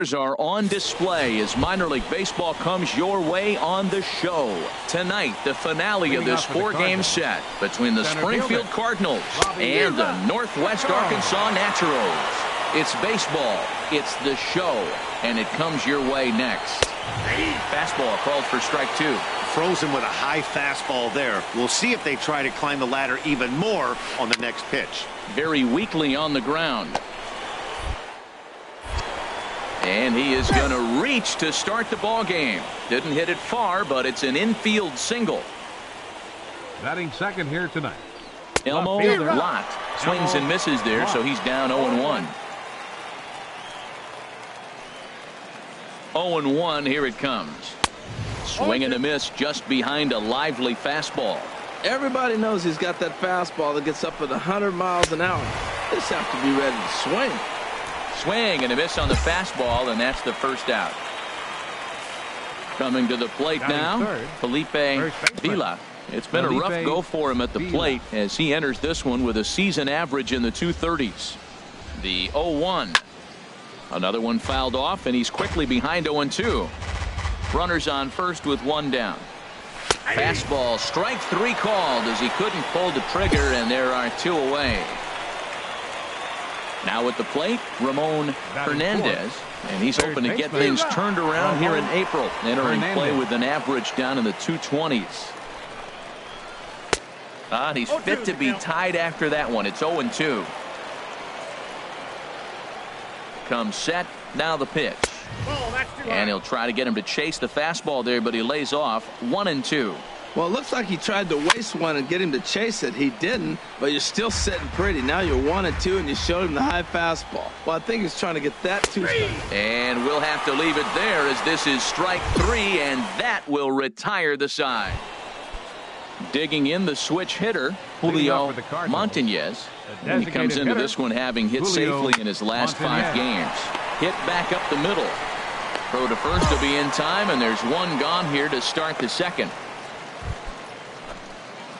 Are on display as minor league baseball comes your way on the show. Tonight, the finale of this four-game set between the Springfield Cardinals and the Northwest Arkansas Naturals. It's baseball, it's the show, and it comes your way next. Fastball called for strike two. Frozen with a high fastball there. We'll see if they try to climb the ladder even more on the next pitch. Very weakly on the ground. And he is going to reach to start the ball game. Didn't hit it far, but it's an infield single. Batting second here tonight. Elmo Lott swings and misses there, so he's down 0-1. 0-1, here it comes. Swing and a miss just behind a lively fastball. Everybody knows he's got that fastball that gets up at 100 miles an hour. They just have to be ready to swing. Swing and a miss on the fastball, and that's the first out. Coming to the plate now, Felipe Vila. It's been a rough go for him at the plate as he enters this one with a season average in the 230s. The 0-1. Another one fouled off, and he's quickly behind 0-2. Runners on first with one down. Fastball, strike three called as he couldn't pull the trigger, and there are two away. Now at the plate, Ramon Hernandez, and he's hoping to get things turned around here in April. Entering play with an average down in the 220s. He's fit to be tied after that one. It's 0-2. Comes set, now the pitch. And he'll try to get him to chase the fastball there, but he lays off 1-2. Well, it looks like he tried to waste one and get him to chase it. He didn't, but you're still sitting pretty. Now you're 1-2, and you showed him the high fastball. Well, I think he's trying to get that too. And we'll have to leave it there as this is strike three, and that will retire the side. Digging in the switch hitter, Julio Montañez. And he comes into this one having hit safely in his last 5 games. Hit back up the middle. Throw to first will be in time, and there's one gone here to start the second.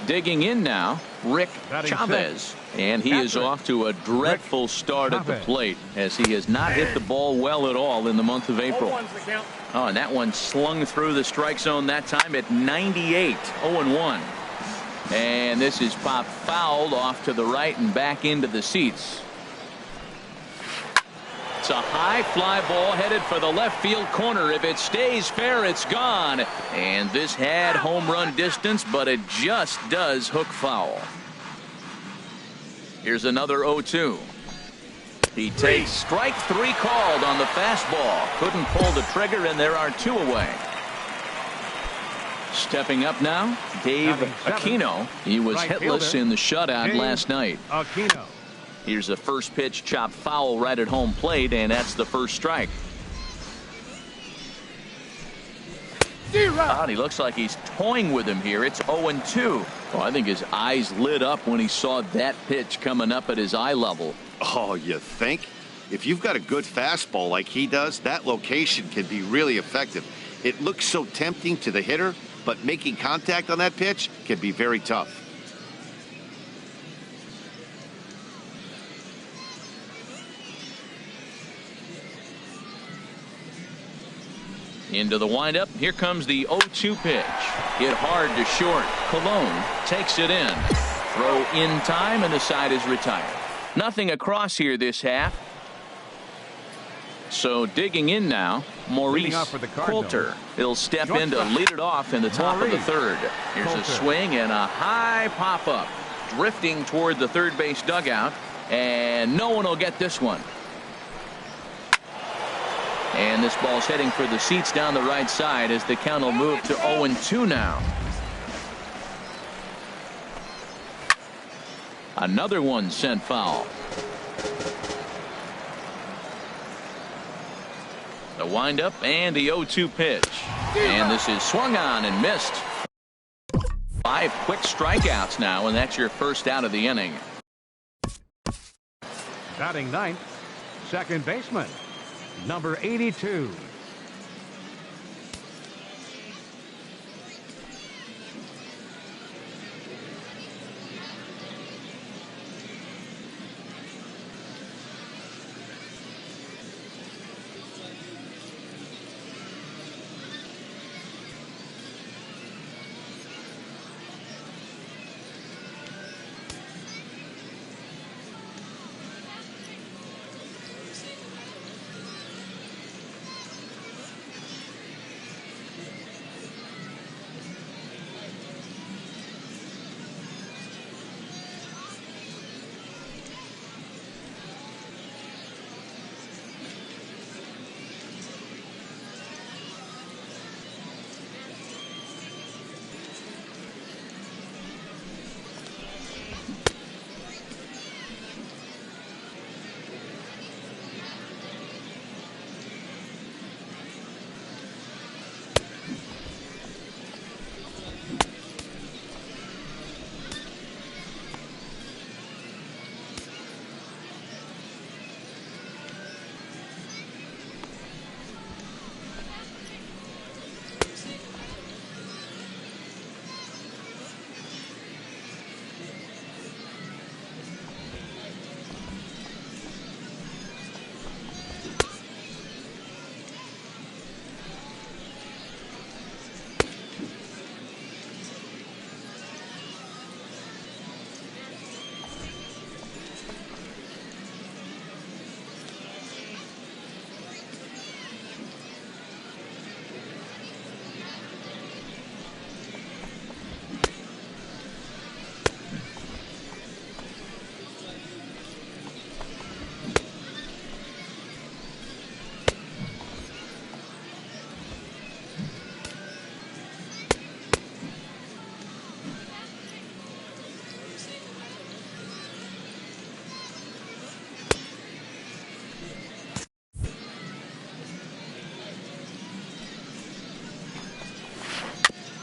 Digging in now, Rick Chavez, and he is off to a dreadful start at the plate as he has not hit the ball well at all in the month of April. Oh, and that one slung through the strike zone that time at 98, 0-1. And this is popped fouled off to the right and back into the seats. It's a high fly ball headed for the left field corner. If it stays fair, it's gone. And this had home run distance, but it just does hook foul. Here's another 0-2. He takes strike three called on the fastball. Couldn't pull the trigger, and there are two away. Stepping up now, Dave Aquino. He was hitless in the shutout last night. Here's a first pitch chop foul right at home plate, and that's the first strike. He looks like he's toying with him here. It's 0-2. Well, I think his eyes lit up when he saw that pitch coming up at his eye level. Oh, you think? If you've got a good fastball like he does, that location can be really effective. It looks so tempting to the hitter, but making contact on that pitch can be very tough. Into the windup. Here comes the 0-2 pitch. Hit hard to short. Colon takes it in. Throw in time, and the side is retired. Nothing across here this half. So digging in now, Maurice Coulter. He'll step in to lead it off in the top of the third. Here's a swing and a high pop-up. Drifting toward the third base dugout. And no one will get this one. And this ball's heading for the seats down the right side as the count will move to 0-2 now. Another one sent foul. The windup and the 0-2 pitch. And this is swung on and missed. 5 quick strikeouts now, and that's your first out of the inning. Batting ninth, second baseman, number 82.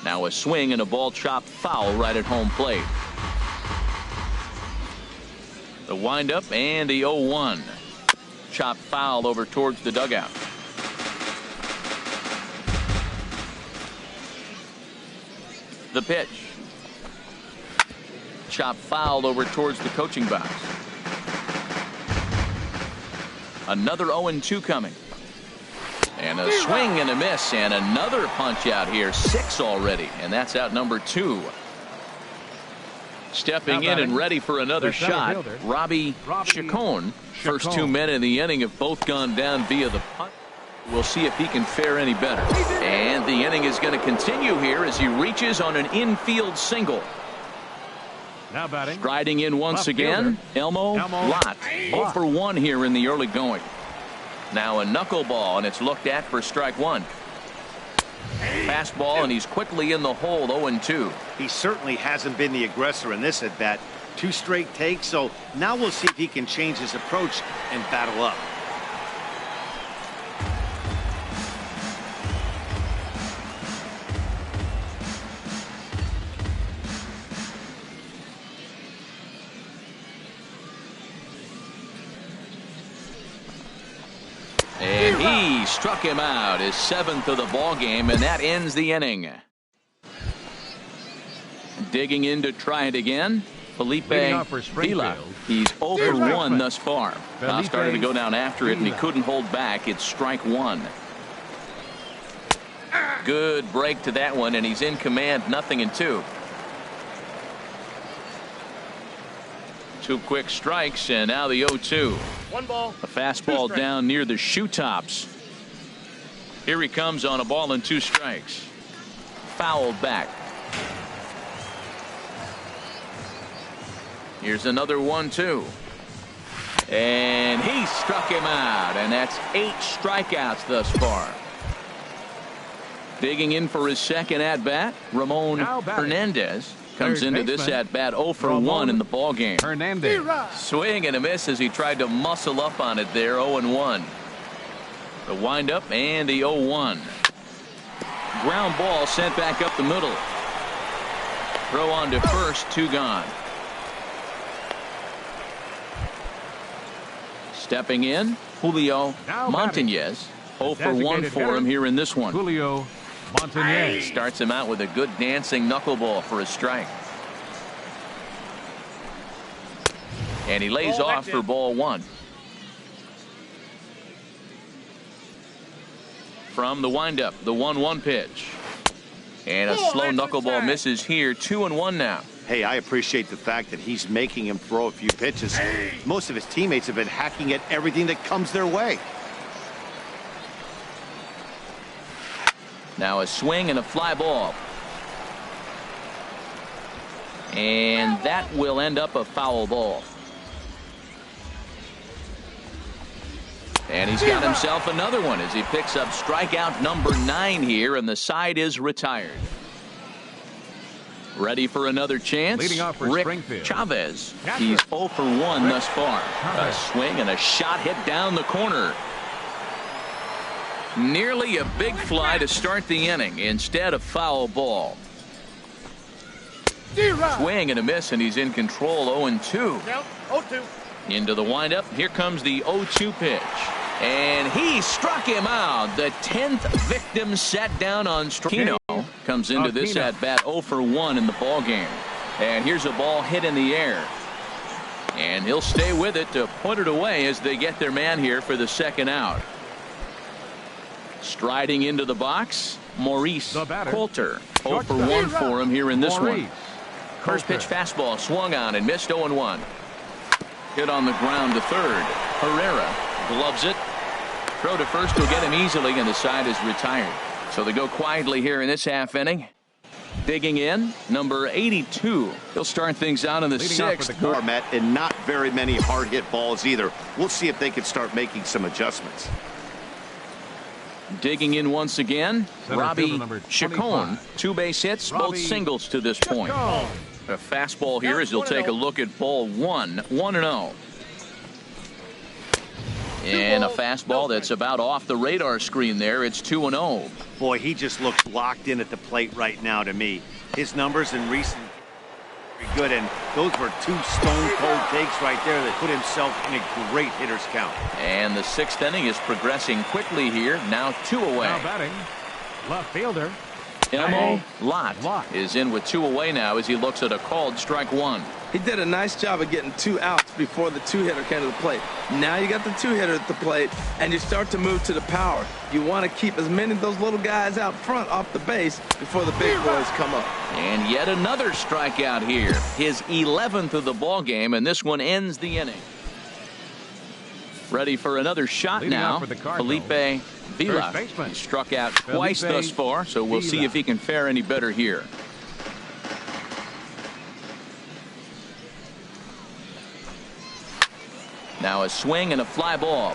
Now a swing and a ball chopped foul right at home plate. The windup and the 0-1. Chopped foul over towards the dugout. The pitch. Chopped foul over towards the coaching box. Another 0-2 coming. And a swing and a miss, and another punch out here. 6 already, and that's out number 2. Stepping in and ready for another shot, Robbie Chacon. First 2 men in the inning have both gone down via the punt. We'll see if he can fare any better. And the inning is going to continue here as he reaches on an infield single. Now batting. Striding in once again, Elmo Lott. 0 for 1 here in the early going. Now a knuckleball, and it's looked at for strike 1. Fastball, and he's quickly in the hole. 0-2. He certainly hasn't been the aggressor in this at bat. 2 straight takes, so now we'll see if he can change his approach and battle up. And he struck him out, his 7th of the ball game, and that ends the inning. Digging in to try it again, Felipe Vila. He's 0 for 1 thus far. Now started to go down after it, and he couldn't hold back. It's strike 1. Good break to that one, and he's in command. 0-2. 2 quick strikes, and now the 0-2. 1 ball. A fastball down near the shoe tops. Here he comes on a ball and 2 strikes. Fouled back. Here's another 1-2. And he struck him out, and that's 8 strikeouts thus far. Digging in for his second at bat, Ramon Hernandez comes into this at bat 0 for 1 in the ball game. Hernandez. Swing and a miss as he tried to muscle up on it there. 0-1. The windup and the 0-1. Ground ball sent back up the middle. Throw on to first, 2 gone. Stepping in, Julio Montañez. 0 for 1 for him here in this one. Julio Montañez starts him out with a good dancing knuckleball for a strike. And he lays off for ball 1. From the windup, the 1-1 pitch. And a slow knuckleball misses here. 2-1 now. Hey, I appreciate the fact that he's making him throw a few pitches. Most of his teammates have been hacking at everything that comes their way. Now a swing and a fly ball. And that will end up a foul ball. And he's got himself another one as he picks up strikeout number 9 here, and the side is retired. Ready for another chance? Leading off for Rick Chavez. He's 0 for 1 thus far. A swing and a shot hit down the corner. Nearly a big fly to start the inning. Instead, a foul ball. Swing and a miss, and he's in control. 0-2. 0-2. Into the windup. Here comes the 0-2 pitch. And he struck him out. The 10th victim sat down on strike. Comes into this at bat 0 for 1 in the ball game. And here's a ball hit in the air. And he'll stay with it to put it away as they get their man here for the second out. Striding into the box, Maurice Coulter. 0 for 1 for him here in this one. First pitch fastball swung on and missed. 0-1. Hit on the ground to third. Herrera gloves it. Throw to first will get him easily, and the side is retired. So they go quietly here in this half inning. Digging in, number 82. He'll start things out in the 6th. Format, and not very many hard hit balls either. We'll see if they can start making some adjustments. Digging in once again, Robbie Chacon. 2 base hits, both singles to this point. A fastball here as he'll take a look at ball 1. 1-0. And a fastball that's about off the radar screen there. It's 2-0. Boy, he just looks locked in at the plate right now to me. His numbers in recent very good, and those were two stone-cold takes right there that put himself in a great hitter's count. And the sixth inning is progressing quickly here. Now 2 away. Now batting, left fielder. Elmo Lott is in with 2 away now as he looks at a called strike 1. He did a nice job of getting 2 outs before the 2-hitter came to the plate. Now you got the 2-hitter at the plate, and you start to move to the power. You want to keep as many of those little guys out front off the base before the big boys come up. And yet another strikeout here. His 11th of the ball game, and this one ends the inning. Ready for another shot now. Felipe Vila. He struck out twice thus far, so we'll see if he can fare any better here. Now a swing and a fly ball.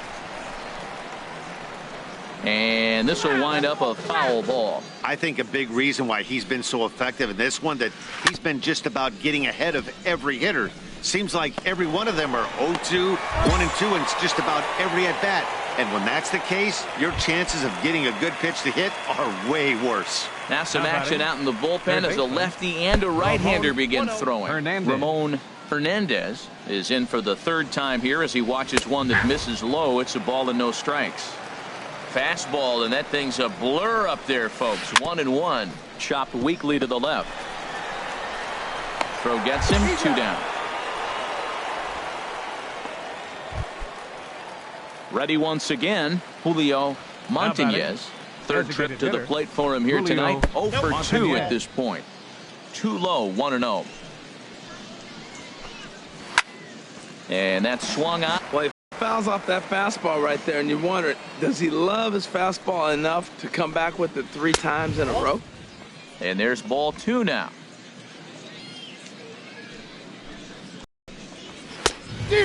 And this will wind up a foul ball. I think a big reason why he's been so effective in this one, that he's been just about getting ahead of every hitter. Seems like every one of them are 0-2, 1-2, and it's just about every at-bat. And when that's the case, your chances of getting a good pitch to hit are way worse. Now some action out in the bullpen as a lefty and a right-hander begin throwing. Ramon Hernandez is in for the 3rd time here as he watches one that misses low. It's a ball and no strikes. Fastball, and that thing's a blur up there, folks. 1-1. Chopped weakly to the left. Throw gets him. 2 down. Ready once again, Julio Montañez. 3rd trip to the plate for him here tonight. 0 for 2 at this point. Too low, 1-0. And that's swung on. Well, he fouls off that fastball right there, and you wonder, does he love his fastball enough to come back with it 3 times in a row? And there's ball 2 now.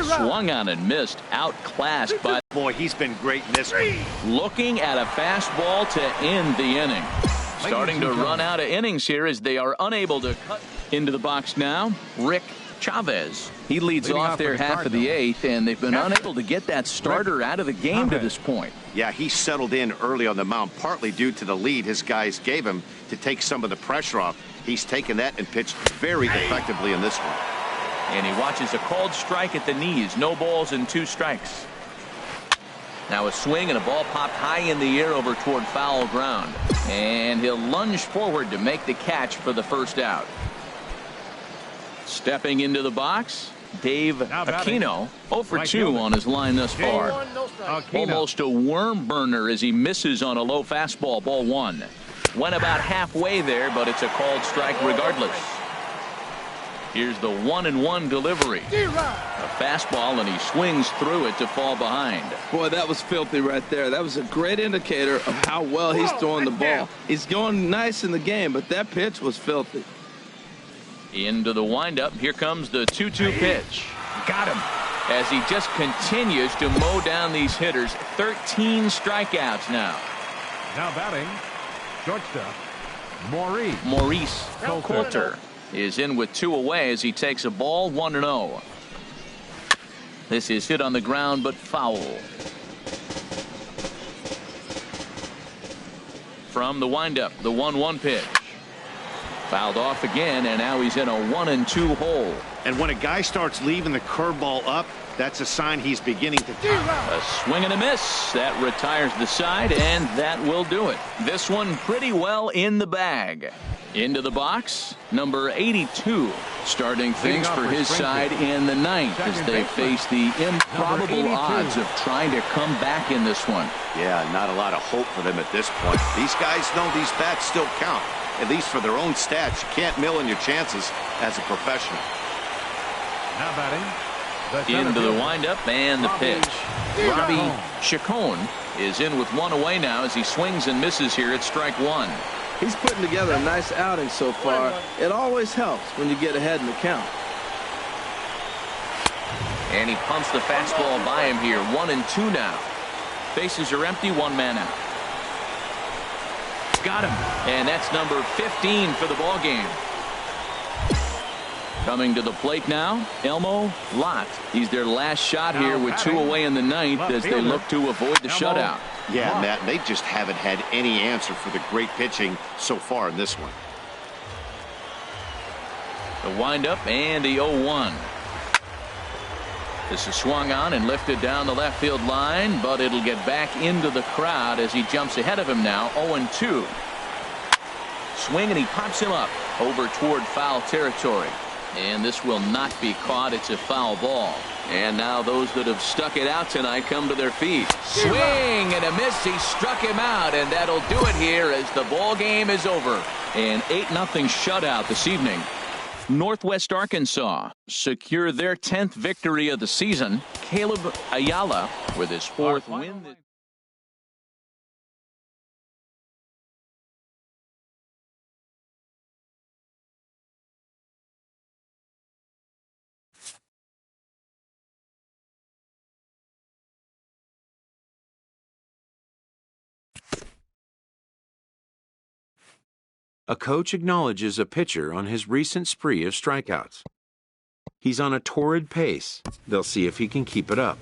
Swung on and missed. Outclassed by. Boy, he's been great in this one. Looking at a fastball to end the inning. Starting to run out of innings here as they are unable to cut into the box now. Rick Chavez. He leads off their half of the 8th, and they've been unable to get that starter out of the game to this point. Yeah, he settled in early on the mound, partly due to the lead his guys gave him to take some of the pressure off. He's taken that and pitched very effectively in this one. And he watches a called strike at the knees. No balls and 2 strikes. Now a swing and a ball popped high in the air over toward foul ground. And he'll lunge forward to make the catch for the 1st out. Stepping into the box, Dave Aquino. 0 for 2 on his line thus far. Almost a worm burner as he misses on a low fastball. Ball 1. Went about halfway there, but it's a called strike regardless. Here's the 1-1 delivery. A fastball, and he swings through it to fall behind. Boy, that was filthy right there. That was a great indicator of how well he's throwing the ball. He's going nice in the game, but that pitch was filthy. Into the windup. Here comes the 2-2 pitch. Got him. As he just continues to mow down these hitters. 13 strikeouts now. Now batting, shortstop, Maurice Coulter is in with 2 away as he takes a ball. 1-0. This is hit on the ground but foul. From the windup, the 1-1 pitch. Fouled off again, and now he's in a 1-2 hole. And when a guy starts leaving the curveball up, that's a sign he's beginning to. A swing and a miss. That retires the side, and that will do it. This one pretty well in the bag. Into the box, number 82, starting things for his side in the 9th as they face the improbable odds of trying to come back in this one. Yeah, not a lot of hope for them at this point. These guys know these bats still count, at least for their own stats. You can't mill in your chances as a professional. Now batting, into the windup and the pitch. Robbie Chacon is in with 1 away now as he swings and misses here at strike 1. He's putting together a nice outing so far. It always helps when you get ahead in the count. And he pumps the fastball by him here. 1-2 now. Bases are empty. 1 man out. Got him. And that's number 15 for the ball game. Coming to the plate now, Elmo Lott. He's their last shot here with 2 away in the ninth as they look to avoid the shutout. Yeah, Matt, they just haven't had any answer for the great pitching so far in this one. The windup and the 0-1. This is swung on and lifted down the left field line, but it'll get back into the crowd as he jumps ahead of him now. 0-2. Swing and he pops him up over toward foul territory. And this will not be caught. It's a foul ball. And now those that have stuck it out tonight come to their feet. Swing and a miss. He struck him out, and that'll do it here as the ball game is over. An 8-0 shutout this evening. Northwest Arkansas secure their 10th victory of the season. Caleb Ayala with his 4th win. A coach acknowledges a pitcher on his recent spree of strikeouts. He's on a torrid pace. They'll see if he can keep it up.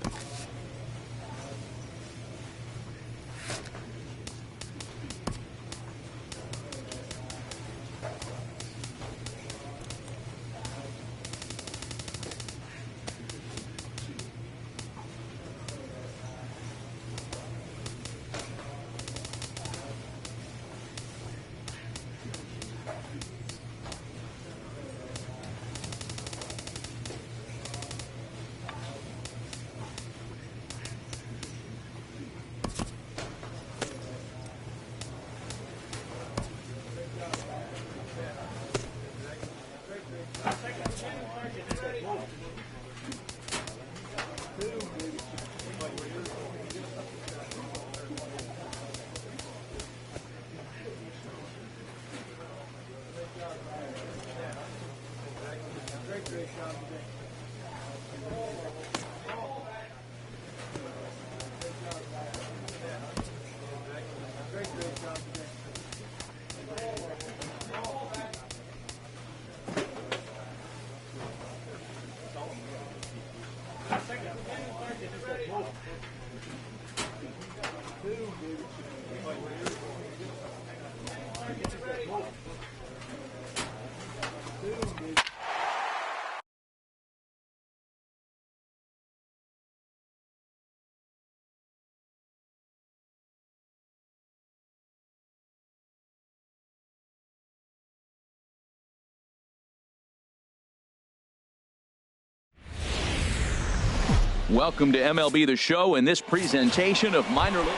Welcome to MLB The Show in this presentation of minor league.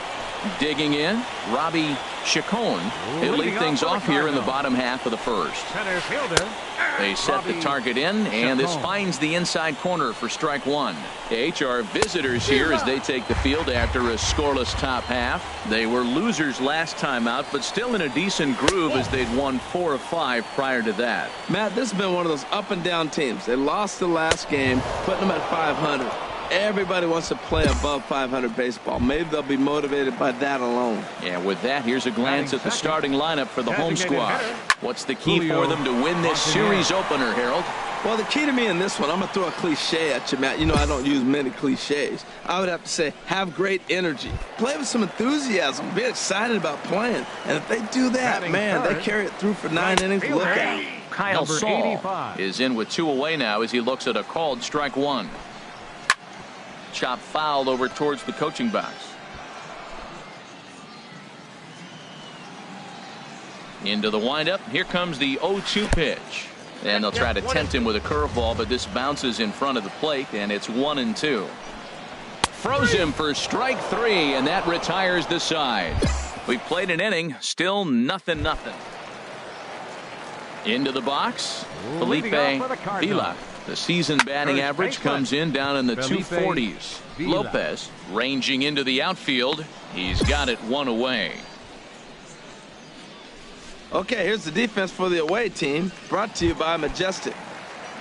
Digging in, Robbie Chacon. He'll lead things off here in the bottom half of the first. Center fielder. They set the target in, and this finds the inside corner for strike one. The HR visitors here as they take the field after a scoreless top half. They were losers last time out, but still in a decent groove as they'd won 4 of 5 prior to that. Matt, this has been one of those up and down teams. They lost the last game, putting them at 500. Everybody wants to play above 500 baseball. Maybe they'll be motivated by that alone. Yeah, with that, here's a glance at the starting lineup for the home squad. What's the key for them to win this series opener, Harold? Well, the key to me in this one, I'm going to throw a cliche at you, Matt. You know I don't use many cliches. I would have to say have great energy. Play with some enthusiasm. Be excited about playing. And if they do that, man, they carry it through for 9 innings. Look out. Kyle Saul is in with 2 away now as he looks at a called strike one. Chop fouled over towards the coaching box. Into the windup. Here comes the 0-2 pitch. And they'll try to tempt him with a curveball, but this bounces in front of the plate, and it's 1-2. Froze him for strike 3, and that retires the side. We've played an inning, still 0-0. Into the box, Felipe Vila. The season batting average comes in down in the 240s. Lopez ranging into the outfield. He's got it 1 away. Okay, here's the defense for the away team, brought to you by Majestic.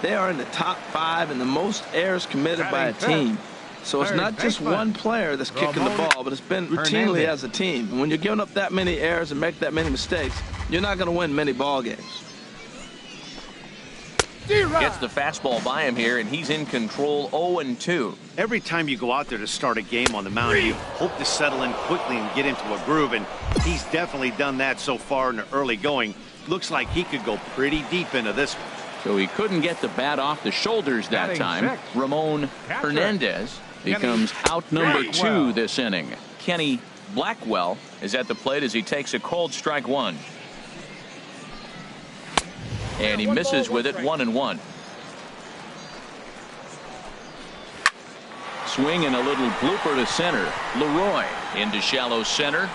They are in the top 5 in the most errors committed by a team. So it's not just one player that's kicking the ball, but it's been routinely as a team. And when you're giving up that many errors and make that many mistakes, you're not going to win many ball games. Gets the fastball by him here, and he's in control 0-2. Every time you go out there to start a game on the mound, you hope to settle in quickly and get into a groove, and he's definitely done that so far in the early going. Looks like he could go pretty deep into this one. So he couldn't get the bat off the shoulders that time. Ramon Hernandez becomes out number 2 this inning. Kenny Blackwell is at the plate as he takes a cold strike 1. And he misses with it, 1-1. Swing and a little blooper to center. Leroy into shallow center.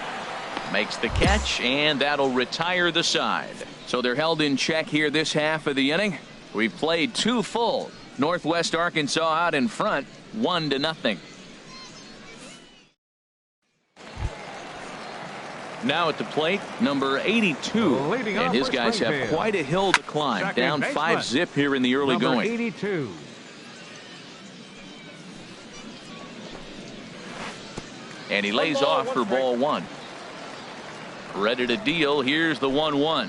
Makes the catch, and that'll retire the side. So they're held in check here this half of the inning. We've played 2 full. Northwest Arkansas out in front, 1-0. Now at the plate, number 82. And his guys have quite a hill to climb. Down 5-zip here in the early going. 82. And he lays off for ball 1. Ready to deal. Here's the 1-1.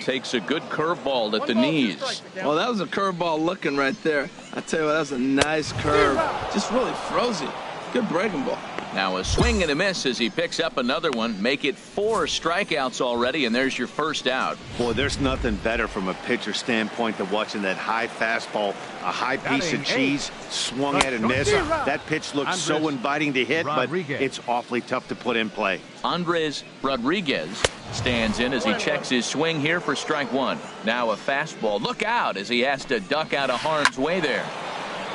Takes a good curveball at the knees. Well, that was a curveball looking right there. I tell you what, that was a nice curve. Just really froze it. Good breaking ball. Now a swing and a miss as he picks up another one. Make it 4 strikeouts already, and there's your first out. Boy, there's nothing better from a pitcher standpoint than watching that high fastball, a high piece of cheese, swung at and missed. That pitch looks so inviting to hit, but it's awfully tough to put in play. Andres Rodriguez stands in as he checks his swing here for strike 1. Now a fastball. Look out as he has to duck out of harm's way there.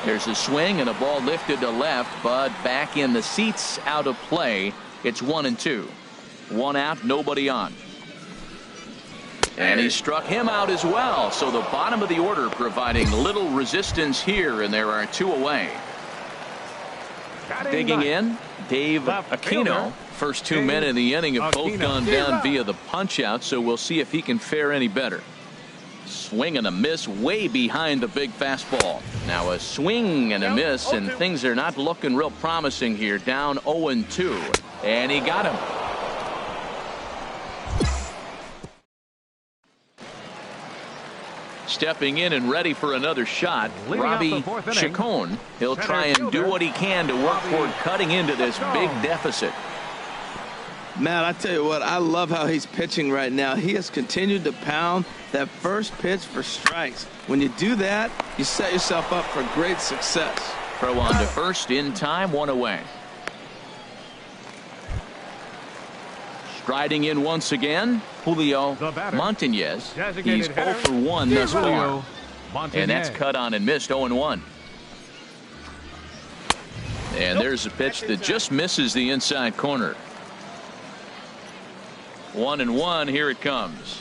There's a swing and a ball lifted to left, but back in the seats, out of play. It's 1-2. 1 out, nobody on. And he struck him out as well. So the bottom of the order providing little resistance here, and there are 2 away. Digging in, Dave Aquino. First 2 men in the inning have both gone down via the punch out, so we'll see if he can fare any better. Swing and a miss way behind the big fastball. Now a swing and a miss, and things are not looking real promising here. Down 0-2, and he got him. Stepping in and ready for another shot, Robbie Chacon. He'll try and do what he can to work toward cutting into this big deficit. Man, I tell you what, I love how he's pitching right now. He has continued to pound that first pitch for strikes. When you do that, you set yourself up for great success. Throw on to first in time, 1 away. Striding in once again, Julio Montañez. He's 0 for 1 thus far. And that's cut on and missed, 0-1. And there's a pitch that just misses the inside corner. 1-1, here it comes.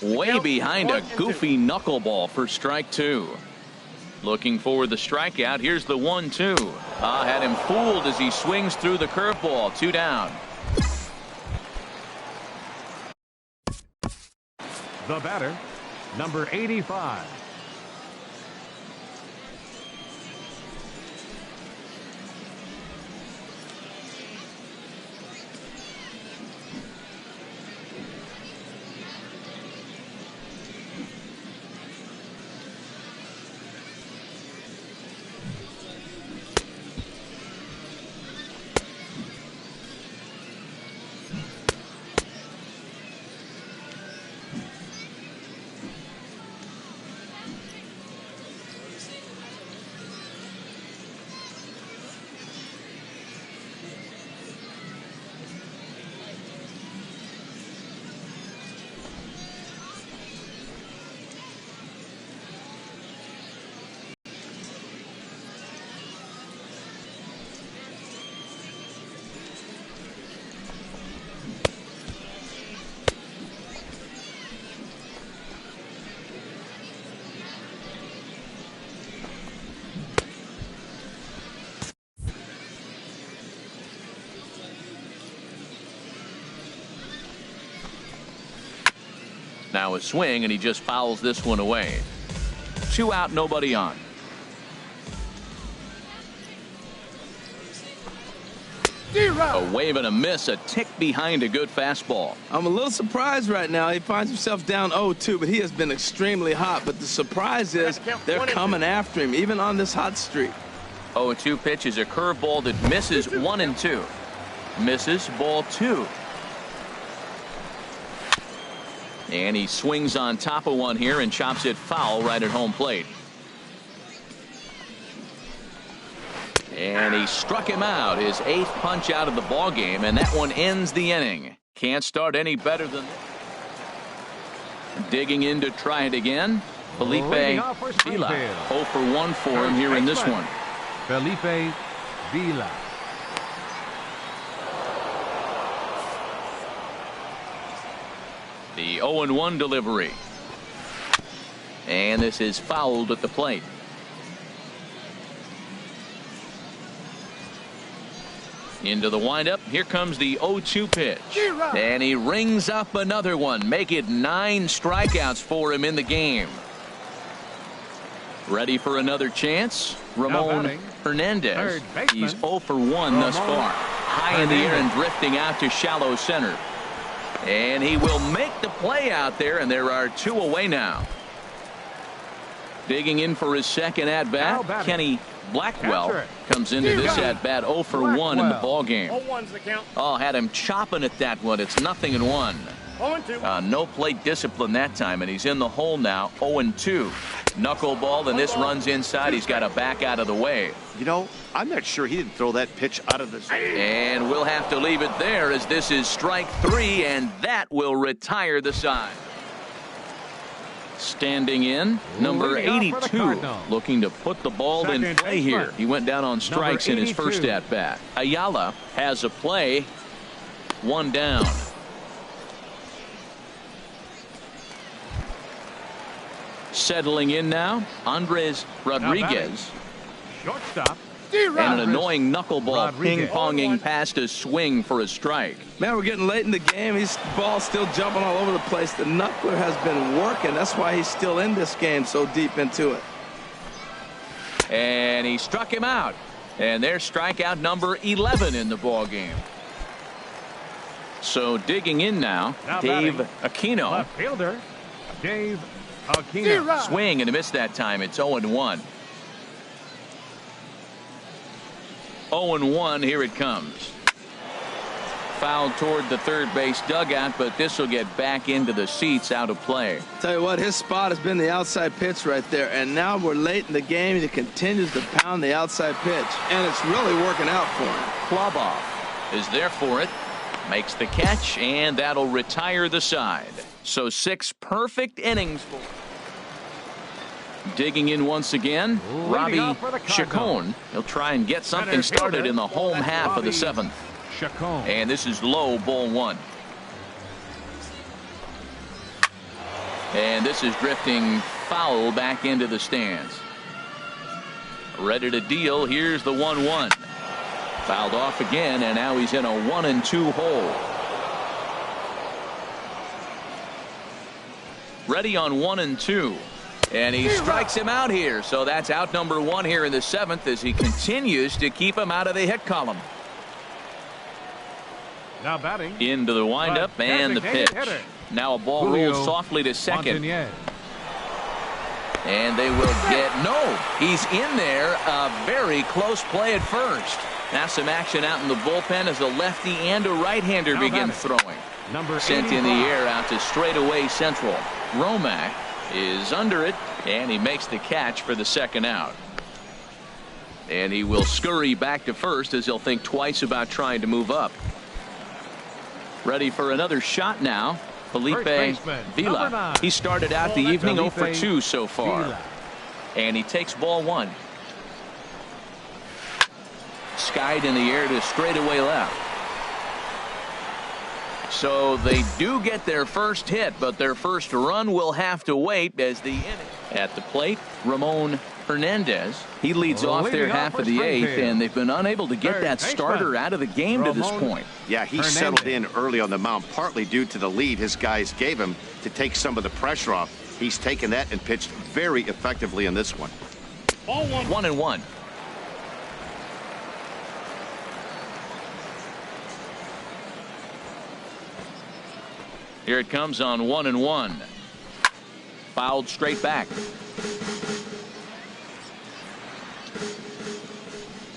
Way behind a goofy knuckleball for strike 2. Looking for the strikeout. Here's the 1-2. Had him fooled as he swings through the curveball. 2 down. The batter, number 85. Now a swing, and he just fouls this one away. 2 out, nobody on. A wave and a miss, a tick behind a good fastball. I'm a little surprised right now. He finds himself down 0-2, but he has been extremely hot. But the surprise is they're coming after him, even on this hot streak. 0-2 pitch is a curveball that misses 1-2. Misses ball 2. And he swings on top of one here and chops it foul right at home plate. And he struck him out, his 8th punch out of the ball game, and that one ends the inning. Can't start any better than this. Digging in to try it again, Felipe Vila. 0 for 1 for him here in this one. Felipe Vila. The 0-1 delivery. And this is fouled at the plate. Into the windup. Here comes the 0-2 pitch. And he rings up another one. Make it 9 strikeouts for him in the game. Ready for another chance? Ramon Hernandez. He's 0 for 1 thus far. High in the air and drifting out to shallow center. And he will make the play out there, and there are 2 away now. Digging in for his second at-bat, Kenny Blackwell comes into this at-bat 0 for 1 in the ball game. Oh, had him chopping at that one. It's 0-1. No plate discipline that time, and he's in the hole now. 0-2. Knuckleball, and this runs inside. He's got to back out of the way. You know, I'm not sure he didn't throw that pitch out of the zone. And we'll have to leave it there, as this is strike 3, and that will retire the side. Standing in, number 82, looking to put the ball in play here. He went down on strikes in his first at-bat. Ayala has a play. 1 down. Settling in now, Andres Rodriguez. Shortstop. And an annoying knuckleball ping-ponging past his swing for a strike. Man, we're getting late in the game. His ball's still jumping all over the place. The knuckler has been working. That's why he's still in this game so deep into it. And he struck him out. And there's strikeout number 11 in the ball game. So digging in now Dave Aquino. Left fielder, Dave Aquino. Swing and a miss that time. It's 0-1. 0-1, here it comes. Fouled toward the third base dugout, but this will get back into the seats, out of play. Tell you what, his spot has been the outside pitch right there, and now we're late in the game. He continues to pound the outside pitch, and it's really working out for him. Kloboff is there for it, makes the catch, and that'll retire the side. So 6 perfect innings for him. Digging in once again, Robbie Chacon. He'll try and get something started in the home half of the 7th. And this is low, ball 1. And this is drifting foul back into the stands. Ready to deal. Here's the 1-1. Fouled off again, and now he's in a 1-2 hole. Ready on 1-2. And he strikes him out here. So that's out number 1 here in the 7th as he continues to keep him out of the hit column. Now batting. Into the windup and the pitch. Now a ball rolled softly to second. And they will get no. He's in there. A very close play at first. Now some action out in the bullpen as a lefty and a right-hander begin throwing. Sent in the air out to straightaway central. Romack is under it, and he makes the catch for the second out. And he will scurry back to first as he'll think twice about trying to move up. Ready for another shot now, Felipe Vila. He started out the evening 0 for 2 so far. And he takes ball 1. Skied in the air to straightaway left. So they do get their first hit, but their first run will have to wait as the inning. At the plate, Ramon Hernandez. He leads off their half of the 8th, and they've been unable to get that starter out of the game to this point. Yeah, he settled in early on the mound, partly due to the lead his guys gave him to take some of the pressure off. He's taken that and pitched very effectively in this one. 1-1. Here it comes on 1-1. Fouled straight back.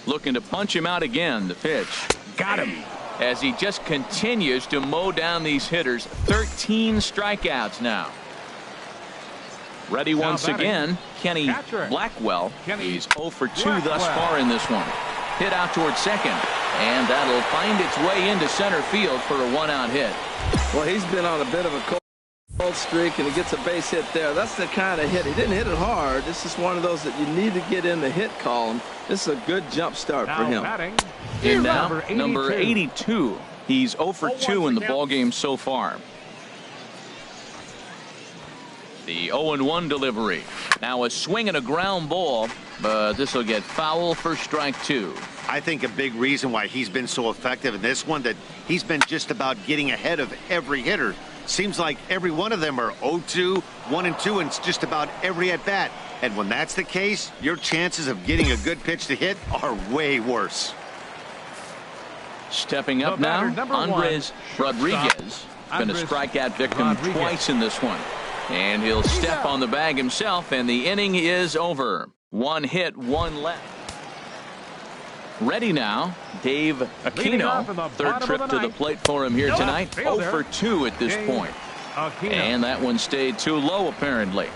Looking to punch him out again. The pitch. Got him. As he just continues to mow down these hitters. 13 strikeouts now. Ready once again, Kenny Blackwell. He's 0 for 2 thus far in this one. Hit out towards second, and that'll find its way into center field for a one-out hit. Well, he's been on a bit of a cold streak, and he gets a base hit there. That's the kind of hit. He didn't hit it hard. This is one of those that you need to get in the hit column. This is a good jump start for him. And now, number 82. He's 0 for 2 in the ballgame so far. The 0-1 delivery. Now a swing and a ground ball, but this will get foul for strike 2. I think a big reason why he's been so effective in this one, that he's been just about getting ahead of every hitter. Seems like every one of them are 0-2, 1-2, and it's just about every at bat. And when that's the case, your chances of getting a good pitch to hit are way worse. Stepping up now, Andres Rodriguez. Been a strikeout victim twice in this one. And he'll step on the bag himself, and the inning is over. 1 hit, 1 left. Ready now, Dave Aquino. Third trip to the plate for him here tonight. 0 for 2 at this point. And that one stayed too low, apparently.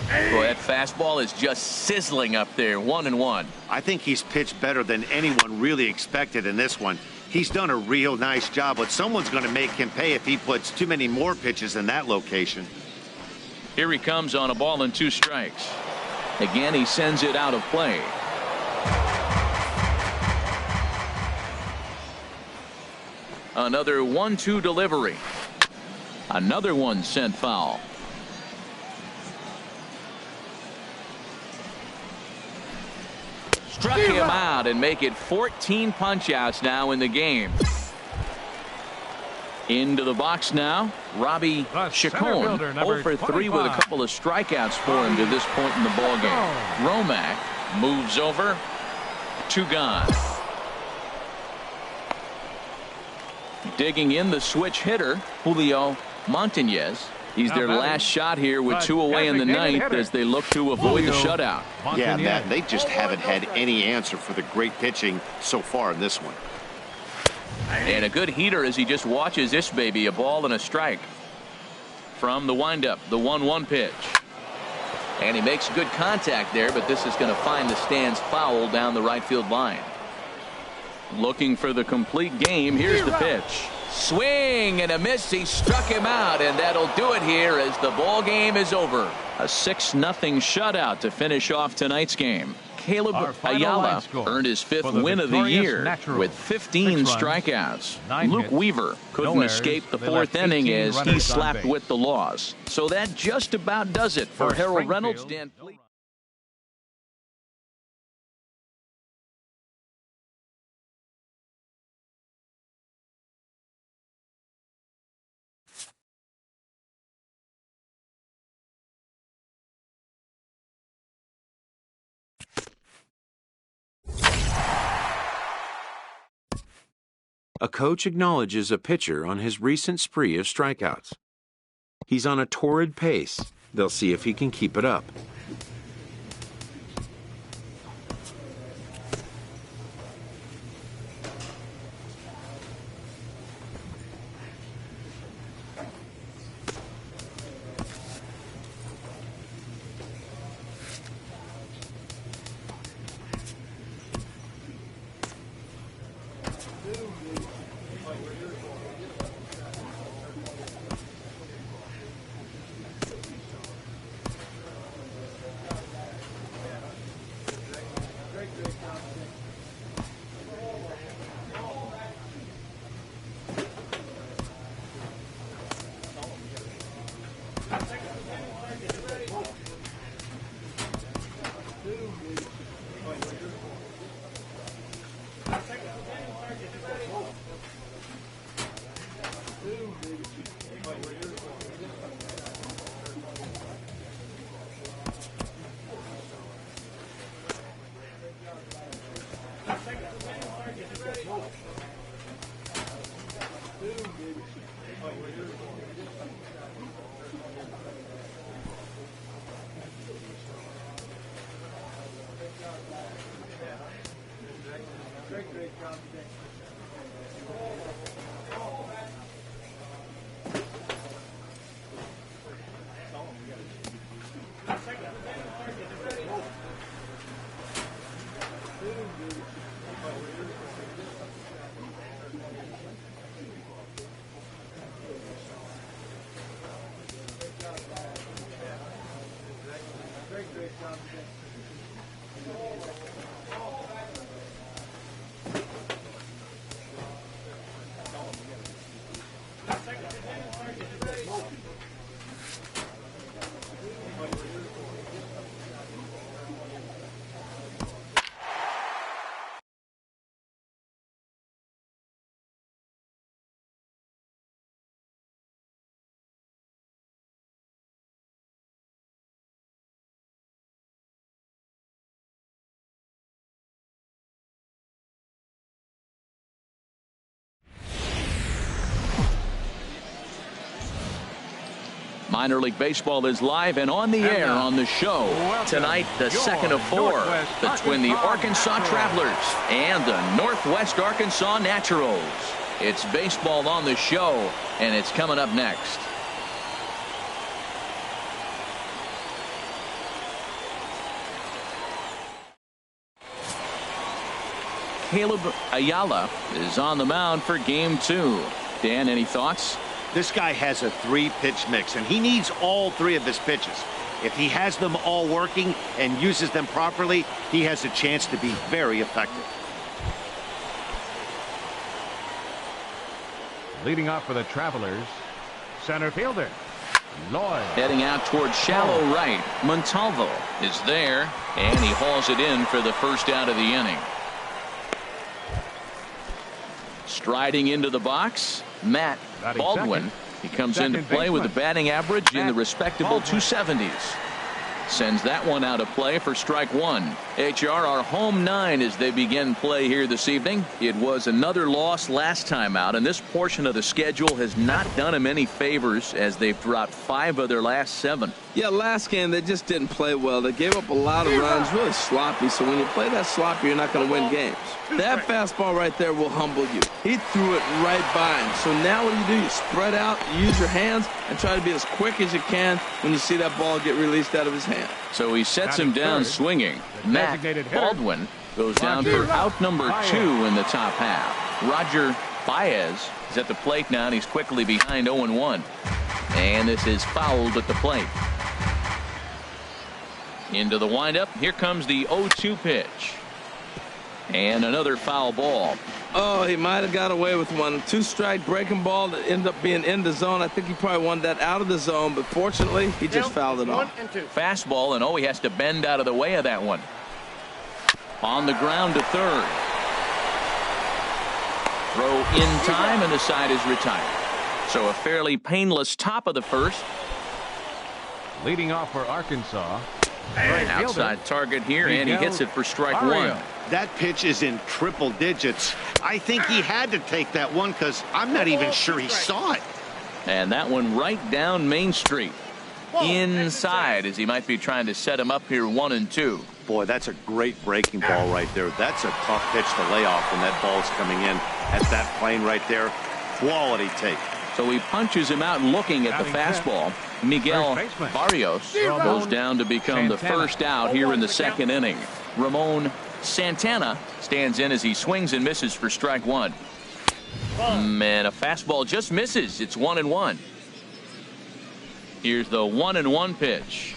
Boy, that fastball is just sizzling up there. 1-1. I think he's pitched better than anyone really expected in this one. He's done a real nice job, but someone's going to make him pay if he puts too many more pitches in that location. Here he comes on a ball and 2 strikes. Again, he sends it out of play. Another 1-2 delivery. Another one sent foul. Struck him out and make it 14 punch-outs now in the game. Into the box now, Robbie Chacon. 0 for 3 with a couple of strikeouts for him to this point in the ballgame. Romack moves over. 2 gone. Digging in the switch hitter, Julio Montañez. He's their last shot here with 2 away in the 9th as they look to avoid the shutout. Yeah, Matt, they just haven't had any answer for the great pitching so far in this one. And a good heater as he just watches this baby, a ball and a strike. From the windup, the 1-1 pitch. And he makes good contact there, but this is going to find the stands foul down the right field line. Looking for the complete game. Here's the pitch. Swing and a miss. He struck him out, and that'll do it here as the ball game is over. A 6-0 shutout to finish off tonight's game. Caleb Ayala earned his 5th win of the year with 15 strikeouts. Luke Weaver couldn't escape the 4th inning as he slapped with the loss. So that just about does it for Harold Reynolds. Dan A coach acknowledges a pitcher on his recent spree of strikeouts. He's on a torrid pace. They'll see if he can keep it up. Minor League Baseball is live and on the air on the show. Tonight, the second of four between the Arkansas Travelers and the Northwest Arkansas Naturals. It's baseball on the show, and it's coming up next. Caleb Ayala is on the mound for game 2. Dan, any thoughts? This guy has a 3-pitch mix, and he needs all 3 of his pitches. If he has them all working and uses them properly, he has a chance to be very effective. Leading off for the Travelers, center fielder, Lloyd. Heading out towards shallow right, Montalvo is there, and he hauls it in for the first out of the inning. Striding into the box, Matt Baldwin. He comes into play with a batting average in the respectable 270s. Sends that one out of play for strike 1. HR, our home 9 as they begin play here this evening. It was another loss last time out, and this portion of the schedule has not done them any favors as they've dropped 5 of their last 7. Yeah, last game they just didn't play well. They gave up a lot of runs, really sloppy. So when you play that sloppy, you're not going to win games. That fastball right there will humble you. He threw it right by him. So now what do? You spread out, you use your hands, and try to be as quick as you can when you see that ball get released out of his hand. So he sets him down swinging. Matt Baldwin goes down for out number 2 in the top half. Roger Baez is at the plate now, and he's quickly behind 0-1. And this is fouled at the plate. Into the windup. Here comes the 0-2 pitch. And another foul ball. Oh, he might have got away with one. 2-strike breaking ball that ended up being in the zone. I think he probably wanted that out of the zone, but fortunately, he just fouled it off. Fastball, and he has to bend out of the way of that one. On the ground to third. Throw in time, and the side is retired. So a fairly painless top of the first. Leading off for Arkansas. Outside target here, and he hits it for strike 1. That pitch is in triple digits. I think he had to take that one because I'm not even sure he saw it. And that one right down Main Street. Inside, as he might be trying to set him up here 1-2. Boy, that's a great breaking ball right there. That's a tough pitch to lay off when that ball's coming in at that plane right there. Quality take. So he punches him out looking at the fastball. Miguel Barrios goes down to become the first out here in the second inning. Ramon Santana stands in as he swings and misses for strike 1. And a fastball just misses. It's 1-1. Here's the 1-1 pitch.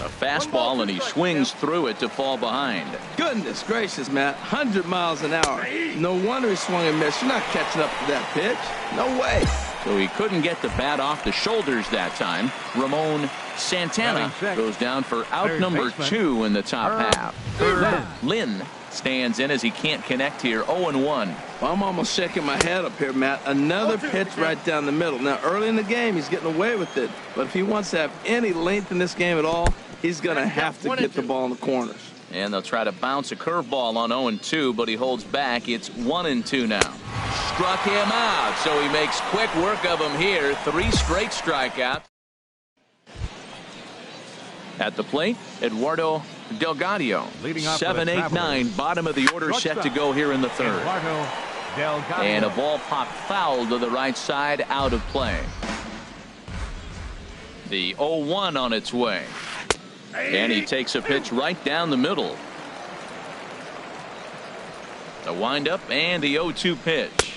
A fastball, and he swings through it to fall behind. Goodness gracious, Matt. 100 miles an hour. No wonder he swung and missed. You're not catching up to that pitch. No way. So he couldn't get the bat off the shoulders that time. Ramon Santana goes down for out number 2 in the top half. Lynn stands in as he can't connect here. 0-1. Well, I'm almost shaking my head up here, Matt. Another pitch right down the middle. Now, early in the game, he's getting away with it. But if he wants to have any length in this game at all, he's going to have to get the ball in the corners. And they'll try to bounce a curveball on 0-2, but he holds back. It's 1-2 now. struck him out, so he makes quick work of him here. 3 straight strikeouts. At the plate, Eduardo Delgado. 7-8-9, bottom of the order, set to go here in the third. And a ball popped foul to the right side, out of play. The 0-1 on its way. And he takes a pitch right down the middle. The windup and the 0-2 pitch.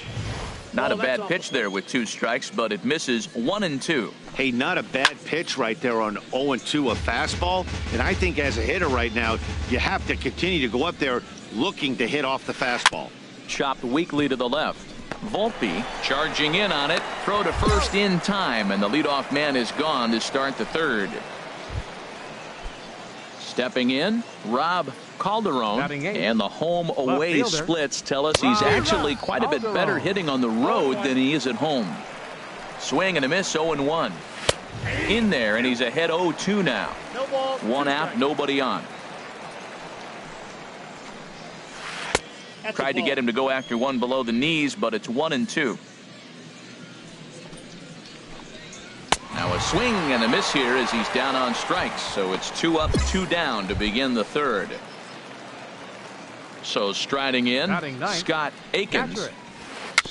Not a bad pitch there with 2 strikes, but it misses 1-2. Hey, not a bad pitch right there on 0-2, a fastball. And I think as a hitter right now, you have to continue to go up there looking to hit off the fastball. Chopped weakly to the left. Volpe charging in on it. Throw to first in time, and the leadoff man is gone to start the third. Stepping in, Rob Calderon, and the home-away splits tell us he's actually quite a bit better hitting on the road than he is at home. Swing and a miss, 0-1. In there, and he's ahead 0-2 now. 1 out, nobody on. Tried to get him to go after one below the knees, but it's 1-2. Now a swing and a miss here as he's down on strikes, so it's 2 up, 2 down to begin the third. So striding in, Scott Akins.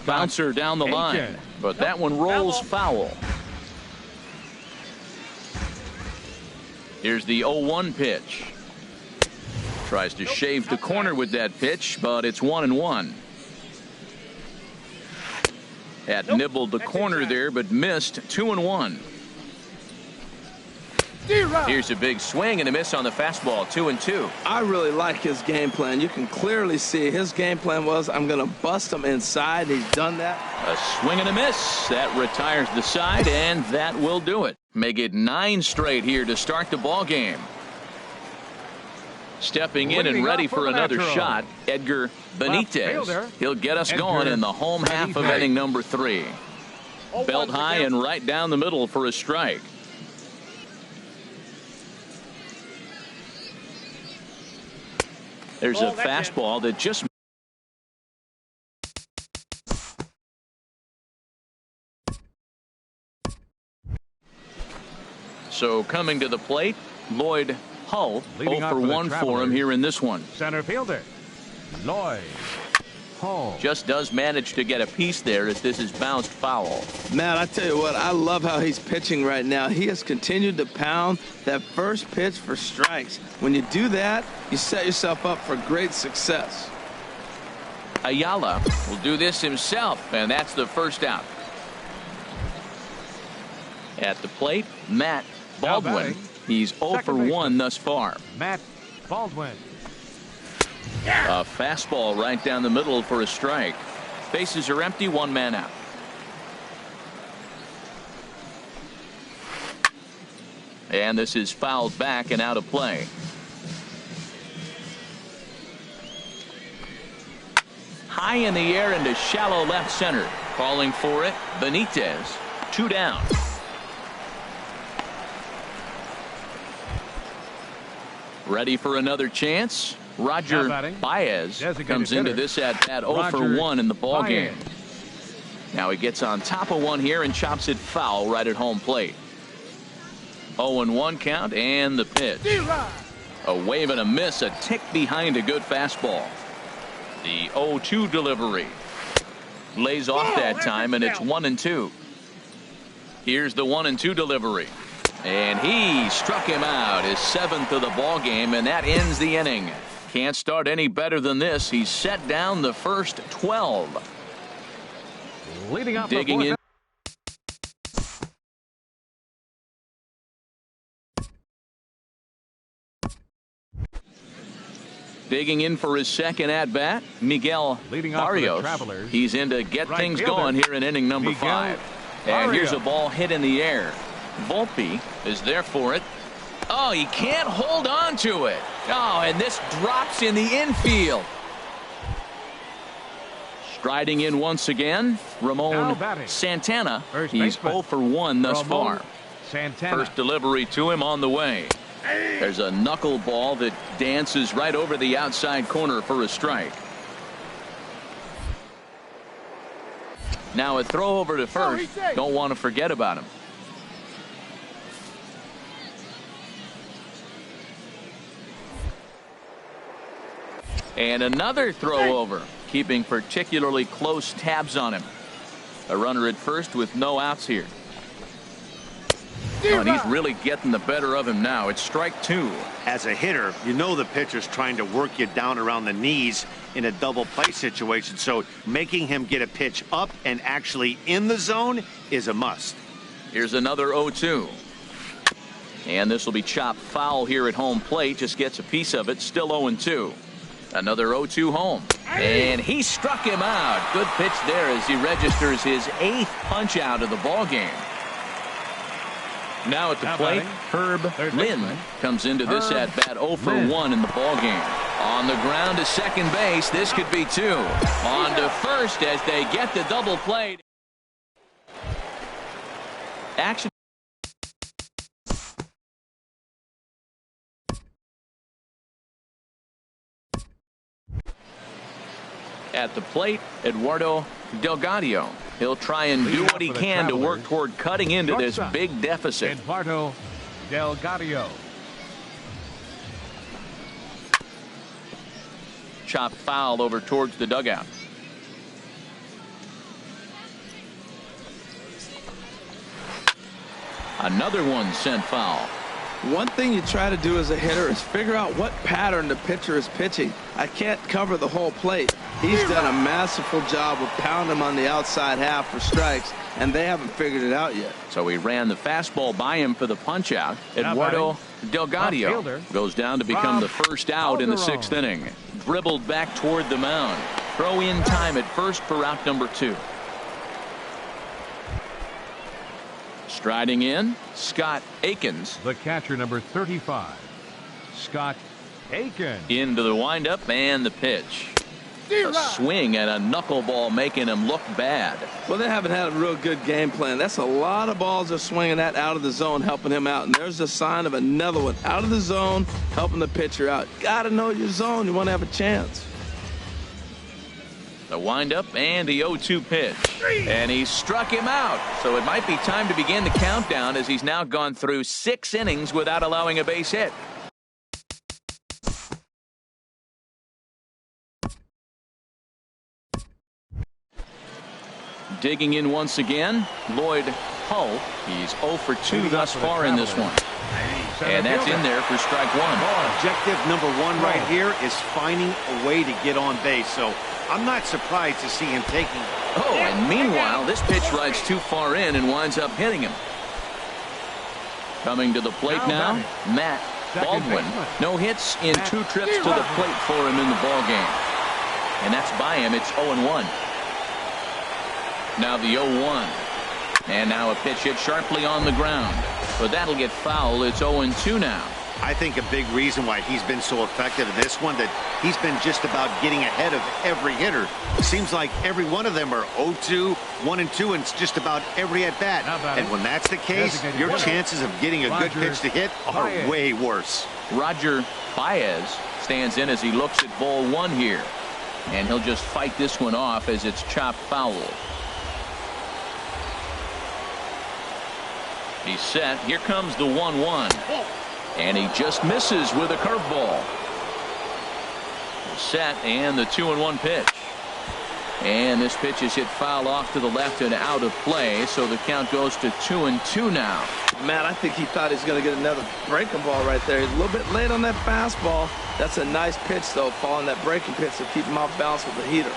Bouncer down the line, but that one rolls foul. Here's the 0-1 pitch. Tries to shave the corner with that pitch, but it's 1-1. Had nibbled the corner there, but missed. 2-1. Here's a big swing and a miss on the fastball. 2-2. I really like his game plan. You can clearly see his game plan was, I'm going to bust him inside. He's done that. A swing and a miss. That retires the side, and that will do it. Make it 9 straight here to start the ball game. Stepping in and ready for another shot, Edgar Benitez. He'll get us going in the home half of inning number 3. Belt high and right down the middle for a strike. There's a fastball that just... So coming to the plate, Lloyd Hull. 0 for 1 for him here in this one. Center fielder, Lloyd Hull. Just does manage to get a piece there as this is bounced foul. Man, I tell you what, I love how he's pitching right now. He has continued to pound that first pitch for strikes. When you do that, you set yourself up for great success. Ayala will do this himself, and that's the first out. At the plate, Matt Baldwin. He's 0 for 1 thus far. Matt Baldwin. A fastball right down the middle for a strike. Bases are empty, 1 man out. And this is fouled back and out of play. High in the air into shallow left center. Calling for it, Benitez. 2 down. Ready for another chance. Roger Baez comes into this at 0 for 1 in the ball game. Now he gets on top of one here and chops it foul right at home plate. 0-1 count and the pitch. A wave and a miss, a tick behind a good fastball. The 0-2 delivery. Lays off that time, and it's 1-2. Here's the 1-2 delivery. And he struck him out, his 7th of the ball game, and that ends the inning. Can't start any better than this. He's set down the first 12. Leading up digging in. Digging in for his second at-bat, Miguel Barrios. He's in to get things going here in inning number 5. And here's a ball hit in the air. Volpe is there for it. Oh, he can't hold on to it. Oh, and this drops in the infield. Striding in once again, Ramon Santana. He's 0 for 1 thus far. First delivery to him on the way. There's a knuckleball that dances right over the outside corner for a strike. Now a throw over to first. Don't want to forget about him. And another throw over, keeping particularly close tabs on him. A runner at first with no outs here. Oh, and he's really getting the better of him now. It's strike two. As a hitter, you know the pitcher's trying to work you down around the knees in a double play situation, so making him get a pitch up and actually in the zone is a must. Here's another 0-2. And this will be chopped foul here at home plate. Just gets a piece of it. Still 0-2. Another 0-2 home. And he struck him out. Good pitch there as he registers his 8th punch out of the ball game. Now at the plate, Herb Lynn comes into this at bat 0 for 1 in the ball game. On the ground to second base. This could be 2. On to first as they get the double play. Action. At the plate, Eduardo Delgado. He'll try and do what he can to work toward cutting into this big deficit. Eduardo Delgado. Chopped foul over towards the dugout. Another one sent foul. One thing you try to do as a hitter is figure out what pattern the pitcher is pitching. I can't cover the whole plate. He's done a masterful job of pounding him on the outside half for strikes, and they haven't figured it out yet. So he ran the fastball by him for the punch out. Eduardo Delgado goes down to become the first out in the 6th inning. Dribbled back toward the mound. Throw in time at first for out number 2. Striding in, Scott Akins. The catcher, number 35, Scott Akins. Into the windup and the pitch. A swing and a knuckleball making him look bad. Well, they haven't had a real good game plan. That's a lot of balls they're swinging at out of the zone, helping him out. And there's a sign of another one out of the zone, helping the pitcher out. Got to know your zone. You want to have a chance. The windup and the 0-2 pitch. And he struck him out. So it might be time to begin the countdown as he's now gone through 6 innings without allowing a base hit. Digging in once again, Lloyd Hull. He's 0 for 2 thus far in this one. And that's in there for strike 1. Objective number 1 right here is finding a way to get on base. So I'm not surprised to see him taking. Oh, and meanwhile, this pitch rides too far in and winds up hitting him. Coming to the plate now, Matt Baldwin. No hits in 2 trips to the plate for him in the ball game. And that's by him. It's 0-1. Now the 0-1. And now a pitch hit sharply on the ground. But that'll get foul. It's 0-2 now. I think a big reason why he's been so effective in this one, that he's been just about getting ahead of every hitter. Seems like every one of them are 0-2, 1-2, and it's just about every at bat. And when that's the case, your chances of getting a good pitch to hit are way worse. Roger Baez stands in as he looks at ball 1 here. And he'll just fight this one off as it's chopped foul. He's set. Here comes the 1-1. And he just misses with a curveball. Set and the 2-1 pitch. And this pitch is hit foul off to the left and out of play. So the count goes to 2-2 now. Matt, I think he thought he was going to get another breaking ball right there. He's a little bit late on that fastball. That's a nice pitch, though, following that breaking pitch to keep him off balance with the heater.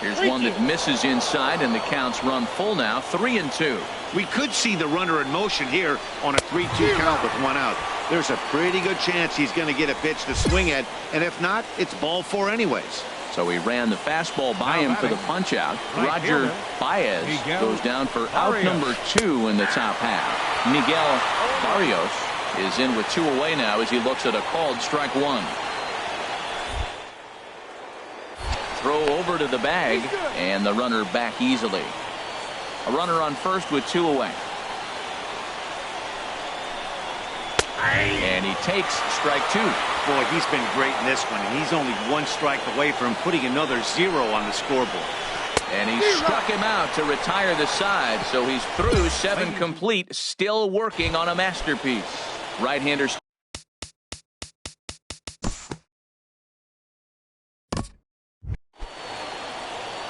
Here's one that misses inside, and the count's run full now, 3-2. We could see the runner in motion here on a 3-2 count with 1 out. There's a pretty good chance he's going to get a pitch to swing at, and if not, it's ball 4 anyways. So he ran the fastball by him for the punch out. Roger Baez goes down for out number 2 in the top half. Miguel Barrios is in with 2 away now as he looks at a called strike 1. Throw over to the bag, and the runner back easily. A runner on first with 2 away. And he takes strike 2. Boy, he's been great in this one. He's only 1 strike away from putting another 0 on the scoreboard. And he struck him out to retire the side, so he's through 7 complete, still working on a masterpiece. Right-handers.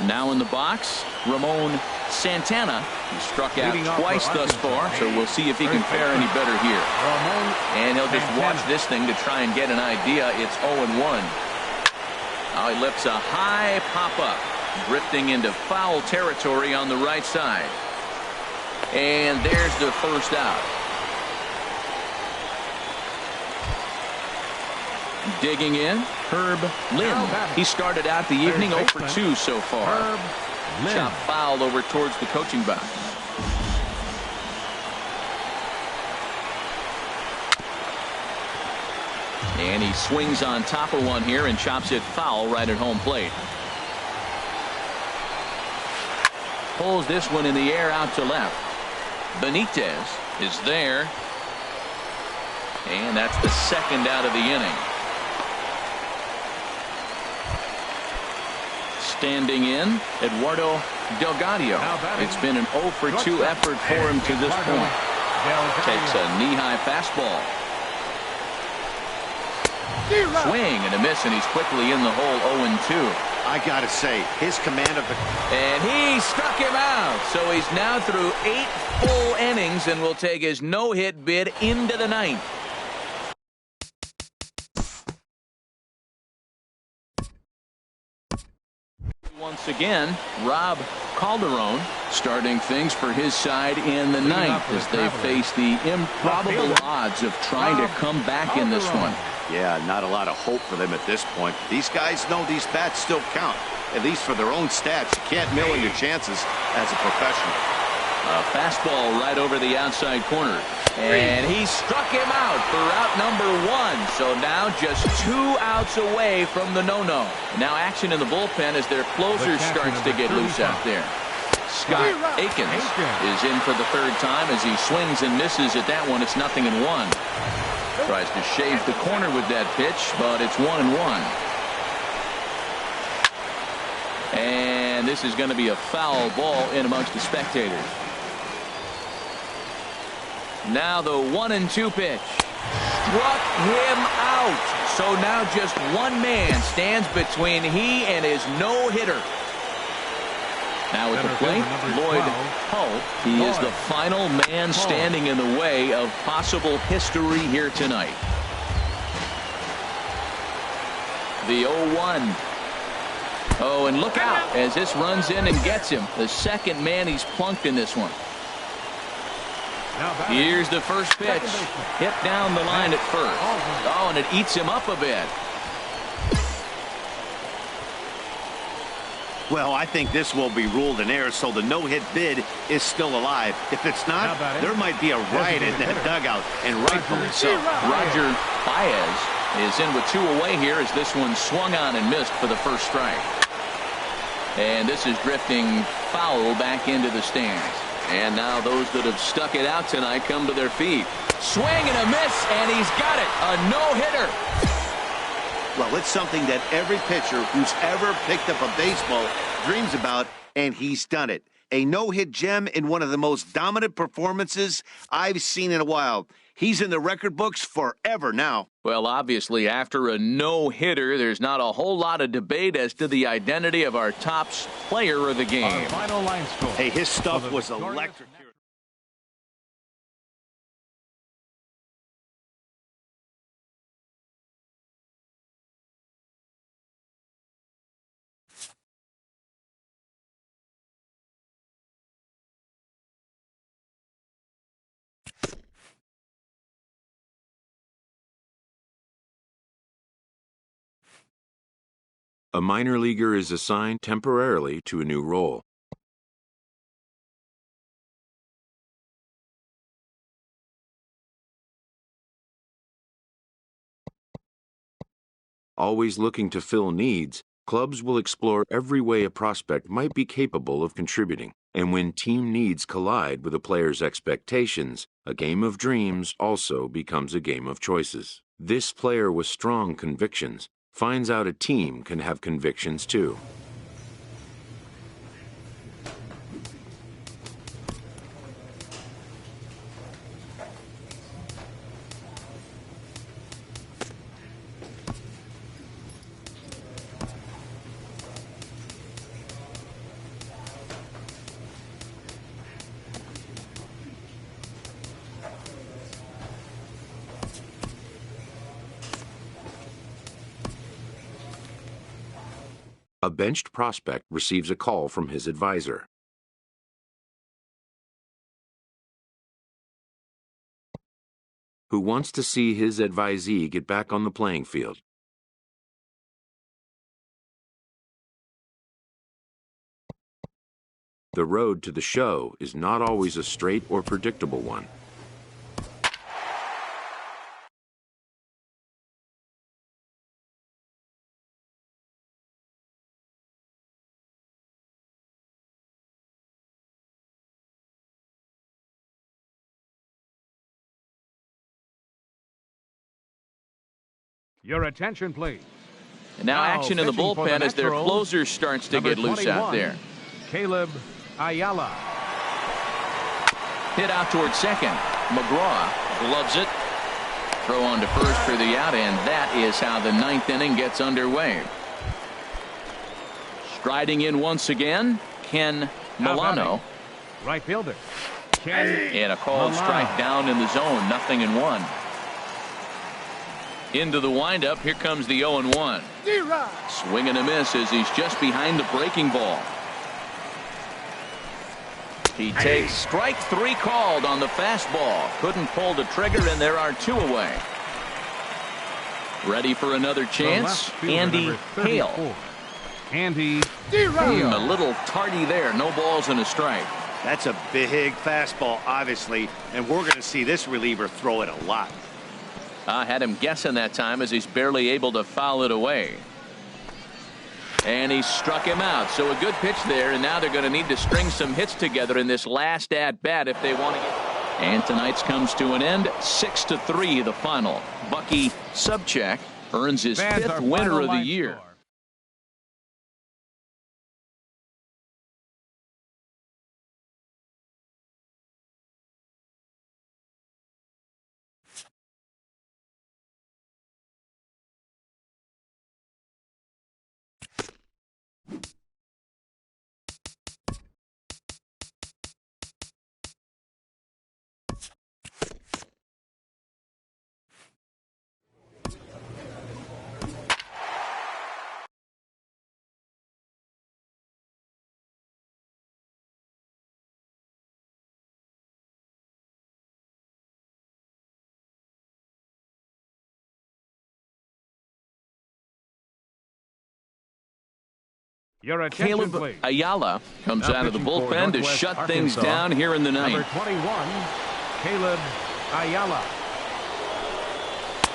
Now in the box, Ramon Santana. He struck out twice thus far, so we'll see if he can fare any better here. And he'll just watch this thing to try and get an idea. It's 0-1. Now he lifts a high pop-up, drifting into foul territory on the right side. And there's the first out. Digging in, Herb Lynn. He started out the evening 0 for 2 so far. Chop foul over towards the coaching box. And he swings on top of one here and chops it foul right at home plate. Pulls this one in the air out to left. Benitez is there. And that's the second out of the inning. Standing in, Eduardo Delgado. It's been an 0 for 2 effort for him to this point. Takes a knee-high fastball. Swing and a miss, and he's quickly in the hole 0-2. I gotta say, his command of the... And he struck him out. So he's now through 8 full innings and will take his no-hit bid into the 9th. Once again, Rob Calderon starting things for his side in the 9th as they face the improbable odds of trying to come back in this one. Yeah, not a lot of hope for them at this point. These guys know these bats still count, at least for their own stats. You can't mill in your chances as a professional. A fastball right over the outside corner. And he struck him out for out number 1. So now just 2 outs away from the no-no. Now action in the bullpen as their closer starts to get loose out there. Scott Akins is in for the 3rd time as he swings and misses at that one. It's 0-1. Tries to shave the corner with that pitch, but it's 1-1. And this is going to be a foul ball in amongst the spectators. Now the 1-2 pitch. Struck him out. So now just one man stands between he and his no-hitter. Now at the plate, Lloyd Hull. He is the final man standing in the way of possible history here tonight. The 0-1. Oh, and look out as this runs in and gets him. The second man he's plunked in this one. Here's the first pitch. Hit down the line at first. Oh, and it eats him up a bit. Well, I think this will be ruled an error, so the no-hit bid is still alive. If it's not, there might be a riot in that dugout, and rightfully so. Roger Baez is in with 2 away here as this one swung on and missed for the first strike. And this is drifting foul back into the stands. And now those that have stuck it out tonight come to their feet. Swing and a miss, and he's got it. A no-hitter. Well, it's something that every pitcher who's ever picked up a baseball dreams about, and he's done it. A no-hit gem in one of the most dominant performances I've seen in a while. He's in the record books forever now. Well, obviously, after a no-hitter, there's not a whole lot of debate as to the identity of our top player of the game. Final line score. Hey, his stuff was electric. A minor leaguer is assigned temporarily to a new role. Always looking to fill needs, clubs will explore every way a prospect might be capable of contributing. And when team needs collide with a player's expectations, a game of dreams also becomes a game of choices. This player with strong convictions finds out a team can have convictions too. A benched prospect receives a call from his advisor. Who wants to see his advisee get back on the playing field. The road to the show is not always a straight or predictable one. Your attention, please. And now action in the bullpen as their closer starts to get loose out there. Caleb Ayala. Hit out towards second. McGraw gloves it. Throw on to first for the out, and that is how the ninth inning gets underway. Striding in once again, Ken Milano. Right fielder. And a called strike down in the zone. 0-1. Into the windup. Here comes the 0-1. Swing and a miss as he's just behind the breaking ball. He takes strike 3 called on the fastball. Couldn't pull the trigger, and there are 2 away. Ready for another chance. Andy Hale. Andy A little tardy there. No balls and a strike. That's a big fastball, obviously, and we're going to see this reliever throw it a lot. I had him guessing that time as he's barely able to foul it away. And he struck him out. So a good pitch there, and now they're going to need to string some hits together in this last at-bat if they want to get. And tonight's comes to an end. 6-3 the final. Bucky Subcheck earns his 5th winner of the year. Your attention, Caleb please. Ayala comes out of the bullpen to shut things down here in the ninth. Number 21, Caleb Ayala.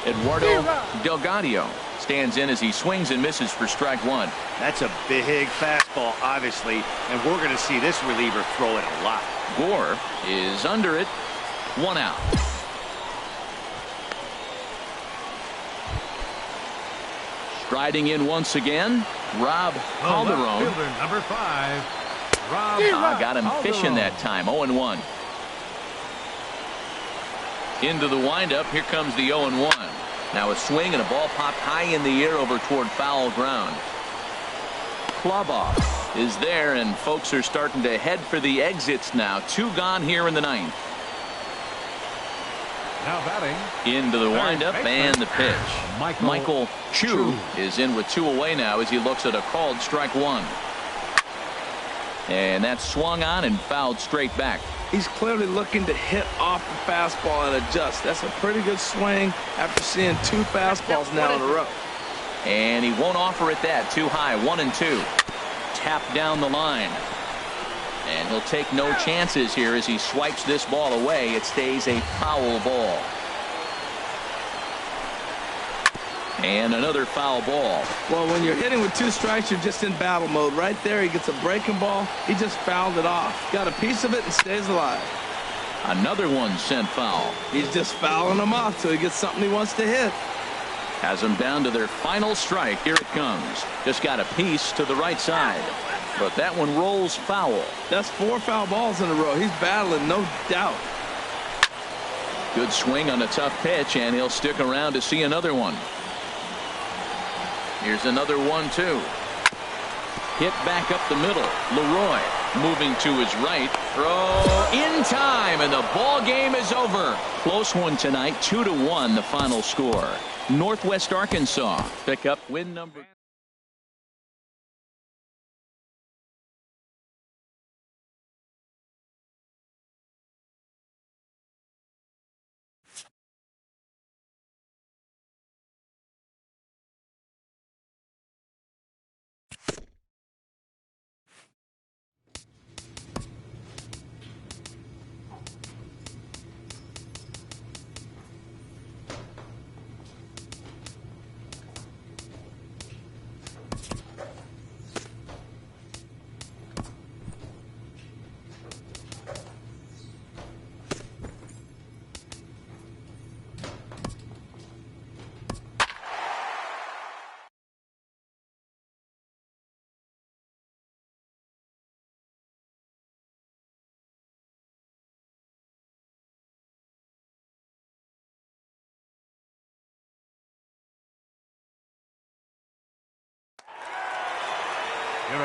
Eduardo Delgado stands in as he swings and misses for strike 1. That's a big fastball, obviously, and we're going to see this reliever throw it a lot. Gore is under it. 1 out. Striding in once again, Rob Calderon. Number 5, Rob got him fishing that time. 0-1. Into the windup. Here comes the 0-1. Now a swing and a ball popped high in the air over toward foul ground. Club off is there, and folks are starting to head for the exits now. 2 gone here in the ninth. Now batting. Into the windup and the pitch. Michael Chu is in with 2 away now as he looks at a called strike 1. And that's swung on and fouled straight back. He's clearly looking to hit off the fastball and adjust. That's a pretty good swing after seeing 2 fastballs now in a row. And he won't offer it that. Too high. 1-2. Tap down the line. And he'll take no chances here as he swipes this ball away. It stays a foul ball. And another foul ball. Well, when you're hitting with 2 strikes, you're just in battle mode. Right there, he gets a breaking ball. He just fouled it off. Got a piece of it and stays alive. Another one sent foul. He's just fouling them off till he gets something he wants to hit. Has them down to their final strike. Here it comes. Just got a piece to the right side. But that one rolls foul. That's 4 foul balls in a row. He's battling, no doubt. Good swing on a tough pitch, and he'll stick around to see another one. Here's another 1-2. Hit back up the middle. Leroy moving to his right. Throw in time, and the ball game is over. Close one tonight. 2-1 the final score. Northwest Arkansas pick up win number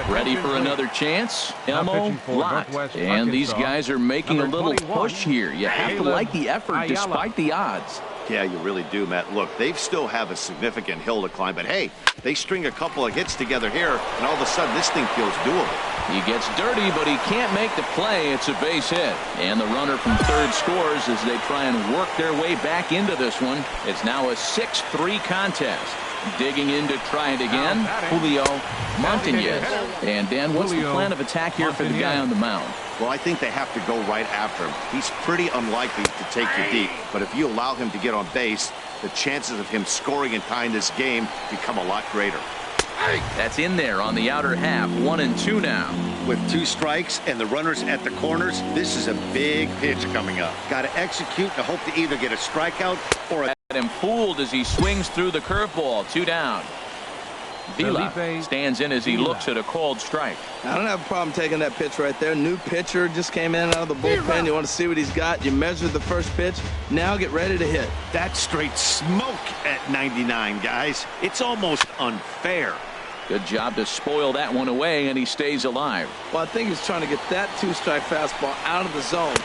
Ready for another chance? Elmo Lott. And these guys are making a little push here. You have to like the effort despite the odds. Yeah, you really do, Matt. Look, they still have a significant hill to climb, but hey, they string a couple of hits together here, and all of a sudden this thing feels doable. He gets dirty, but he can't make the play. It's a base hit. And the runner from third scores as they try and work their way back into this one. It's now a 6-3 contest. Digging in to try it again, Julio Montañez. And Dan, what's the plan of attack here for the guy on the mound? Well, I think they have to go right after him. He's pretty unlikely to take you deep, but if you allow him to get on base, the chances of him scoring and tying this game become a lot greater. That's in there on the outer half. 1-2 now. With 2 strikes and the runners at the corners, this is a big pitch coming up. Got to execute to hope to either get a strikeout or a... Him fooled as he swings through the curveball. 2 down. Vila stands in as he looks at a called strike. I don't have a problem taking that pitch right there. New pitcher just came in out of the bullpen. You want to see what he's got. You measure the first pitch. Now get ready to hit. That's straight smoke at 99, guys. It's almost unfair. Good job to spoil that one away, and he stays alive. Well, I think he's trying to get that 2-strike fastball out of the zone.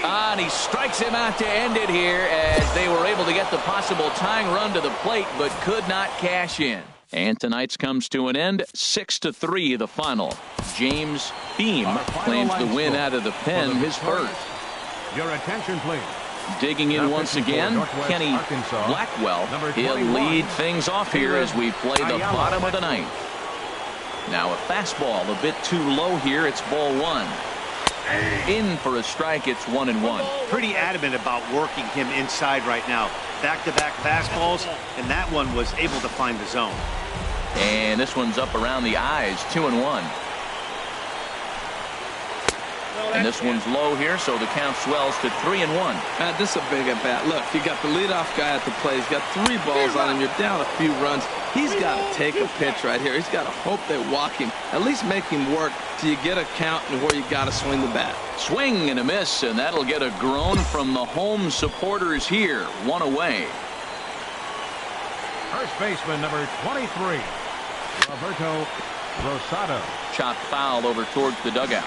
And he strikes him out to end it here as they were able to get the possible tying run to the plate, but could not cash in. And tonight's comes to an end. 6-3 the final. James Beam claims the win out of the pen, his first. Your attention, please. Digging in once again, Kenny Blackwell. He'll lead things off here as we play the bottom of the ninth. Now a fastball a bit too low here. It's ball 1. In for a strike. It's 1-1. Pretty adamant about working him inside right now. Back-to-back fastballs, and that one was able to find the zone. And this one's up around the eyes. 2-1. And this one's low here, so the count swells to 3-1. This is a big at-bat. Look, you got the leadoff guy at the plate. He's got 3 balls on him. You're down a few runs. He's got to take a pitch right here. He's got to hope they walk him. At least make him work till you get a count and where you got to swing the bat. Swing and a miss, and that'll get a groan from the home supporters here. 1 away. First baseman, number 23, Roberto Rosado. Chopped foul over towards the dugout.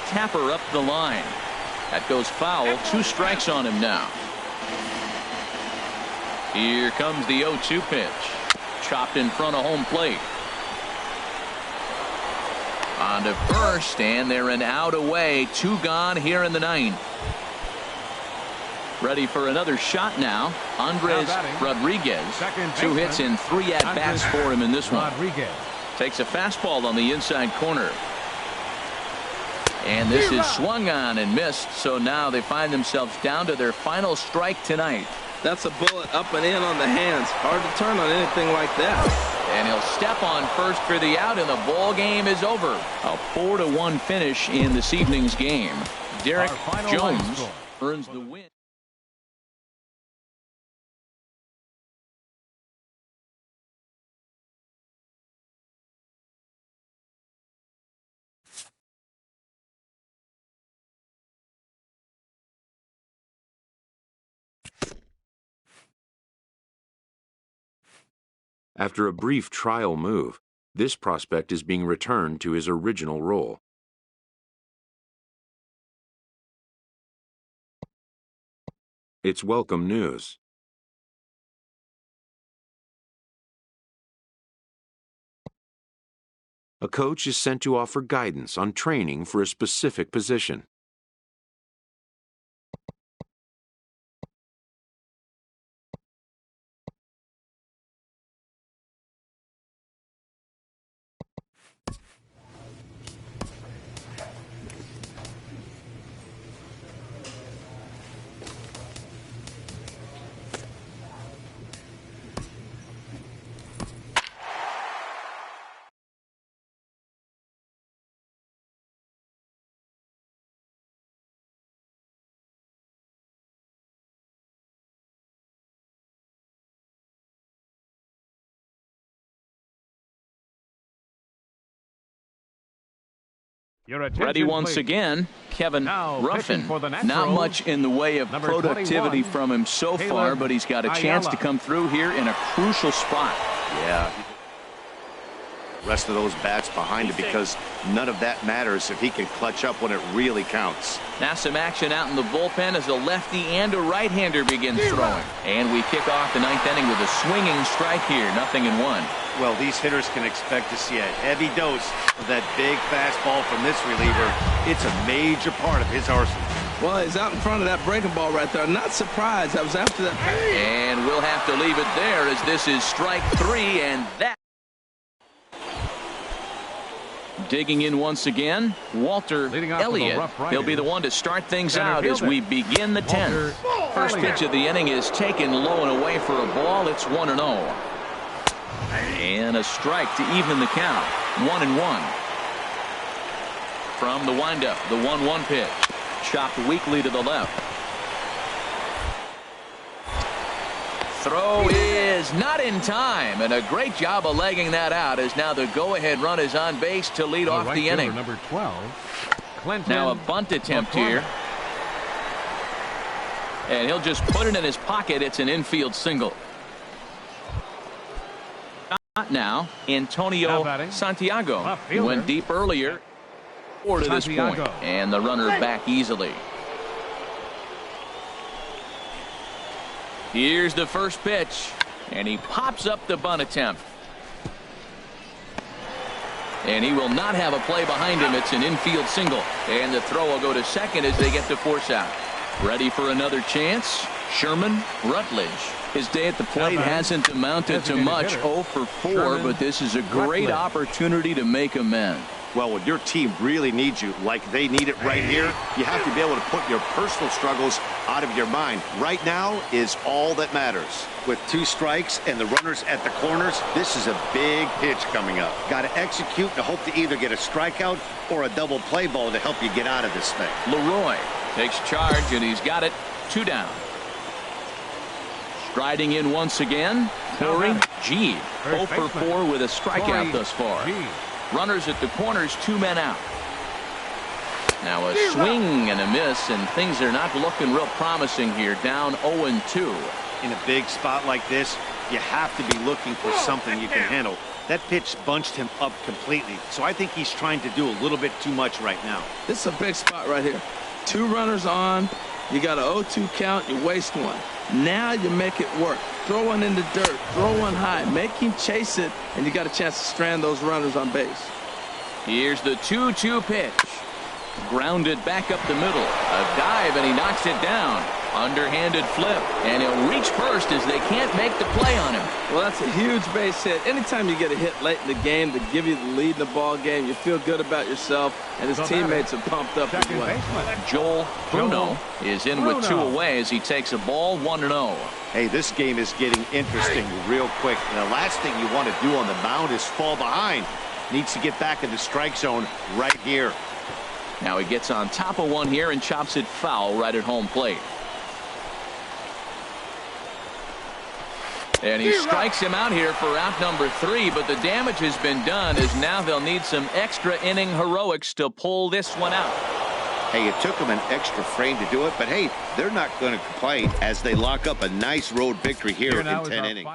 Tapper up the line. That goes foul. 2 strikes on him now. Here comes the 0-2 pitch. Chopped in front of home plate. On to first, and they're an out away. 2 gone here in the 9th. Ready for another shot now. Andres Rodriguez. 2 hits and 3 at-bats for him in this one. Takes a fastball on the inside corner. And this is swung on and missed, so now they find themselves down to their final strike tonight. That's a bullet up and in on the hands. Hard to turn on anything like that. And he'll step on first for the out, and the ball game is over. A 4-1 finish in this evening's game. Derek Jones earns the win. After a brief trial move, this prospect is being returned to his original role. It's welcome news. A coach is sent to offer guidance on training for a specific position. Your attention, Ready once please. again, Kevin Now, Ruffin. pitching for the Not Nationals, much in the way of number productivity 21, from him so far, Caleb but he's got a chance to Ayala. come through here in a crucial spot. Yeah. Rest of those bats behind him because none of that matters if he can clutch up when it really counts. Now some action out in the bullpen as a lefty and a right-hander begins throwing. And we kick off the ninth inning with a swinging strike here, 0-1. Well, these hitters can expect to see a heavy dose of that big fastball from this reliever. It's a major part of his arsenal. Well, he's out in front of that breaking ball right there. Not surprised. I was after that. And we'll have to leave it there as this is strike 3, and that. Digging in once again, Walter Elliott. He'll be the one to start things out as we begin the 10th. First pitch of the inning is taken low and away for a ball. It's 1-0. And a strike to even the count. 1-1. From the windup, the 1-1 pitch. Chopped weakly to the left. Throw is not in time, and a great job of legging that out as now the go-ahead run is on base to lead off the inning. Number 12, Clinton now a bunt attempt here. And he'll just put it in his pocket. It's an infield single. Now, Antonio Santiago. He went deep earlier. Or to this point. And the runner back easily. Here's the first pitch. And he pops up the bunt attempt. And he will not have a play behind him. It's an infield single. And the throw will go to second as they get the force out. Ready for another chance? Sherman Rutledge. His day at the plate hasn't amounted to much. 0 for 4, but this is a great opportunity to make amends. Well, when your team really needs you, like they need it right here, you have to be able to put your personal struggles out of your mind. Right now is all that matters. With 2 strikes and the runners at the corners, this is a big pitch coming up. Got to execute and hope to either get a strikeout or a double play ball to help you get out of this thing. Leroy takes charge, and he's got it. 2 down. Striding in once again, Corey G. 0 for 4 with a strikeout thus far. Runners at the corners, 2 men out. Now a swing and a miss, and things are not looking real promising here. Down 0-2. In a big spot like this, you have to be looking for something you can handle. That pitch bunched him up completely, so I think he's trying to do a little bit too much right now. This is a big spot right here. 2 runners on. You got an 0-2 count. You waste one. Now you make it work. Throw one in the dirt. Throw one high. Make him chase it, and you got a chance to strand those runners on base. Here's the 2-2 pitch. Grounded back up the middle. A dive, and he knocks it down. Underhanded flip, and he'll reach first as they can't make the play on him. Well, that's a huge base hit. Anytime you get a hit late in the game to give you the lead in the ball game, you feel good about yourself, and his teammates are pumped up as well. Joel Bruno is in with 2 away as he takes a ball. 1-0. Hey, this game is getting interesting real quick. And the last thing you want to do on the mound is fall behind. Needs to get back in the strike zone right here. Now he gets on top of one here and chops it foul right at home plate. And he strikes him out here for out number 3, but the damage has been done as now they'll need some extra inning heroics to pull this one out. Hey, it took them an extra frame to do it, but hey, they're not going to complain as they lock up a nice road victory here in 10 innings.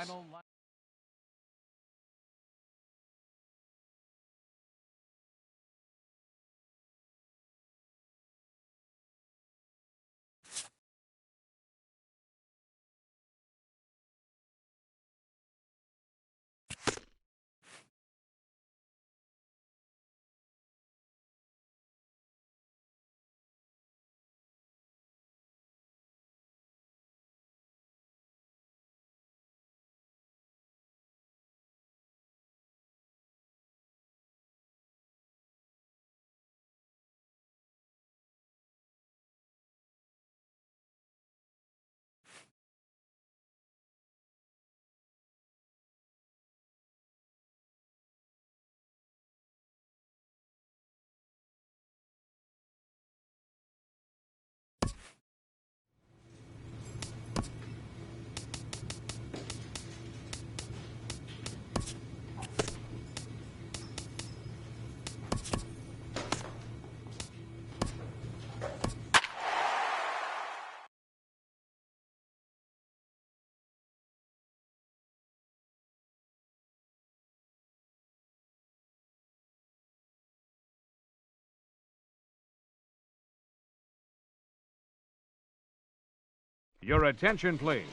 Your attention, please.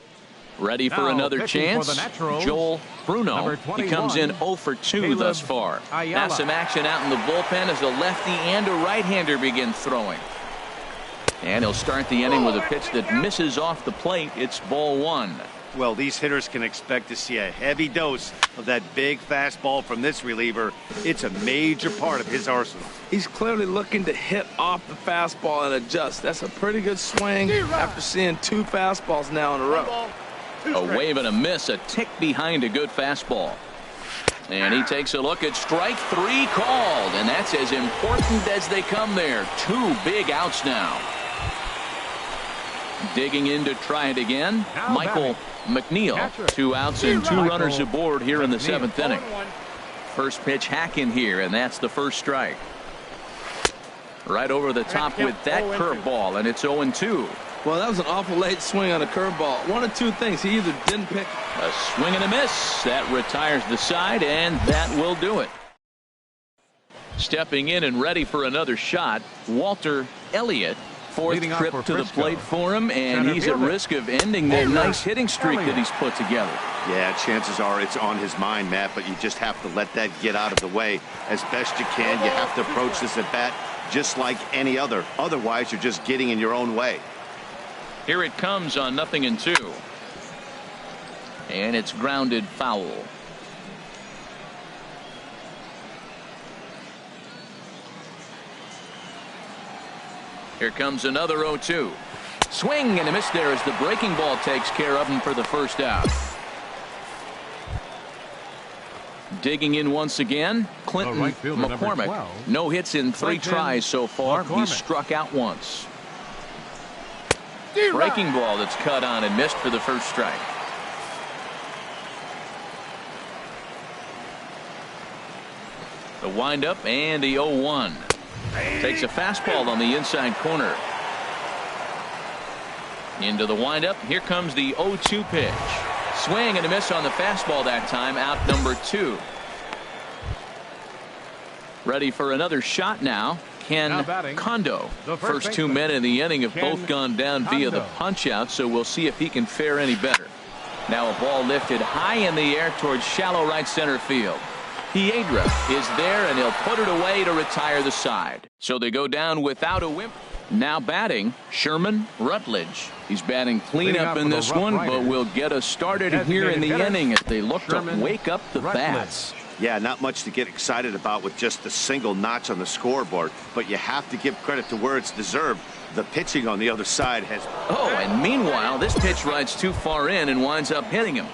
Ready for Now, another pitching chance? for the Naturals, Joel Bruno. number He comes in 0 for 2 thus far. Now some action out in the bullpen as a lefty and a right-hander begin throwing. And he'll start the inning with a pitch that misses off the plate. It's ball 1. Well, these hitters can expect to see a heavy dose of that big fastball from this reliever. It's a major part of his arsenal. He's clearly looking to hit off the fastball and adjust. That's a pretty good swing after seeing 2 fastballs now in a row. A wave and a miss, a tick behind a good fastball. And he takes a look at strike 3 called, and that's as important as they come there. 2 big outs now. Digging in to try it again, Michael McNeil. 2 outs and 2 runners aboard here in the 7th inning. First pitch hack in here, and that's the first strike. Right over the top with that curveball, and it's 0-2. Well, that was an awful late swing on a curveball. One of 2 things. He either didn't pick a swing and a miss. That retires the side, and that will do it. Stepping in and ready for another shot, Walter Elliott. 4th trip to the plate for him, and he's at risk of ending that nice hitting streak that he's put together. Yeah, chances are it's on his mind, Matt, but you just have to let that get out of the way as best you can. You have to approach this at bat just like any other. Otherwise, you're just getting in your own way. Here it comes on 0-2. And it's grounded foul. Here comes another 0-2. Swing and a miss there as the breaking ball takes care of him for the first out. Digging in once again, Clinton McCormick. No hits in 3 tries so far. He's struck out once. Breaking ball that's cut on and missed for the first strike. The windup and the 0-1. Takes a fastball on the inside corner. Into the windup. Here comes the 0-2 pitch. Swing and a miss on the fastball that time. Out number 2. Ready for another shot now. Ken Kondo. First 2 men in the inning have both gone down via the punch out, so we'll see if he can fare any better. Now a ball lifted high in the air towards shallow right center field. Piedra is there, and he'll put it away to retire the side. So they go down without a whimper. Now batting, Sherman Rutledge. He's batting cleanup in this one, but will get us started here in the inning as they look to wake up the bats. Yeah, not much to get excited about with just a single notch on the scoreboard, but you have to give credit to where it's deserved. The pitching on the other side has... Oh, and meanwhile, this pitch rides too far in and winds up hitting him.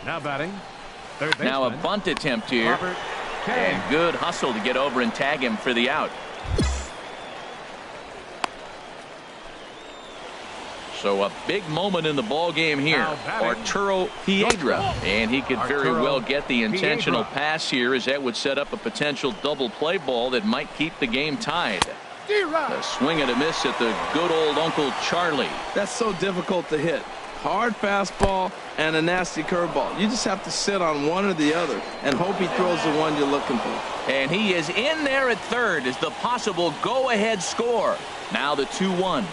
Now batting. Now a bunt attempt here, and good hustle to get over and tag him for the out. So a big moment in the ball game here. Arturo Piedra, and he could very well get the intentional pass here, as that would set up a potential double play ball that might keep the game tied. A swing and a miss at the good old Uncle Charlie. That's so difficult to hit. Hard fastball and a nasty curveball. You just have to sit on one or the other and hope he throws the one you're looking for. And he is in there at third as the possible go-ahead score. Now the 2-1.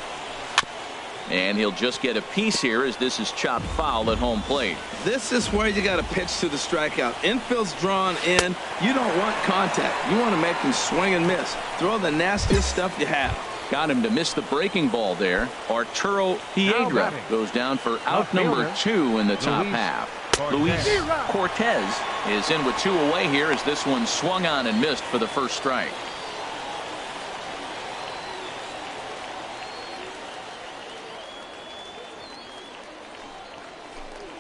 And he'll just get a piece here as this is chopped foul at home plate. This is where you got to pitch to the strikeout. Infield's drawn in. You don't want contact. You want to make him swing and miss. Throw the nastiest stuff you have. Got him to miss the breaking ball there. Arturo Piedra goes down for out number 2 in the top half. Luis Cortez is in with 2 away here as this one swung on and missed for the first strike.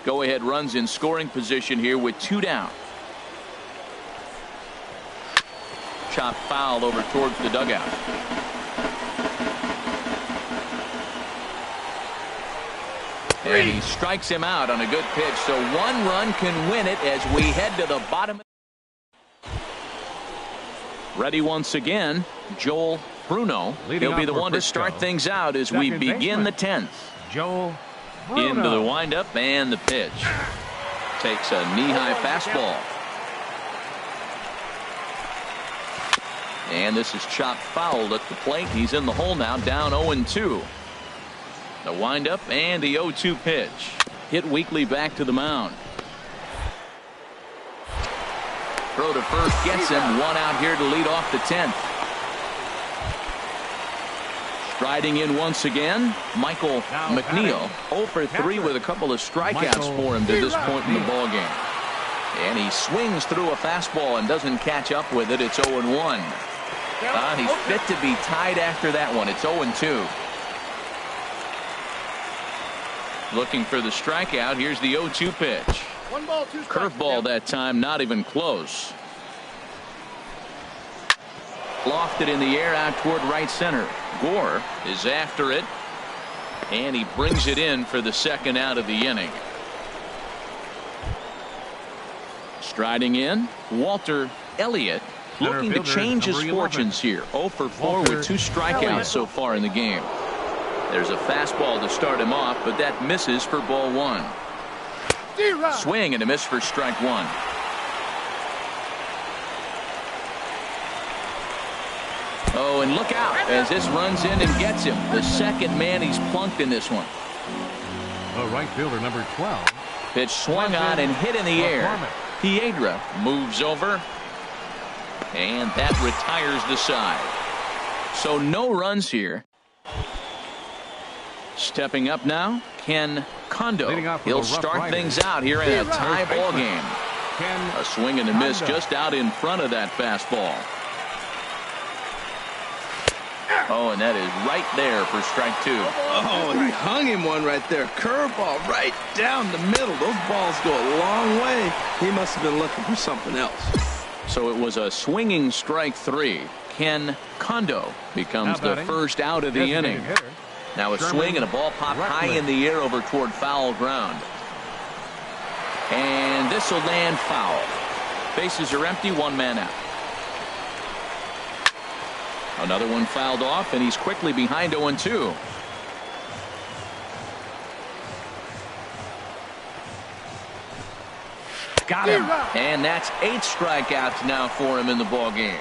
Go-ahead runs in scoring position here with 2 down. Chopped foul over towards the dugout. And he strikes him out on a good pitch, so 1 run can win it as we head to the bottom. Ready once again, Joel Bruno. He'll be the one to start things out as we begin the 10th. Joel Bruno. Into the windup and the pitch. Takes a knee-high fastball. And this is chopped foul at the plate. He's in the hole now, down 0-2. The windup and the 0-2 pitch. Hit weakly back to the mound. Throw to first gets him. One out here to lead off the 10th. Striding in once again, Michael McNeil. 0 for 3 with a couple of strikeouts for him to this point in the ballgame. And he swings through a fastball and doesn't catch up with it. It's 0-1. He's fit to be tied after that one. It's 0-2. Looking for the strikeout. Here's the 0-2 pitch. Curveball that time, not even close. Lofted in the air out toward right center. Gore is after it, and he brings it in for the second out of the inning. Striding in, Walter Elliott, looking to change his fortunes here. 0 for 4 with 2 strikeouts so far in the game. There's a fastball to start him off, but that misses for ball 1. Swing and a miss for strike 1. Oh, and look out as this runs in and gets him. The second man he's plunked in this one. The right fielder, number 12. Pitch swung on and hit in the air. Piedra moves over, and that retires the side. So no runs here. Stepping up now, Ken Kondo. He'll start things out here in a tie ball game. A swing and a miss just out in front of that fastball. Oh, and that is right there for strike 2. Oh, he hung him one right there. Curveball right down the middle. Those balls go a long way. He must have been looking for something else. So it was a swinging strike 3. Ken Kondo becomes the first out of the inning. Now a swing and a ball popped high in the air over toward foul ground. And this will land foul. Bases are empty, 1 man out. Another one fouled off, and he's quickly behind 0-2. Got him. And that's 8 strikeouts now for him in the ball game.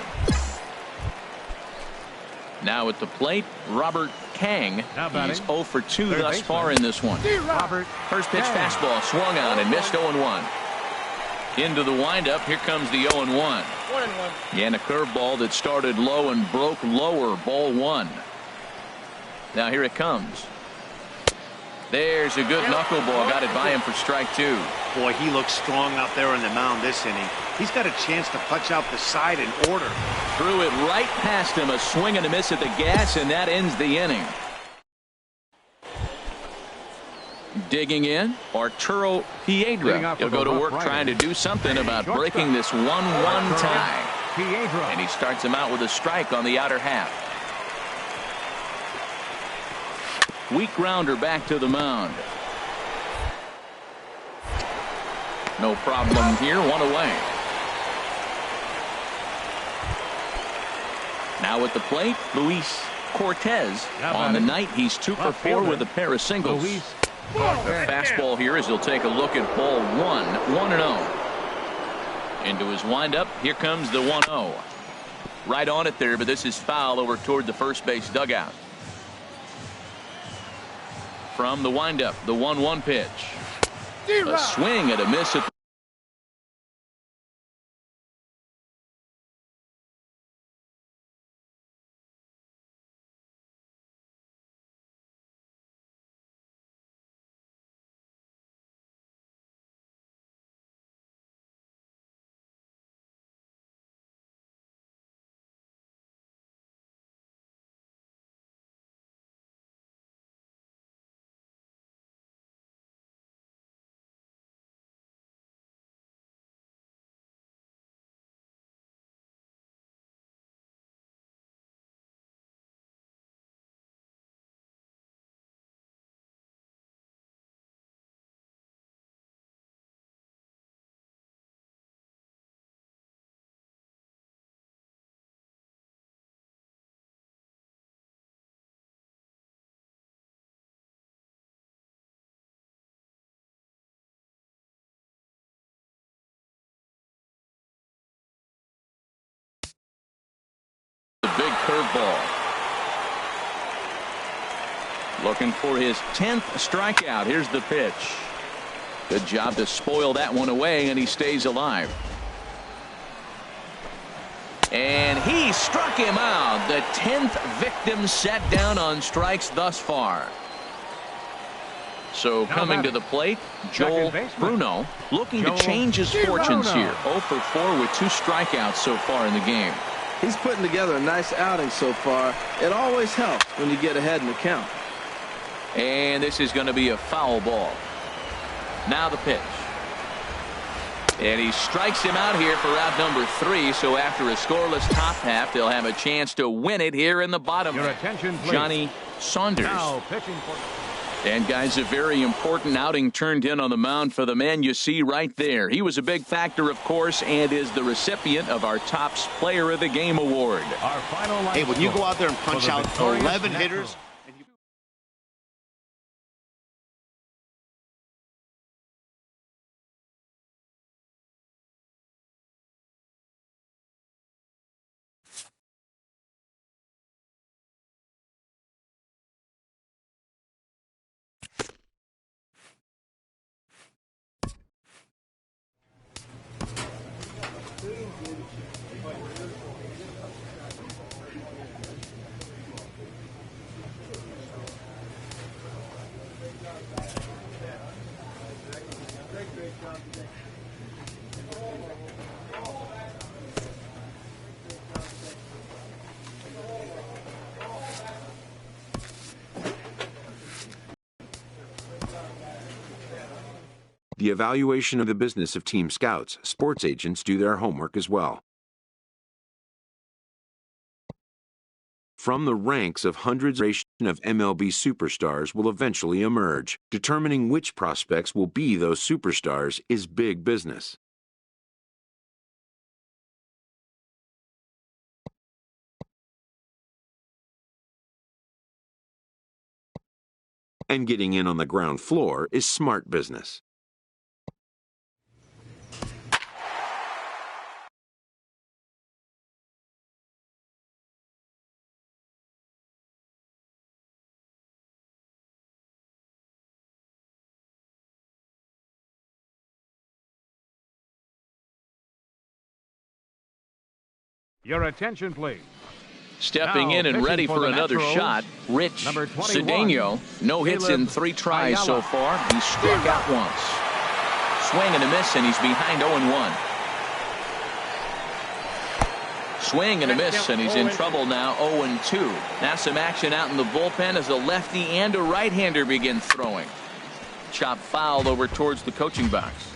Now at the plate, Robert Kang. He's 0 for 2 thus far in this one. First pitch fastball swung on and missed 0-1. Into the windup. Here comes the 0-1. And a curveball that started low and broke lower. Ball 1. Now here it comes. There's a good knuckleball. Got it by him for strike 2. Boy, he looks strong out there on the mound this inning. He's got a chance to punch out the side in order. Threw it right past him. A swing and a miss at the gas, and that ends the inning. Digging in, Arturo Piedra. He'll go to work trying to do something about breaking this 1-1 tie. And he starts him out with a strike on the outer half. Weak grounder back to the mound. No problem here, 1 away. Now at the plate, Luis Cortez. On the night, he's 2 for 4 with a pair of singles. The fastball here as he'll take a look at ball 1, 1-0. Into his windup, here comes the 1-0. Right on it there, but this is foul over toward the first base dugout. From the windup, the 1-1 pitch. A swing and a miss at the big curveball. Looking for his 10th strikeout. Here's the pitch. Good job to spoil that one away, and he stays alive. And he struck him out. The 10th victim set down on strikes thus far. So coming to the plate, Joel Bruno looking to change his fortunes here. 0 for 4 with 2 strikeouts so far in the game. He's putting together a nice outing so far. It always helps when you get ahead in the count. And this is going to be a foul ball. Now the pitch. And he strikes him out here for out number 3. So after a scoreless top half, they'll have a chance to win it here in the bottom. Your attention, please. Johnny Saunders. Now pitching for... And guys, a very important outing turned in on the mound for the man you see right there. He was a big factor, of course, and is the recipient of our Topps Player of the Game award. Our final Hey, when you go out there and punch out 11 hitters. The evaluation of the business of team scouts, sports agents do their homework as well. From the ranks of hundreds of MLB superstars will eventually emerge. Determining which prospects will be those superstars is big business. And getting in on the ground floor is smart business. Your attention, please. Stepping Now, in and ready for another Naturals, shot, Rich number 21, Cedeno. No hits in 3 tries so far. He struck out once. Swing and a miss, and he's behind 0-1. Swing and a miss, and he's in trouble now, 0-2. Now some action out in the bullpen as a lefty and a right-hander begin throwing. Chop fouled over towards the coaching box.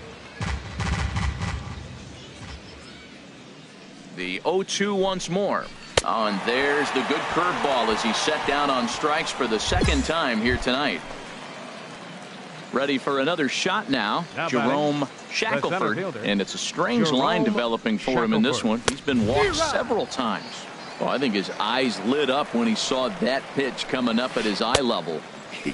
The 0-2 once more. Oh, and there's the good curveball as he's set down on strikes for the 2nd time here tonight. Ready for another shot now, Jerome Shackelford. And it's a strange line developing for him in this one. He's been walked several times. Well, I think his eyes lit up when he saw that pitch coming up at his eye level.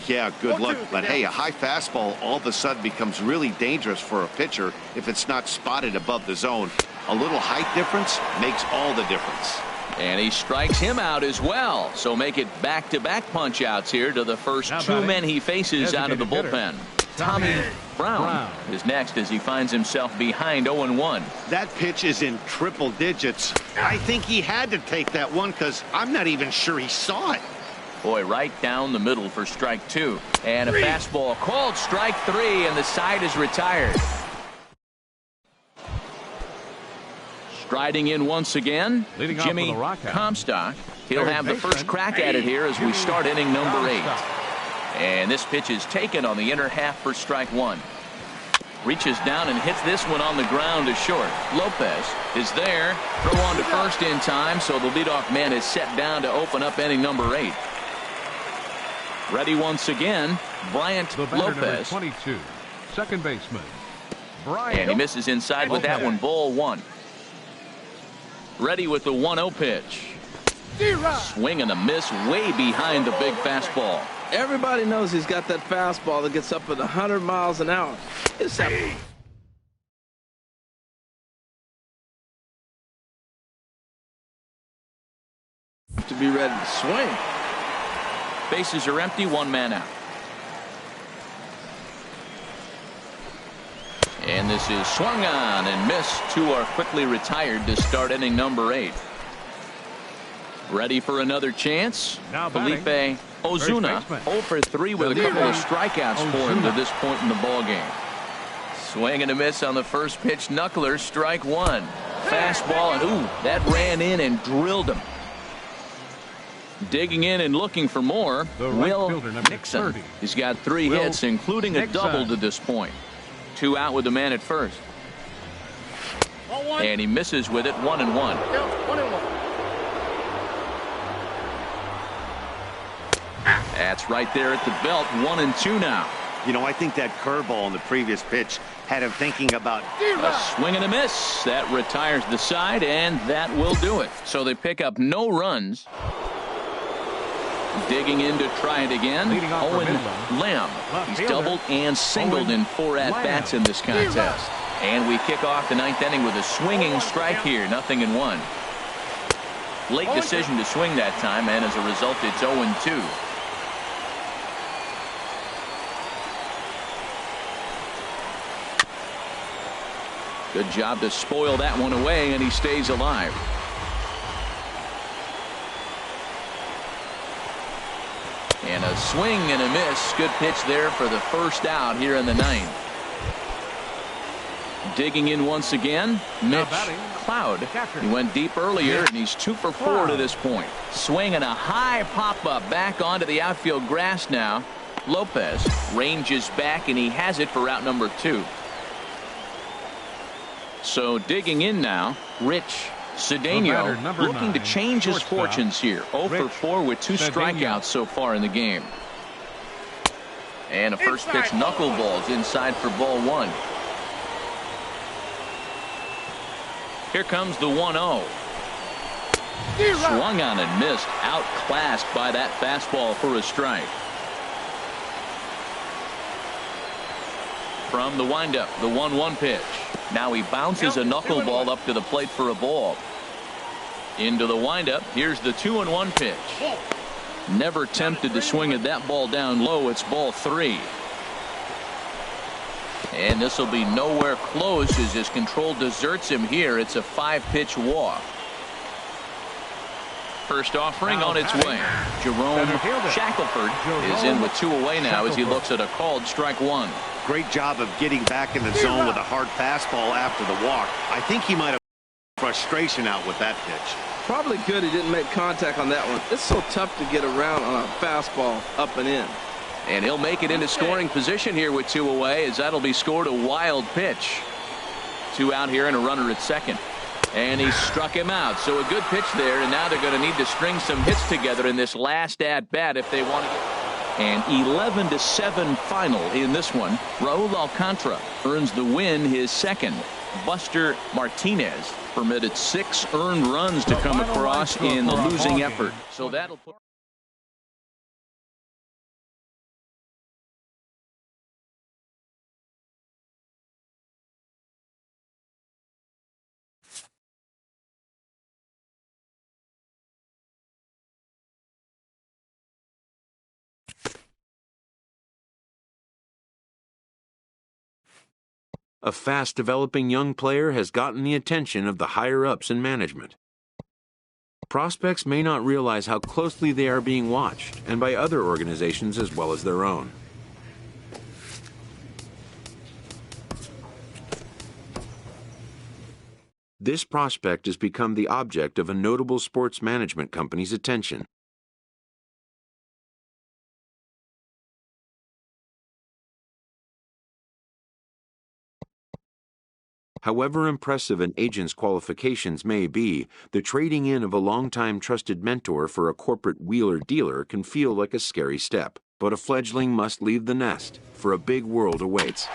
Yeah, good luck. But hey, a high fastball all of a sudden becomes really dangerous for a pitcher if it's not spotted above the zone. A little height difference makes all the difference. And he strikes him out as well. So make it back-to-back punch-outs here to the first 2 men he faces out of the bullpen. Tommy Brown is next as he finds himself behind 0-1. That pitch is in triple digits. I think he had to take that one because I'm not even sure he saw it. Boy, right down the middle for strike 2. And a fastball called strike 3, and the side is retired. Striding in once again, Jimmy Comstock. He'll have the first crack at it here as we start inning number 8. And this pitch is taken on the inner half for strike 1. Reaches down and hits this one on the ground to short. Lopez is there. Throw on to first in time, so the leadoff man is set down to open up inning number 8. Ready once again, Bryant Lopez. 22, second baseman. And he misses inside with that one, ball 1. Ready with the 1-0 pitch. Swing and a miss way behind the big fastball. Everybody knows he's got that fastball that gets up at 100 miles an hour. It's to be ready to swing. Bases are empty, one man out. And this is swung on and missed. Two are quickly retired to start inning number 8. Ready for another chance. Felipe Ozuna 0 for 3 with a couple of strikeouts for him to this point in the ball game. Swing and a miss on the first pitch. Knuckler, strike 1. Fastball, and ooh, that ran in and drilled him. Digging in and looking for more, Will Nixon. He's got 3 hits, including a double to this point. 2 out with the man at first. And he misses with it, 1-1. That's right there at the belt, 1-2 now. You know, I think that curveball in the previous pitch had him thinking about a swing and a miss. That retires the side, and that will do it. So they pick up no runs. Digging in to try it again. Owen Lamb. He's doubled and singled in 4 at-bats in this contest. And we kick off the 9th inning with a swinging strike here. 0-1. Late decision to swing that time, and as a result, it's 0-2. Good job to spoil that one away, and he stays alive. And a swing and a miss. Good pitch there for the first out here in the 9th. Digging in once again, Mitch Cloud. He went deep earlier, and he's 2 for 4 to this point. Swing and a high pop-up back onto the outfield grass now. Lopez ranges back, and he has it for out number 2. So digging in now, Rich Cedeno looking to change his fortunes here. 0 for 4 with 2 strikeouts so far in the game. And a first pitch knuckleballs inside for ball 1. Here comes the 1-0. Swung on and missed. Outclassed by that fastball for a strike. From the windup, the 1-1 pitch. Now he bounces a knuckleball up to the plate for a ball. Into the windup. Here's the 2-1 pitch. Never tempted to swing at that ball down low. It's ball 3. And this will be nowhere close as his control deserts him here. It's a 5-pitch walk. First offering on its way. Jerome Shackelford is in with 2 away now as he looks at a called strike 1. Great job of getting back in the zone with a hard fastball after the walk. I think he might have frustration out with that pitch. Probably good he didn't make contact on that one. It's so tough to get around on a fastball up and in. And he'll make it into scoring position here with 2 away, as that'll be scored a wild pitch. 2 out here and a runner at second. And he struck him out. So a good pitch there, and now they're going to need to string some hits together in this last at-bat if they want to get. An 11-7 final in this one. Raul Alcantara earns the win, his second. Buster Martinez permitted 6 earned runs to come across in the losing effort. So that'll put. A fast-developing young player has gotten the attention of the higher-ups in management. Prospects may not realize how closely they are being watched, and by other organizations as well as their own. This prospect has become the object of a notable sports management company's attention. However impressive an agent's qualifications may be, the trading in of a longtime trusted mentor for a corporate wheeler-dealer can feel like a scary step. But a fledgling must leave the nest, for a big world awaits.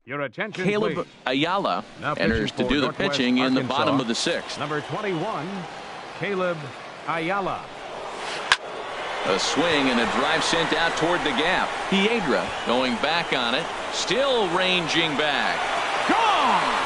Your attention, Caleb please. Ayala enters to do the pitching in the bottom of the 6th. Number 21, Caleb Ayala. A swing and a drive sent out toward the gap. Piedra going back on it. Still ranging back. Gone!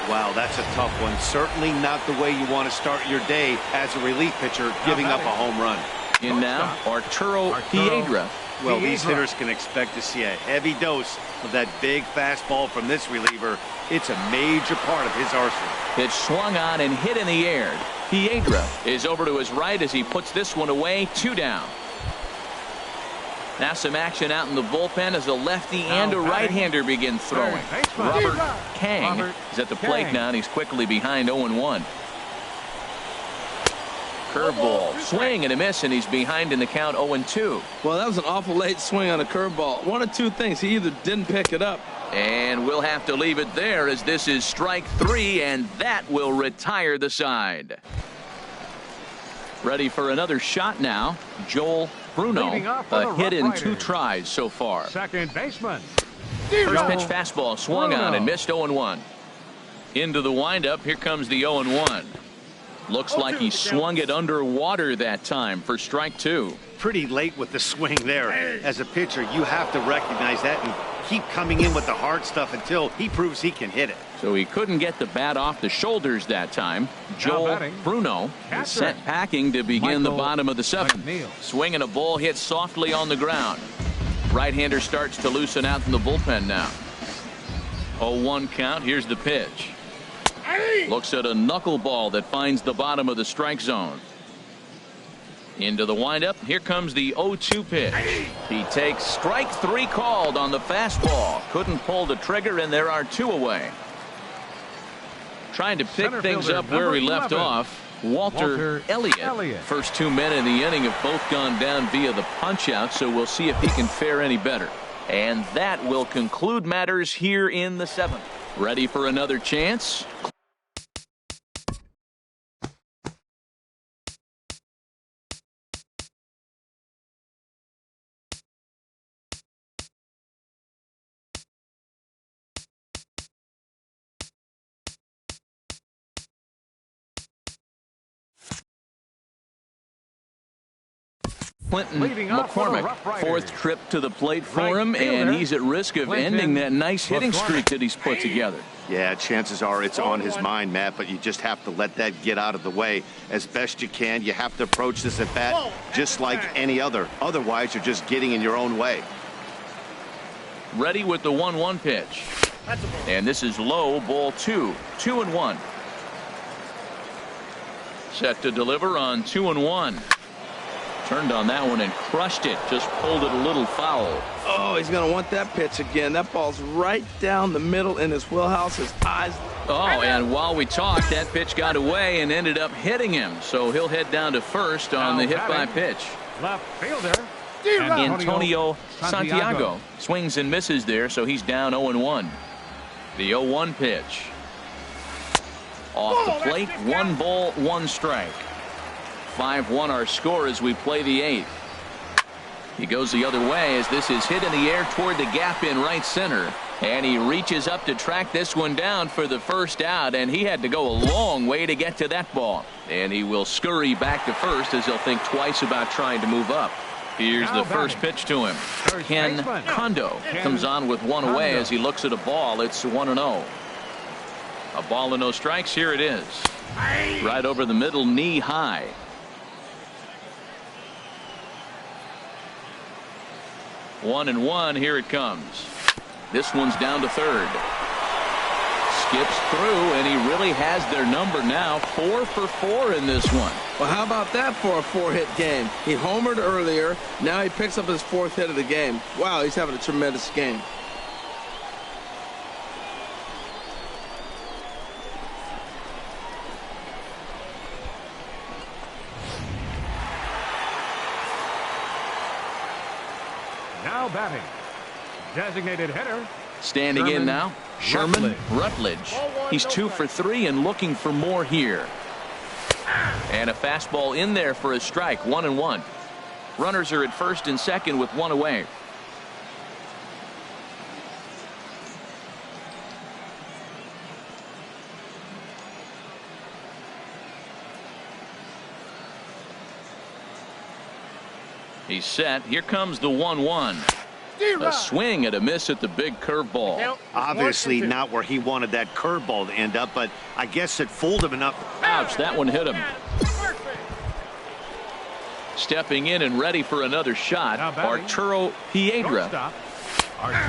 Wow, that's a tough one. Certainly not the way you want to start your day as a relief pitcher, giving up a home run. In now, Arturo Piedra. Well, these hitters can expect to see a heavy dose of that big fastball from this reliever. It's a major part of his arsenal. It's swung on and hit in the air. Piedra is over to his right as he puts this one away. 2 down. Now some action out in the bullpen as a lefty and a right-hander begin throwing. Robert Kang is at the plate now, and he's quickly behind 0-1. Curveball, swing and a miss, and he's behind in the count 0-2. Well, that was an awful late swing on a curveball. One of two things. He either didn't pick it up. And we'll have to leave it there as this is strike 3, and that will retire the side. Ready for another shot now. Joel Bruno, a hit in 2 tries so far. Second baseman. First pitch fastball swung on and missed 0-1. Into the windup. Here comes the 0-1. Looks like he swung it underwater that time for strike 2. Pretty late with the swing there. As a pitcher, you have to recognize that and keep coming in with the hard stuff until he proves he can hit it. So he couldn't get the bat off the shoulders that time. Joel Bruno is set packing to begin the bottom of the 7th. Swinging a ball hit softly on the ground. Right-hander starts to loosen out in the bullpen now. 0-1 count. Here's the pitch. Looks at a knuckleball that finds the bottom of the strike zone. Into the windup. Here comes the 0-2 pitch. He takes strike 3 called on the fastball. Couldn't pull the trigger, and there are 2 away. Trying to pick things up where we left off. Walter Elliott. First 2 men in the inning have both gone down via the punch-out, so we'll see if he can fare any better. And that will conclude matters here in the 7th. Ready for another chance? Clinton McCormick, 4th trip to the plate for him, and he's at risk of ending that nice hitting streak that he's put together. Yeah, chances are it's on his mind, Matt, but you just have to let that get out of the way as best you can. You have to approach this at bat just like any other. Otherwise, you're just getting in your own way. Ready with the 1-1 pitch. And this is low, ball 2. 2-1. Set to deliver on 2-1. Turned on that one and crushed it. Just pulled it a little foul. Oh, he's going to want that pitch again. That ball's right down the middle in his wheelhouse. His eyes. Oh, and while we talked, that pitch got away and ended up hitting him. So he'll head down to first on the hit by pitch. Left fielder. Antonio Santiago swings and misses there, so he's down 0-1. The 0-1 pitch. Off the plate, 1 ball, 1 strike. 5-1 our score as we play the 8th. He goes the other way as this is hit in the air toward the gap in right center. And he reaches up to track this one down for the first out, and he had to go a long way to get to that ball. And he will scurry back to first as he'll think twice about trying to move up. Here's the first pitch to him. Ken Kondo comes on with 1 away as he looks at a ball. It's 1-0. A ball and no strikes. Here it is. Right over the middle, knee high. 1-1. Here it comes. This one's down to third. Skips through, and he really has their number now. 4 for 4 in this one. Well, how about that for a 4-hit game? He homered earlier. Now he picks up his 4th hit of the game. Wow, he's having a tremendous game. Now batting, designated hitter. Standing in now, Sherman Rutledge. He's 2 for 3 and looking for more here. And a fastball in there for a strike. 1-1. Runners are at first and second with 1 away. He's set. Here comes the 1-1. A swing and a miss at the big curveball. Obviously not where he wanted that curveball to end up, but I guess it fooled him enough. Ouch, that one hit him. Stepping in and ready for another shot, Arturo Piedra.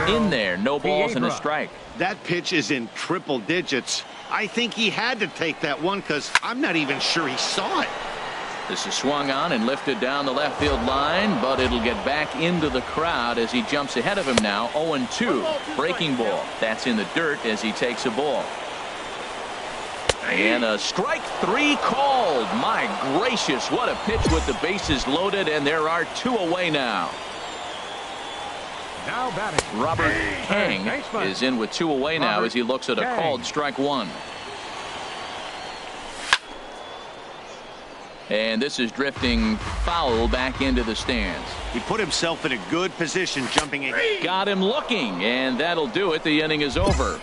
In there, no balls and a strike. That pitch is in triple digits. I think he had to take that one because I'm not even sure he saw it. This is swung on and lifted down the left field line, but it'll get back into the crowd as he jumps ahead of him now. 0-2. Breaking ball. That's in the dirt as he takes a ball. And a strike 3 called. My gracious, what a pitch with the bases loaded, and there are 2 away now. Now batting, Robert Kang is in with 2 away now as he looks at a called strike 1. And this is drifting foul back into the stands. He put himself in a good position jumping in. Got him looking, and that'll do it. The inning is over.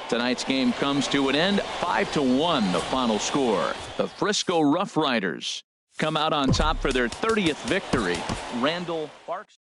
Tonight's game comes to an end. 5-1 the final score. The Frisco Rough Riders come out on top for their 30th victory. Randall Parks.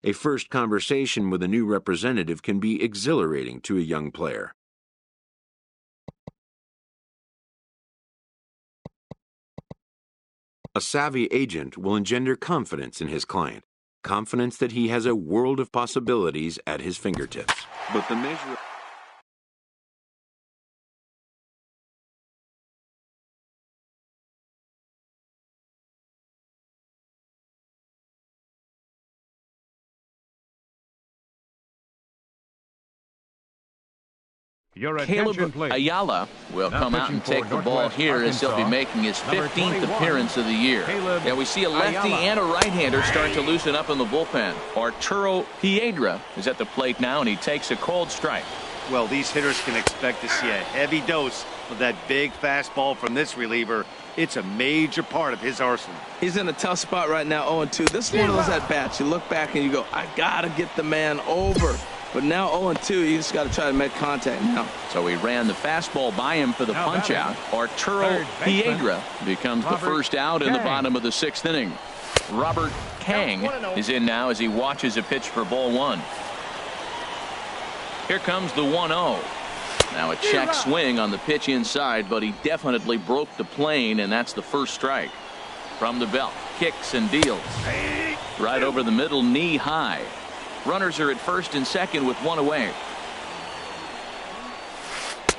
A first conversation with a new representative can be exhilarating to a young player. A savvy agent will engender confidence in his client, confidence that he has a world of possibilities at his fingertips. But the measure Caleb Ayala will come out and take the ball here as he'll be making his 15th appearance of the year. Yeah, we see a lefty and a right-hander start to loosen up in the bullpen. Arturo Piedra is at the plate now, and he takes a cold strike. Well, these hitters can expect to see a heavy dose of that big fastball from this reliever. It's a major part of his arsenal. He's in a tough spot right now, 0-2. This is one of those at-bats. You look back and you go, I got to get the man over. But now 0-2, you just got to try to make contact now. So he ran the fastball by him for the punch-out. Arturo Piedra becomes the first out in the bottom of the 6th inning. Robert Kang is in now as he watches a pitch for ball 1. Here comes the 1-0. Now a check swing on the pitch inside, but he definitely broke the plane, and that's the first strike. From the belt, kicks and deals. Right over the middle, knee high. Runners are at first and second with 1 away.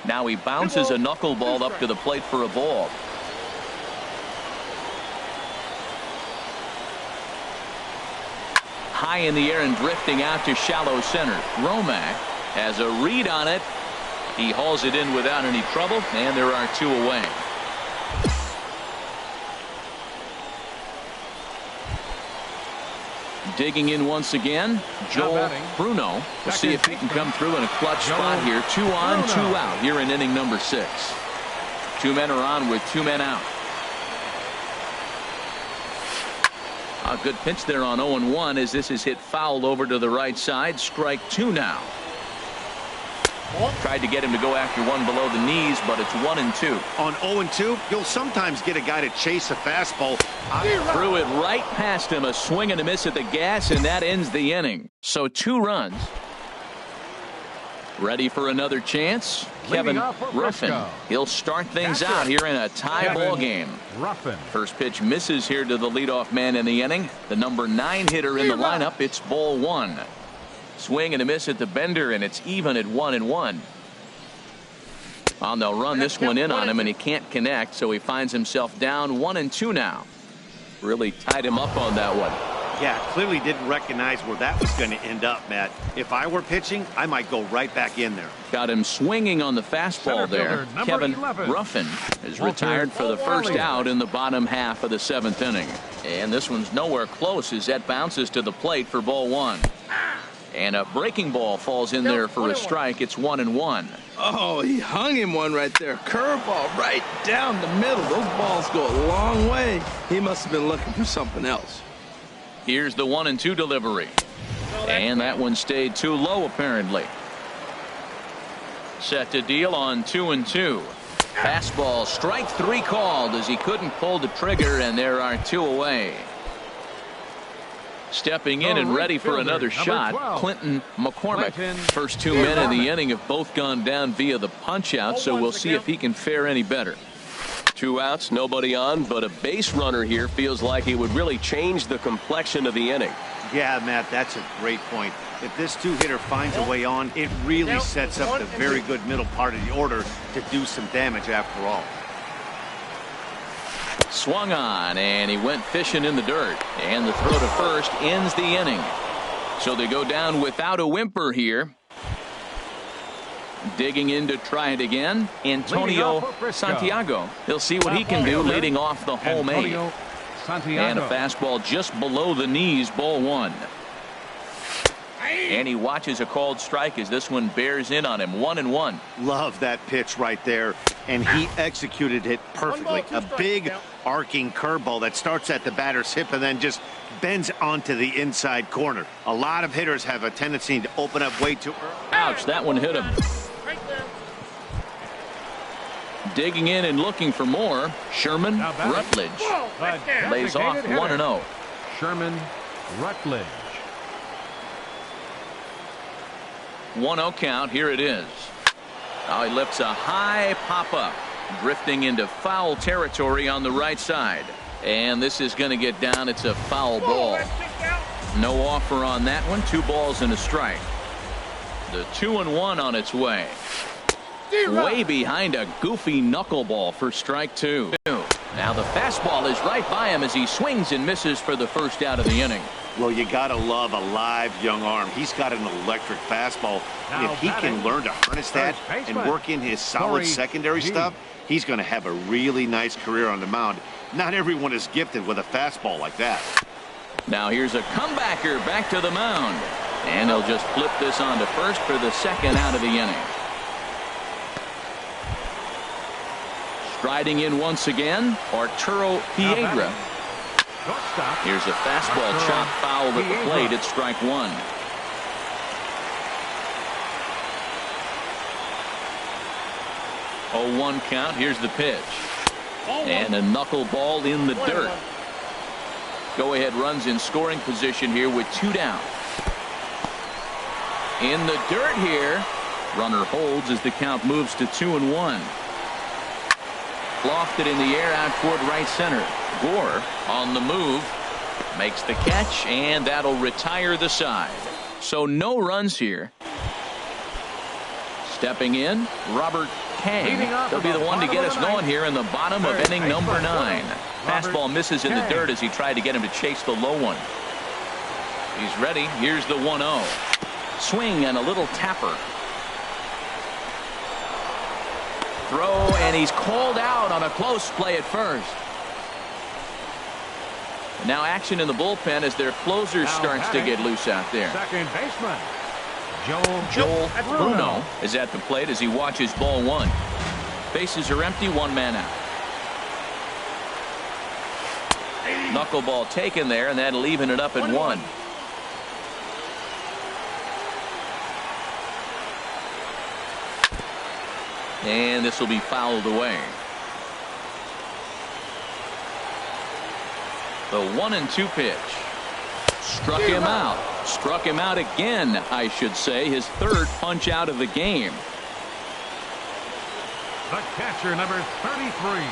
Now he bounces a knuckleball up to the plate for a ball. High in the air and drifting out to shallow center. Romack has a read on it. He hauls it in without any trouble, and there are 2 away. Digging in once again, Joel Bruno. We'll see if he can come through in a clutch spot here. 2 on, 2 out here in inning number 6. 2 men are on with 2 men out. A good pitch there on 0-1 as this is hit foul over to the right side. Strike 2 now. Tried to get him to go after one below the knees, but it's 1-2. On 0-2, you'll sometimes get a guy to chase a fastball. Threw it right past him, a swing and a miss at the gas, and that ends the inning. So 2 runs. Ready for another chance? Kevin Ruffin. He'll start things out here in a tie ball game. First pitch misses here to the leadoff man in the inning. The number 9 hitter in the lineup. It's ball 1. Swing and a miss at the bender, and it's even at 1-1. Well, they'll run this one in on him, and he can't connect, so he finds himself down 1-2 now. Really tied him up on that one. Yeah, clearly didn't recognize where that was going to end up, Matt. If I were pitching, I might go right back in there. Got him swinging on the fastball there. Kevin 11. Ruffin is retired for the first out in the bottom half of the 7th inning. And this one's nowhere close as that bounces to the plate for ball 1. And a breaking ball falls in there for a strike. It's 1-1. Oh, he hung him one right there. Curveball right down the middle. Those balls go a long way. He must have been looking for something else. Here's the 1-2 delivery. And that one stayed too low, apparently. Set to deal on 2-2. Fastball, strike 3 called as he couldn't pull the trigger, and there are 2 away. Stepping in and ready for another shot, Clinton McCormick. First 2 men in the inning have both gone down via the punch-out, so we'll see if he can fare any better. 2 outs, nobody on, but a base runner here feels like he would really change the complexion of the inning. Yeah, Matt, that's a great point. If this 2-hitter finds a way on, it really sets up the very good middle part of the order to do some damage after all. Swung on, and he went fishing in the dirt. And the throw to first ends the inning. So they go down without a whimper here. Digging in to try it again, Antonio Santiago. He'll see what he can do leading off the home 8. And a fastball just below the knees, ball 1. And he watches a called strike as this one bears in on him. 1-1. Love that pitch right there, and he executed it perfectly. A big arcing curveball that starts at the batter's hip and then just bends onto the inside corner. A lot of hitters have a tendency to open up way too early. Ouch, that one hit him. Digging in and looking for more, Sherman Rutledge lays off 1-0. Sherman Rutledge. 1-0 count. Here it is. Now he lifts a high pop-up, drifting into foul territory on the right side. And this is going to get down. It's a foul ball. No offer on that one. 2 balls and a strike. The 2-1 on its way. Way behind a goofy knuckleball for strike 2. Now the fastball is right by him as he swings and misses for the first out of the inning. Well, you got to love a live young arm. He's got an electric fastball. If he can learn to harness that and work in his solid secondary stuff, he's going to have a really nice career on the mound. Not everyone is gifted with a fastball like that. Now here's a comebacker back to the mound. And he'll just flip this on to first for the second out of the inning. Striding in once again, Arturo Piedra. Here's a fastball chop foul at the plate. It's strike 1. Oh, 1 count. Here's the pitch. And a knuckleball in the dirt. Go ahead runs in scoring position here with 2 down. In the dirt here. Runner holds as the count moves to 2-1. Lofted in the air out toward right center. Gore on the move, makes the catch, and that'll retire the side. So no runs here. Stepping in, Robert Kang. He'll be the one to get us going here in the bottom of inning number 9. Fastball misses in the dirt as he tried to get him to chase the low one. He's ready. Here's the 1-0. Swing and a little tapper. Throw, and he's called out on a close play at first. Now action in the bullpen as their closer starts to get loose out there. Second baseman Joel Bruno is at the plate as he watches ball 1. Bases are empty, 1 man out. Knuckleball taken there, and that'll even it up at 1. And this will be fouled away. The 1-2 pitch. Struck him out. Struck him out again, I should say. His 3rd punch out of the game. The catcher, number 33.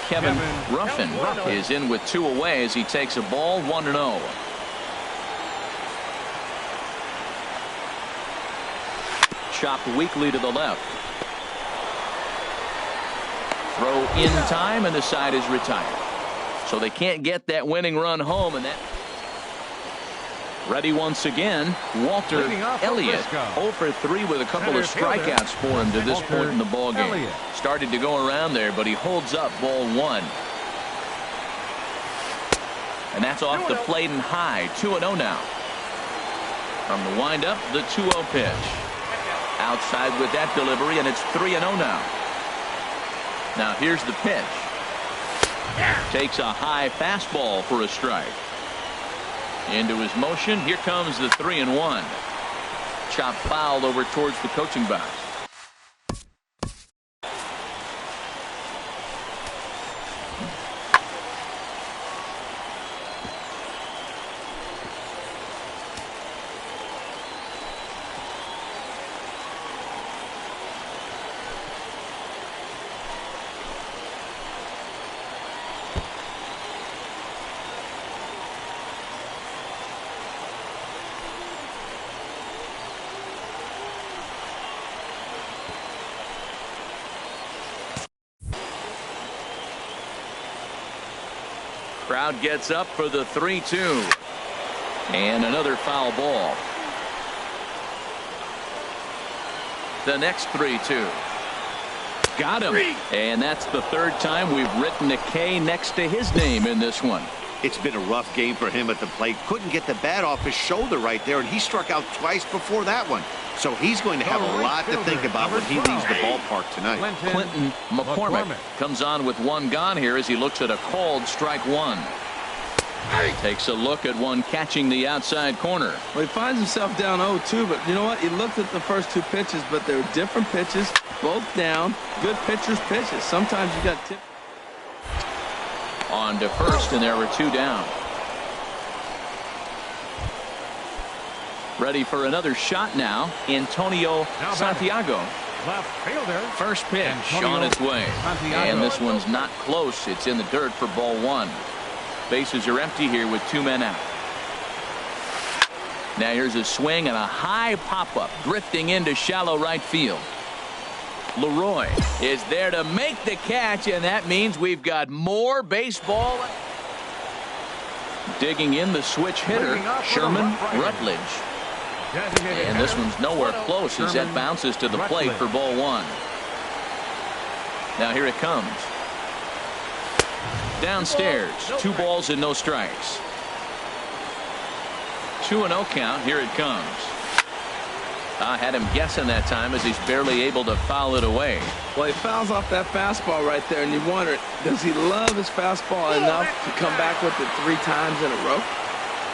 Kevin Ruffin is in with 2 away as he takes a ball, 1-0. Chopped weakly to the left. Throw in time, and the side is retired. So they can't get that winning run home, and that. Ready once again, Walter Elliott, 0 for 3 with a couple of strikeouts for him to this point in the ballgame. Started to go around there, but he holds up ball 1. And that's off the plate and high, 2-0 now. From the windup, the 2-0 pitch. Outside with that delivery, and it's 3-0 now. Now here's the pitch. Takes a high fastball for a strike. Into his motion. Here comes the 3-1. Chop foul over towards the coaching box. Crowd gets up for the 3-2. And another foul ball. The next 3-2. Got him. And that's the third time we've written a K next to his name in this one. It's been a rough game for him at the plate. Couldn't get the bat off his shoulder right there, and he struck out twice before that one. So he's going to have a lot to think about when he leaves the ballpark tonight. Clinton McCormick comes on with 1 gone here as he looks at a called strike 1. Takes a look at one catching the outside corner. Well, he finds himself down 0-2, but you know what? He looked at the first 2 pitches, but they were different pitches, both down. Good pitchers' pitches. Sometimes you got tipped. On to first, and there were 2 down. Ready for another shot now, Antonio Santiago. Left fielder. First pitch on its way. And this one's not close. It's in the dirt for ball 1. Bases are empty here with 2 men out. Now here's a swing and a high pop-up drifting into shallow right field. Leroy is there to make the catch, and that means we've got more baseball. Digging in the switch hitter, Sherman Rutledge. And this one's nowhere close as that bounces to the plate for ball 1. Now here it comes. Downstairs, 2 balls and no strikes. 2-0 count. Here it comes. I had him guessing that time as he's barely able to foul it away. Well, he fouls off that fastball right there, and you wonder, does he love his fastball enough to come back with it 3 times in a row?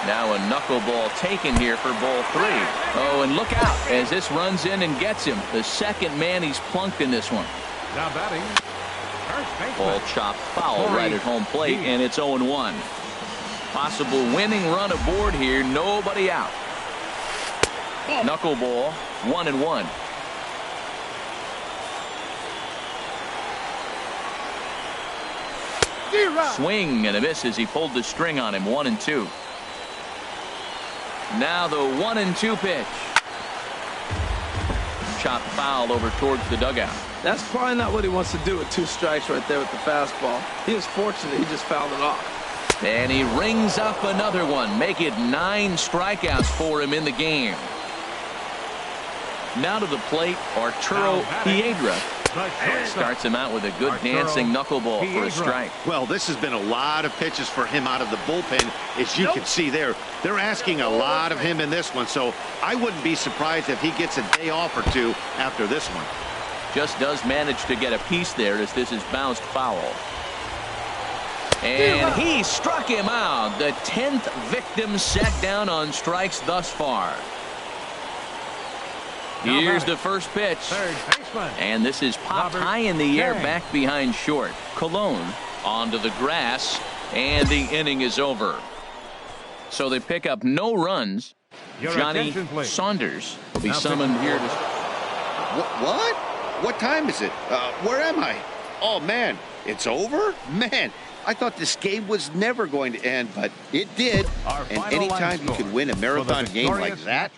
Now a knuckleball taken here for ball 3. Oh, and look out as this runs in and gets him. The second man he's plunked in this one. Now batting. Ball chopped foul right at home plate, and it's 0-1. Possible winning run aboard here. Nobody out. Knuckleball, 1-1. Swing and a miss as he pulled the string on him. 1-2. Now the 1-2 pitch. Chopped foul over towards the dugout. That's probably not what he wants to do with 2 strikes right there with the fastball. He was fortunate he just fouled it off. And he rings up another one. Make it 9 strikeouts for him in the game. Now to the plate, Arturo Piedra. Starts him out with a good dancing knuckleball for a strike. Well, this has been a lot of pitches for him out of the bullpen. As you can see there, they're asking a lot of him in this one. So I wouldn't be surprised if he gets a day off or 2 after this one. Just does manage to get a piece there as this is bounced foul. And he struck him out. The 10th victim set down on strikes thus far. Here's the first pitch. And this is popped high in the air back behind short. Colon onto the grass, and the inning is over. So they pick up no runs. Johnny Saunders will be summoned here to... What? What time is it? Where am I? Oh, man, it's over? Man, I thought this game was never going to end, but it did. And anytime you can win a marathon game like that...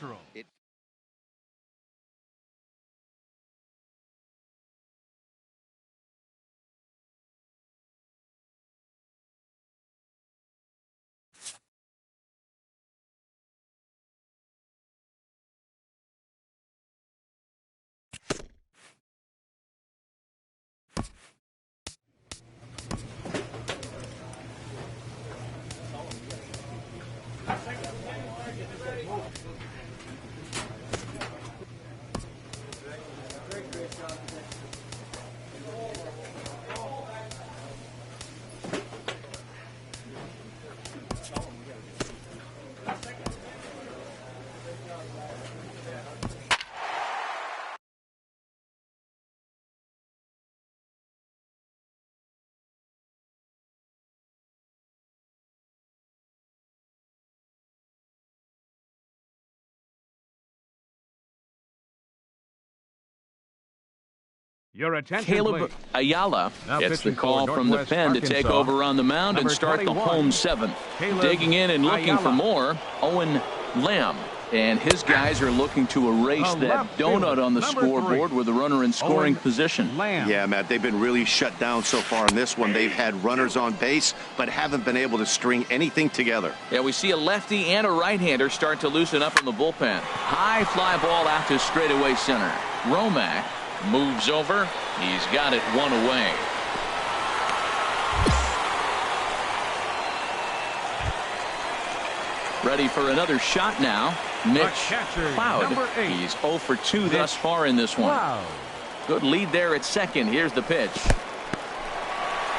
Your attention, Caleb please. Ayala Now gets the pitching call for from the Northwest pen to take Arkansas, over on the mound and number start 21, the home seventh. Caleb Digging in and looking for Ayala. more, Owen Lamb. And his guys are looking to erase The that left donut fielder, on the number scoreboard 3, with a runner in scoring Owen position. Lamb. Yeah, Matt, they've been really shut down so far in this one. They've had runners on base, but haven't been able to string anything together. Yeah, we see a lefty and a right-hander start to loosen up in the bullpen. High fly ball out to straightaway center. Romack moves over. He's got it one away. Ready for another shot now. Mitch catcher, Cloud. number 8. He's 0 for 2 thus far in this one. Wow. Good lead there at second. Here's the pitch.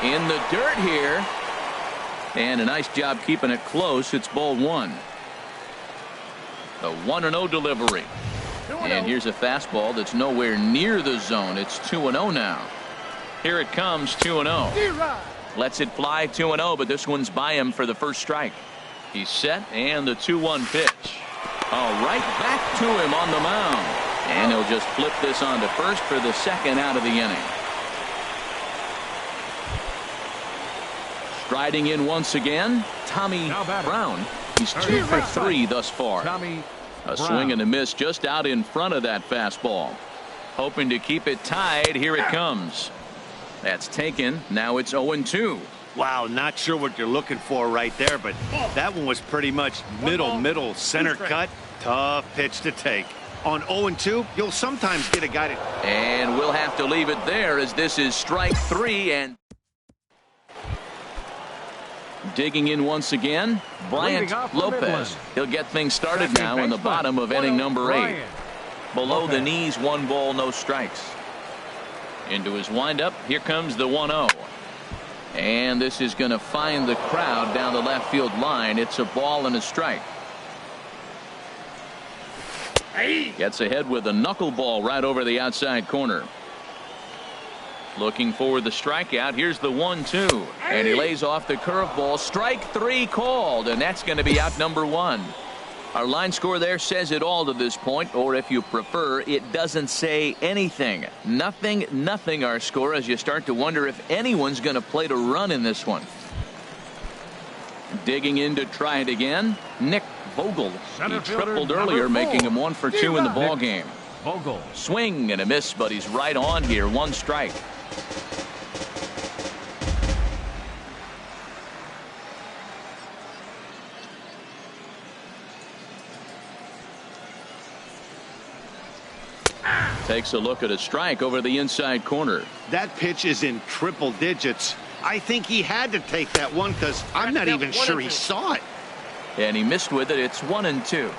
In the dirt here. And a nice job keeping it close. It's ball 1. The 1-0 delivery. And here's a fastball that's nowhere near the zone. It's 2-0 now. Here it comes, 2-0. Lets it fly 2-0, but this one's by him for the first strike. He's set, and the 2-1 pitch. Oh, right back to him on the mound. And he'll just flip this on to first for the second out of the inning. Striding in once again, Tommy Brown. He's 2 for 3 thus far. Tommy A Brown. swing and a miss just out in front of that fastball. Hoping to keep it tied. Here it comes. That's taken. Now it's 0-2. Wow, not sure what you're looking for right there, but that one was pretty much middle, center cut. Tough pitch to take. On 0-2, you'll sometimes get a guy to... And we'll have to leave it there as this is strike 3. And digging in once again, Bryant Lopez. He'll get things started now in the bottom of inning number 8. Below the knees, 1 ball, no strikes. Into his windup, here comes the 1-0. And this is going to find the crowd down the left field line. It's a ball and a strike. Gets ahead with a knuckleball right over the outside corner. Looking for the strikeout. Here's the 1-2. And he lays off the curveball. Strike 3 called, and that's going to be out number 1. Our line score there says it all to this point, or if you prefer, it doesn't say anything. Nothing our score as you start to wonder if anyone's going to play to run in this one. Digging in to try it again, Nick Vogel. He tripled earlier, making him 1 for 2 in the ball game. Vogel. Swing and a miss, but he's right on here. 1 strike. Takes a look at a strike over the inside corner. That pitch is in triple digits. I think he had to take that one because I'm not even sure he saw it. And he missed with it. It's 1-2.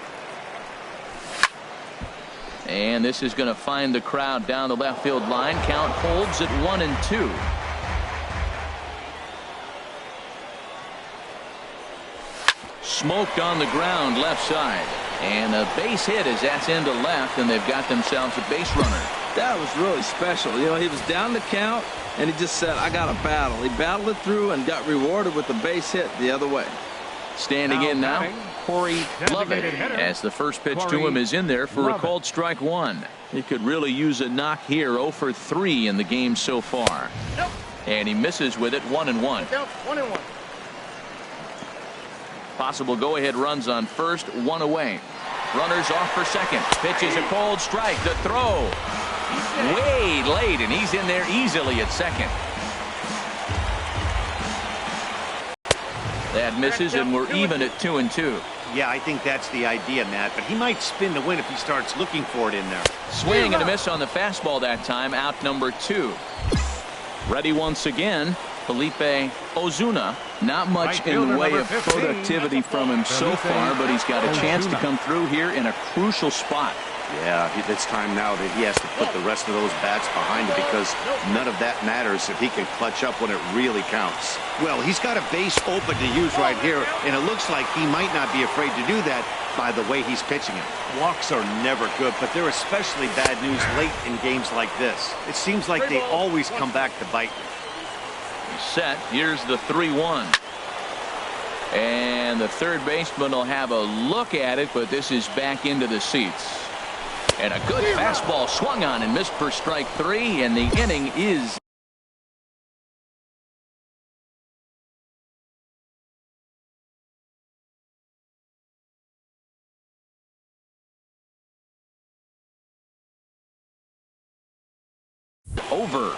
And this is going to find the crowd down the left field line. Count holds at 1-2. Smoked on the ground left side. And a base hit as that's into left, and they've got themselves a base runner. That was really special. You know, he was down the count, and he just said, I got to battle. He battled it through and got rewarded with the base hit the other way. Standing in now, Corey Lovett, as the first pitch to him is in there for a called strike 1. He could really use a knock here. 0 for 3 in the game so far. And he misses with it. 1-1. 1-1. Possible go-ahead runs on first, 1 away. Runners off for second. Pitch is a cold strike. The throw way late, and he's in there easily at second. That misses, and we're even at 2-2. Yeah, I think that's the idea, Matt, but he might spin the win if he starts looking for it in there. Swing and a miss on the fastball that time. Out number 2. Ready once again, Felipe Ozuna. Not much in the way of productivity from him so far, but he's got a chance to come through here in a crucial spot. Yeah, it's time now that he has to put the rest of those bats behind it, because none of that matters if he can clutch up when it really counts. Well, he's got a base open to use right here, and it looks like he might not be afraid to do that by the way he's pitching it. Walks are never good, but they're especially bad news late in games like this. It seems like they always come back to bite you. Set. Here's the 3-1. And the third baseman will have a look at it, but this is back into the seats. And a good fastball swung on and missed for strike 3, and the inning is over.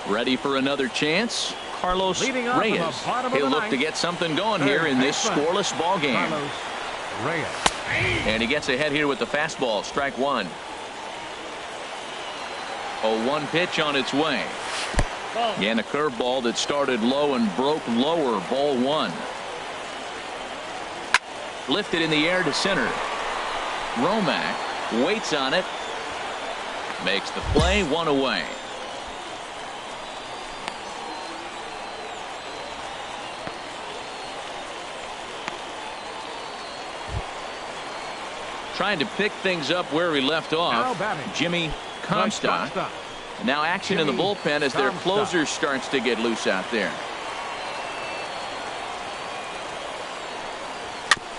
Ready for another chance? Carlos Reyes. He'll look to get something going here in this scoreless ball game. And he gets ahead here with the fastball. Strike 1. 0-1 pitch on its way. And a curveball that started low and broke lower. Ball 1. Lifted in the air to center. Romack waits on it. Makes the play. 1 away. Trying to pick things up where we left off. Jimmy Comstock. Now action in the bullpen as their closer starts to get loose out there.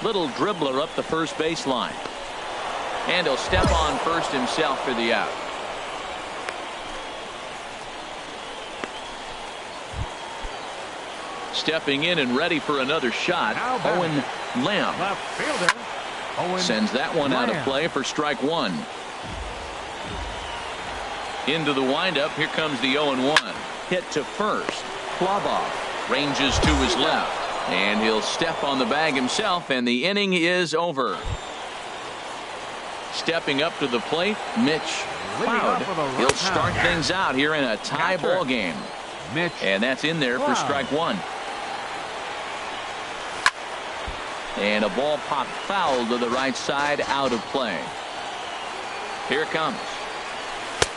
Little dribbler up the first baseline. And he'll step on first himself for the out. Stepping in and ready for another shot. Owen Lamb. Left fielder. Sends that one out of play for strike 1. Into the windup. Here comes the 0-1. Hit to first. Plavoff ranges to his left. And he'll step on the bag himself, and the inning is over. Stepping up to the plate, Mitch Cloud. He'll start things out here in a tie ball game. And that's in there for strike 1. And a ball popped foul to the right side, out of play. Here it comes.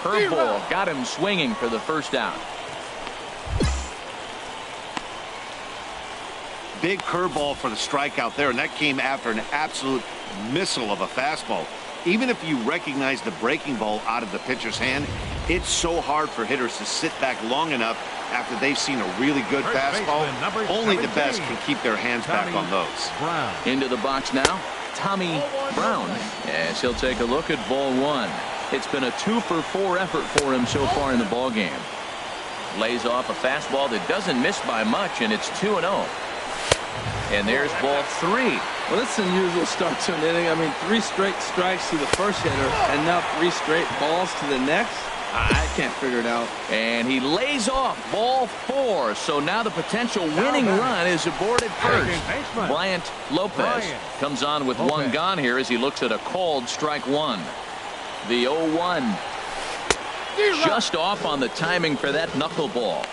Curveball got him swinging for the first out. Big curveball for the strikeout there, and that came after an absolute missile of a fastball. Even if you recognize the breaking ball out of the pitcher's hand, it's so hard for hitters to sit back long enough after they've seen a really good fastball. Only the best can keep their hands back on those. Into the box now, Tommy Brown, as he'll take a look at ball 1. It's been a 2-for-4 effort for him so far in the ball game. Lays off a fastball that doesn't miss by much, and it's 2-0. And there's ball 3. Well, it's an unusual start to an inning. I mean, 3 straight strikes to the first hitter, and now 3 straight balls to the next. I can't figure it out. And he lays off ball 4. So now the potential winning run is aboard at first. Bryant Lopez comes on with 1 gone here as he looks at a called strike 1. The 0-1. Just off on the timing for that knuckleball.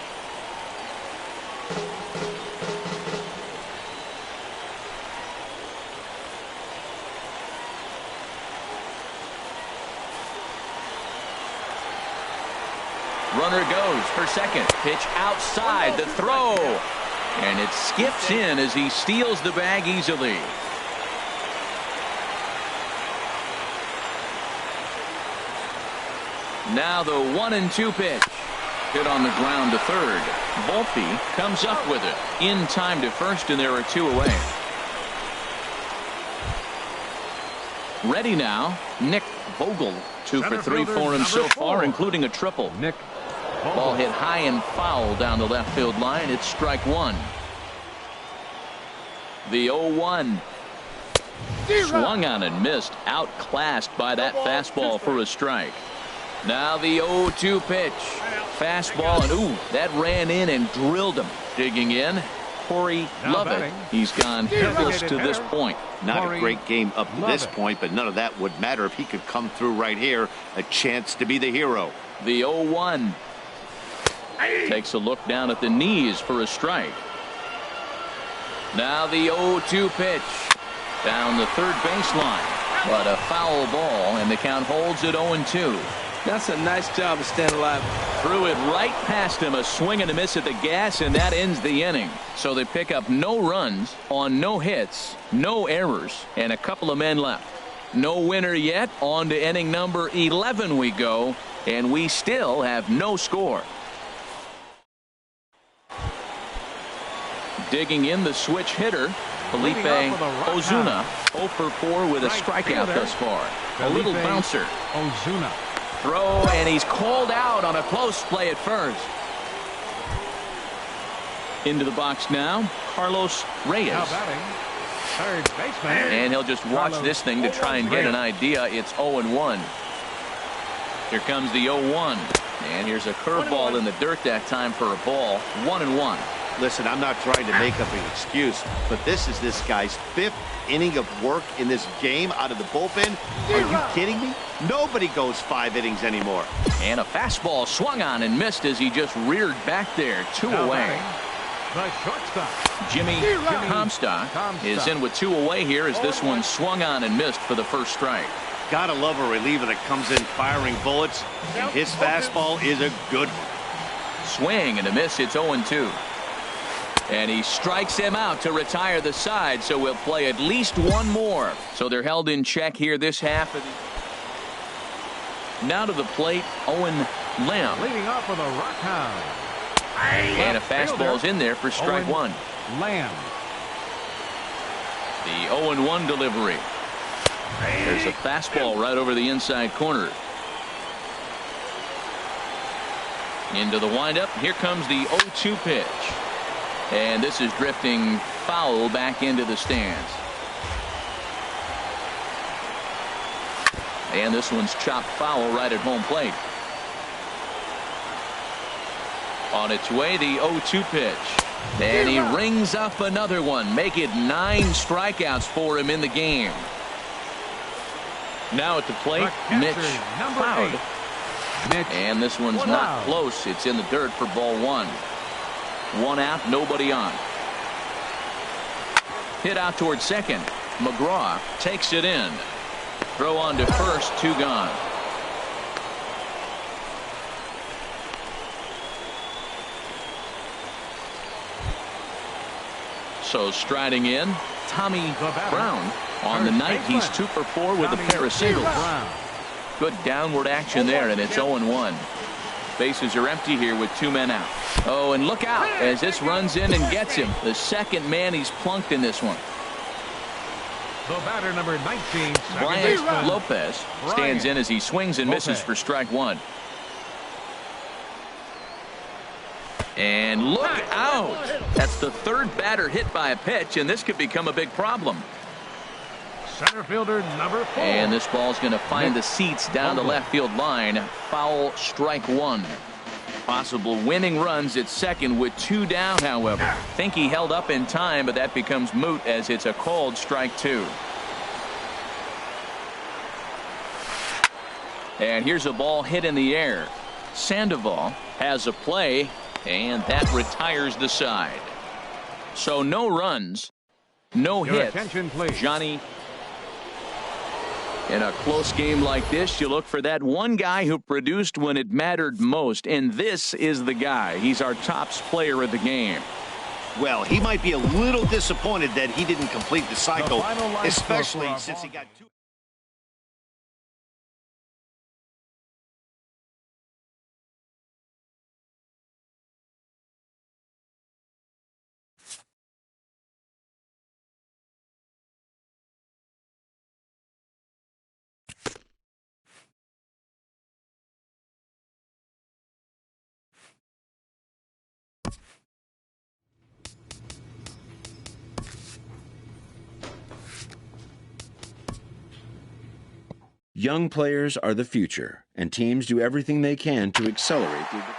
Runner goes for second. Pitch outside. The throw. And it skips in as he steals the bag easily. Now the 1-2 pitch. Hit on the ground to third. Volpe comes up with it. In time to first, and there are 2 away. Ready now, Nick Vogel. 2 for 3 for him so far, including a triple. Ball hit high and foul down the left field line. It's strike 1. The 0-1. Swung on and missed. Outclassed by that fastball for a strike. Now the 0-2 pitch. Fastball, and ooh, that ran in and drilled him. Digging in, Corey Lovett. He's gone hitless to this point. Not a great game up to this point, but none of that would matter if he could come through right here. A chance to be the hero. The 0-1. Takes a look down at the knees for a strike. Now the 0-2 pitch. Down the third baseline, but a foul ball, and the count holds at 0-2. That's a nice job of staying alive. Threw it right past him, a swing and a miss at the gas, and that ends the inning. So they pick up no runs on no hits, no errors, and a couple of men left. No winner yet. On to inning number 11 we go, and we still have no score. Digging in the switch hitter, Felipe Ozuna, 0 for 4 with a strikeout thus far. A little bouncer. Ozuna. Throw, and he's called out on a close play at first. Into the box now, Carlos Reyes. Now batting, third baseman. And he'll just watch this thing to try and get an idea. It's 0-1. Here comes the 0-1. And here's a curveball in the dirt that time for a ball. 1-1. Listen, I'm not trying to make up an excuse, but this is this guy's 5th inning of work in this game out of the bullpen. Are you kidding me? Nobody goes 5 innings anymore. And a fastball swung on and missed as he just reared back there. 2 away. The shortstop. Jimmy Comstock is in with 2 away here as this one swung on and missed for the first strike. Gotta love a reliever that comes in firing bullets. And his fastball is a good one. Swing and a miss. It's 0-2. And he strikes him out to retire the side, so we'll play at least one more. So they're held in check here this half of the... Now to the plate, Owen Lamb. Leading off with a rockhound. And a fastball's in there for strike one. Lamb. The 0-1 delivery. There's a fastball right over the inside corner. Into the windup. Here comes the 0-2 pitch. And this is drifting foul back into the stands. And this one's chopped foul right at home plate. On its way, the 0-2 pitch. And he rings up another one. Make it 9 strikeouts for him in the game. Now at the plate, Mitch Cloud. And this one's not close. It's in the dirt for ball 1. 1 out, nobody on. Hit out towards second. McGraw takes it in. Throw on to first, 2 gone. So striding in, Tommy Brown. On the night, he's 2 for 4 with a pair of singles. Good downward action there, and it's 0-1. Bases are empty here with 2 men out. Oh, and look out as this runs in and gets him. The second man he's plunked in this one. The batter, number 19, Brian Lopez stands in as he swings and misses for strike 1. And look out. That's the 3rd batter hit by a pitch, and this could become a big problem. Center fielder, number 4. And this ball's going to find the seats down the left field line. Foul, strike 1. Possible winning runs at second with 2 down, however. Think he held up in time, but that becomes moot as it's a called strike 2. And here's a ball hit in the air. Sandoval has a play, and that retires the side. So no runs, no hits. Johnny, in a close game like this, you look for that one guy who produced when it mattered most, and this is the guy. He's our top player of the game. Well, he might be a little disappointed that he didn't complete the cycle, especially since he got 2. Young players are the future, and teams do everything they can to accelerate their development.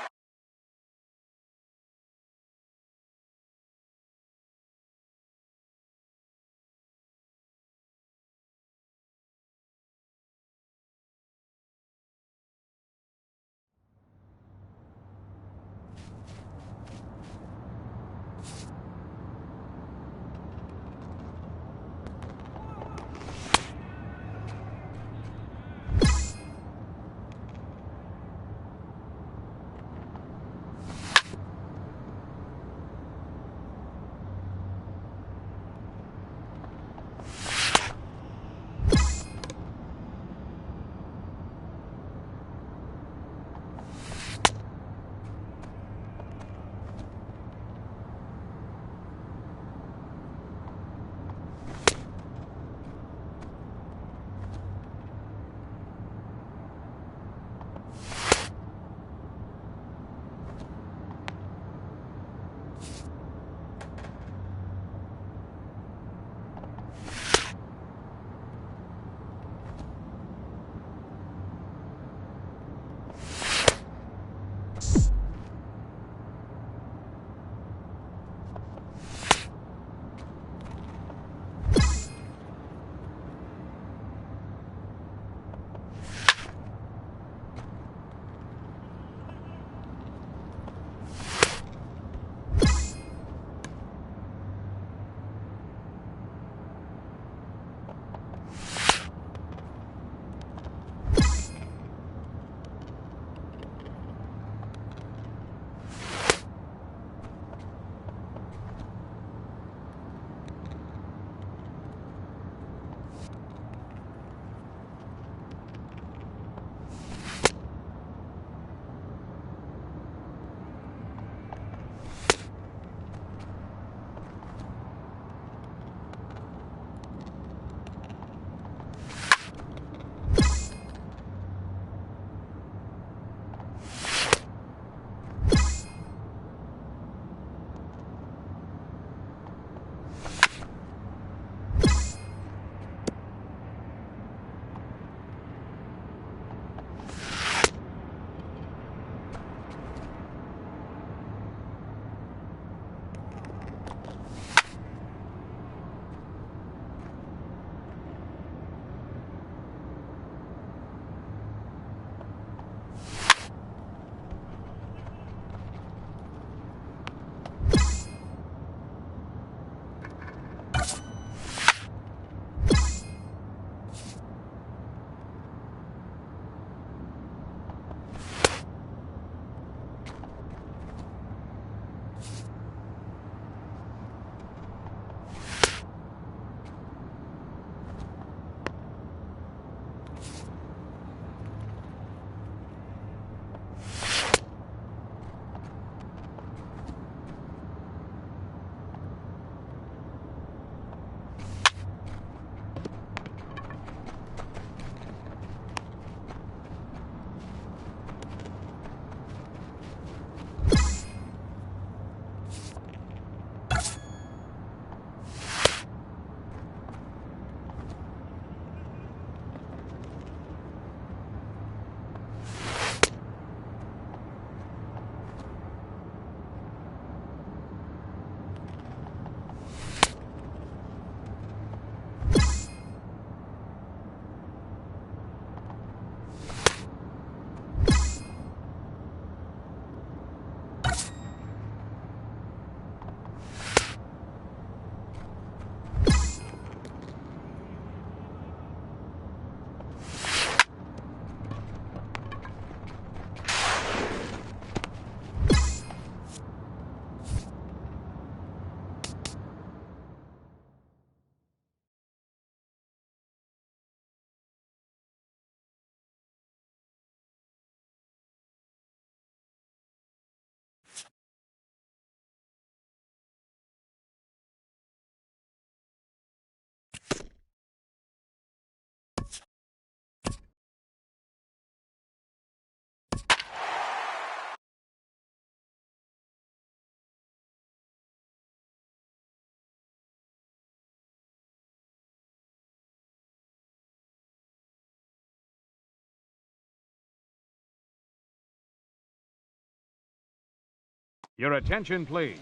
Your attention, please.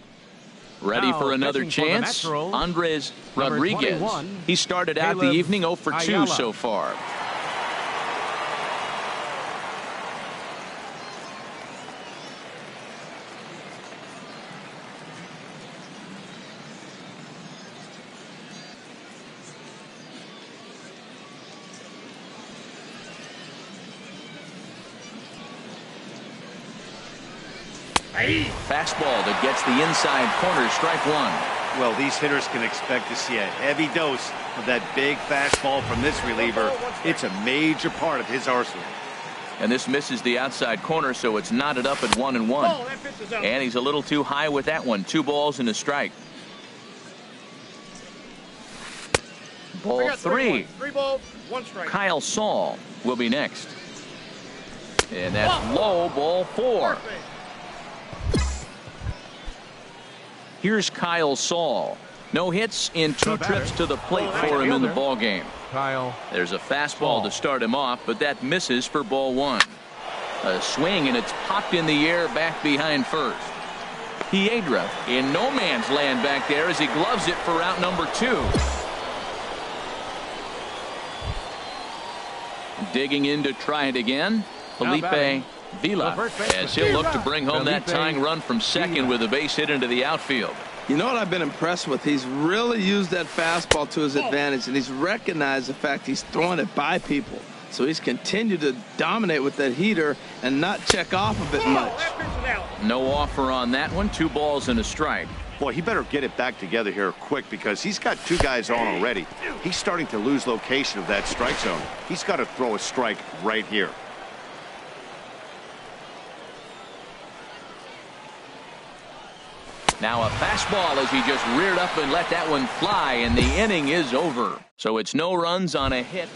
Ready Now, for another pitching for the chance? Naturals, Andres number Rodriguez. 21, He started out the evening 0 for 2 Ayala. so far. Fastball that gets the inside corner, strike one. Well, these hitters can expect to see a heavy dose of that big fastball from this reliever. It's a major part of his arsenal. And this misses the outside corner, so it's knotted up at 1-1. And he's a little too high with that one. 2 balls and a strike. Ball 3. 3 balls, 1 strike. Kyle Saul will be next. And that's low, ball 4. Here's Kyle Saul. No hits in 2 trips to the plate for him in the ball game. Kyle. There's a fastball to start him off, but that misses for ball 1. A swing, and it's popped in the air back behind first. Piedra in no man's land back there as he gloves it for out number 2. Digging in to try it again, Felipe Vila, as he'll look to bring home that tying run from second with a base hit into the outfield. You know what I've been impressed with? He's really used that fastball to his advantage, and he's recognized the fact he's throwing it by people. So he's continued to dominate with that heater and not check off of it much. No offer on that one. 2 balls and a strike. Boy, he better get it back together here quick because he's got 2 guys on already. He's starting to lose location of that strike zone. He's got to throw a strike right here. Now a fastball as he just reared up and let that one fly, and the inning is over. So it's no runs on a hit.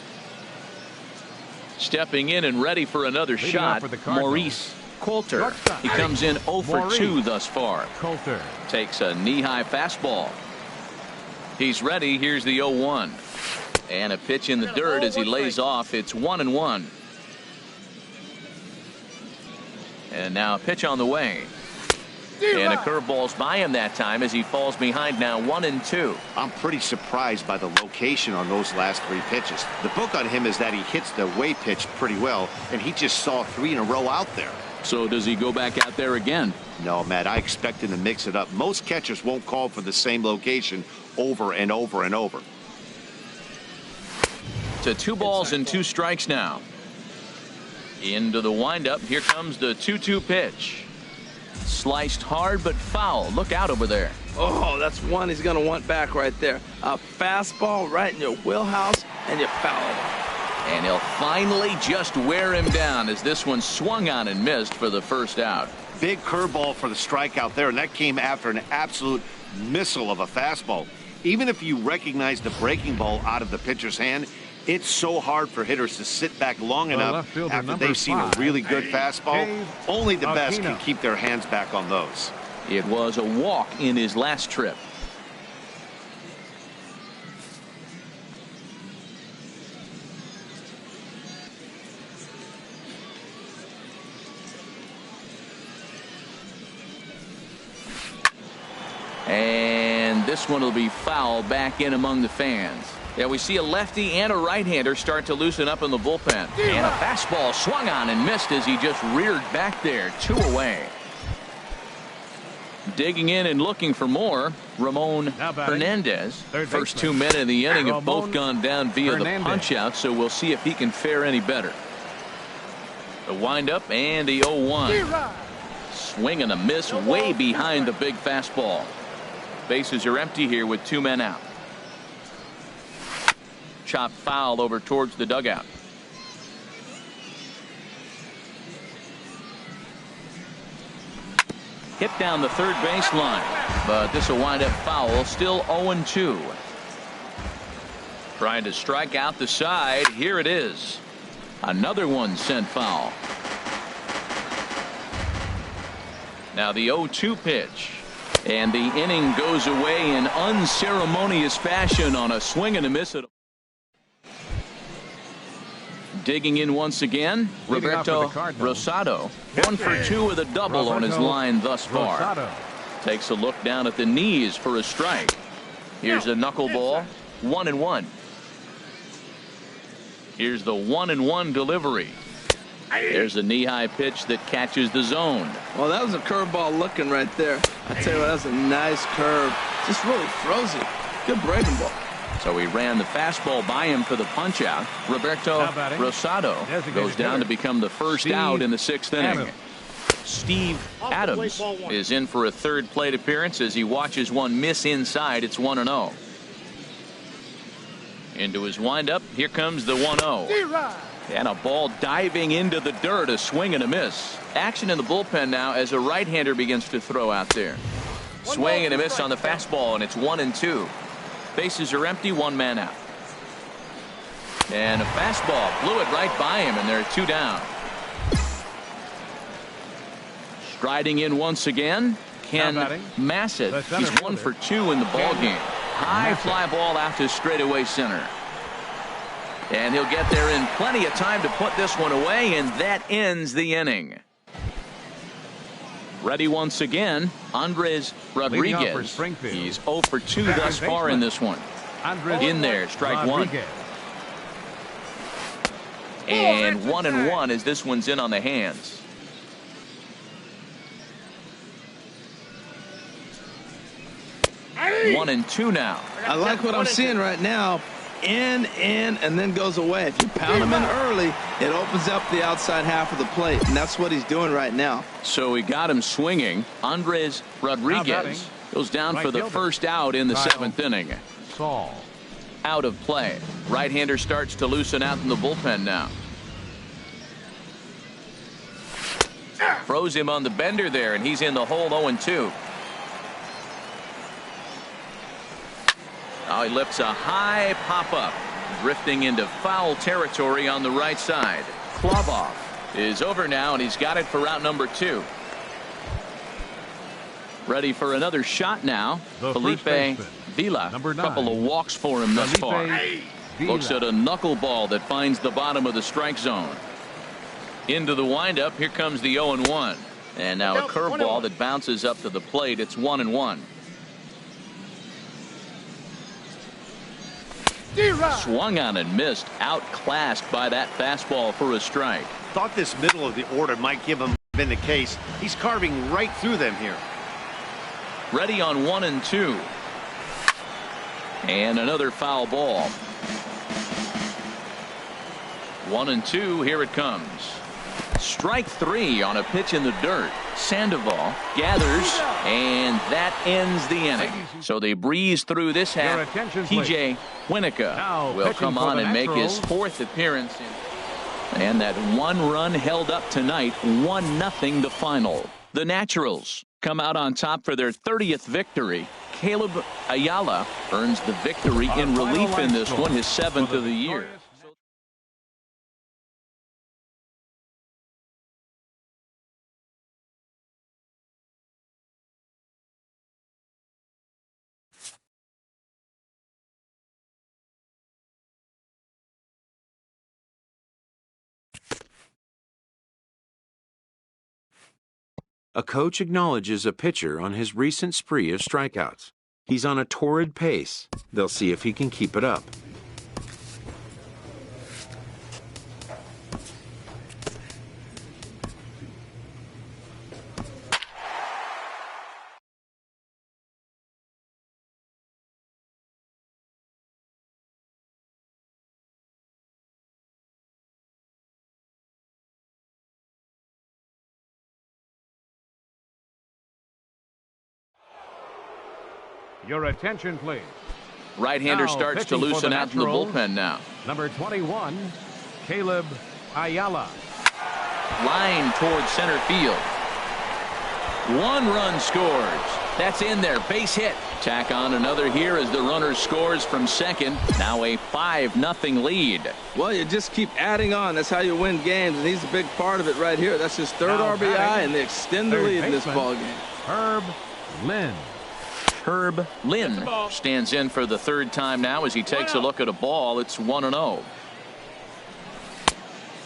Stepping in and ready for another shot, Maurice Coulter. He comes in 0 for 2 thus far. Coulter takes a knee-high fastball. He's ready. Here's the 0-1. And a pitch in the dirt as he lays off. It's 1-1. And now a pitch on the way. And a curveball's by him that time as he falls behind now 1-2. I'm pretty surprised by the location on those last 3 pitches. The book on him is that he hits the way pitch pretty well, and he just saw 3 in a row out there. So does he go back out there again? No, Matt, I expect him to mix it up. Most catchers won't call for the same location over and over and over. To 2 balls and 2 strikes now. Into the windup. Here comes the 2-2 pitch. Sliced hard but foul. Look out over there. Oh, that's one he's going to want back right there. A fastball right in your wheelhouse, and you foul it. And he'll finally just wear him down as this one swung on and missed for the first out. Big curveball for the strikeout there, and that came after an absolute missile of a fastball. Even if you recognize the breaking ball out of the pitcher's hand, it's so hard for hitters to sit back long enough after they've seen a really good fastball. Only the best can keep their hands back on those. It was a walk in his last trip. And this one will be foul back in among the fans. Yeah, we see a lefty and a right-hander start to loosen up in the bullpen. And a fastball swung on and missed as he just reared back there. 2 away. Digging in and looking for more, Ramon Hernandez. First 2 men in the inning have both gone down via the punch-out, so we'll see if he can fare any better. The windup and the 0-1. Swing and a miss way behind the big fastball. Bases are empty here with 2 men out. Chop foul over towards the dugout. Hit down the third baseline, but this will wind up foul. Still 0-2. Trying to strike out the side. Here it is. Another one sent foul. Now the 0-2 pitch. And the inning goes away in unceremonious fashion on a swing and a miss. Digging in once again, Roberto Rosado. 1 for 2 with a double on his line thus far. Takes a look down at the knees for a strike. Here's a knuckleball. 1-1. Here's the 1-1 delivery. There's a knee-high pitch that catches the zone. Well, that was a curveball looking right there. I tell you what, that was a nice curve. Just really frozen. Good breaking ball. So he ran the fastball by him for the punch-out. Roberto Rosado goes down to become the first out in the 6th inning. Steve Adams is in for a third plate appearance as he watches one miss inside. It's 1-0. Into his windup. Here comes the 1-0. And a ball diving into the dirt. A swing and a miss. Action in the bullpen now as a right-hander begins to throw out there. Swing and a miss on the fastball, and it's 1-2. Bases are empty, 1 man out. And a fastball blew it right by him, and there are 2 down. Striding in once again, Ken Massett. He's 1 for 2 in the ball game. High fly ball out to straightaway center. And he'll get there in plenty of time to put this one away, and that ends the inning. Ready once again, Andres Rodriguez. He's 0 for 2 thus far in this one. In there, strike 1. And 1-1 as this one's in on the hands. One and two now. I like what I'm seeing right now. In, and then goes away. If you pound him in early, it opens up the outside half of the plate, and that's what he's doing right now. So he got him swinging. Andres Rodriguez goes down for the first out in the 7th inning. Out of play. Right-hander starts to loosen out in the bullpen now. Froze him on the bender there, and he's in the hole 0-2. Now he lifts a high pop-up, drifting into foul territory on the right side. Klavov is over now, and he's got it for route number 2. Ready for another shot now. Felipe Vila. A couple of walks for him thus far. Looks at a knuckleball that finds the bottom of the strike zone. Into the windup. Here comes the 0-1. And now a curveball that bounces up to the plate. It's 1-1. Swung on and missed. Outclassed by that fastball for a strike. Thought this middle of the order might give him been the case. He's carving right through them here. Ready on 1-2. And another foul ball. 1-2. Here it comes. Strike 3 on a pitch in the dirt. Sandoval gathers, and that ends the inning. So they breeze through this half. TJ Winnica will come on and make his 4th appearance. And that 1 run held up tonight. 1-0 the final. The Naturals come out on top for their 30th victory. Caleb Ayala earns the victory in relief in this one, his 7th of the year. A coach acknowledges a pitcher on his recent spree of strikeouts. He's on a torrid pace. They'll see if he can keep it up. Your attention, please. Right-hander starts to loosen out in the bullpen now. Number 21, Caleb Ayala. Line towards center field. 1 run scores. That's in there. Base hit. Tack on another here as the runner scores from second. Now a 5-0 lead. Well, you just keep adding on. That's how you win games, and he's a big part of it right here. That's his 3rd RBI, and they extend the lead in this ball game. Herb Lynn. Herb Lynn stands in for the 3rd time now as he takes a look at a ball. It's 1-0.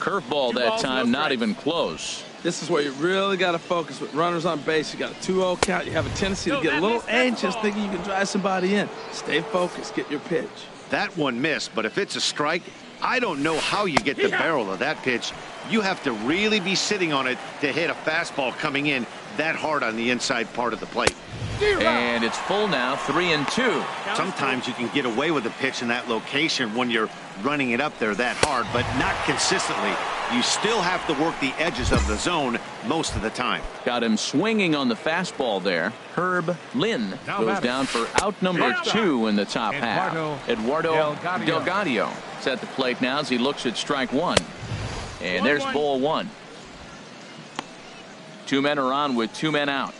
Curveball that time, not even close. This is where you really got to focus with runners on base. You got a 2-0 count. You have a tendency to get a little anxious thinking you can drive somebody in. Stay focused. Get your pitch. That one missed, but if it's a strike, I don't know how you get the barrel of that pitch. You have to really be sitting on it to hit a fastball coming in that hard on the inside part of the plate. And it's full now, 3-2. Sometimes you can get away with a pitch in that location when you're running it up there that hard, but not consistently. You still have to work the edges of the zone most of the time. Got him swinging on the fastball there. Herb Lynn goes down for out number 2 in the top half. Eduardo Delgado is at the plate now as he looks at strike 1. And there's ball 1. 2 men are on with 2 men out.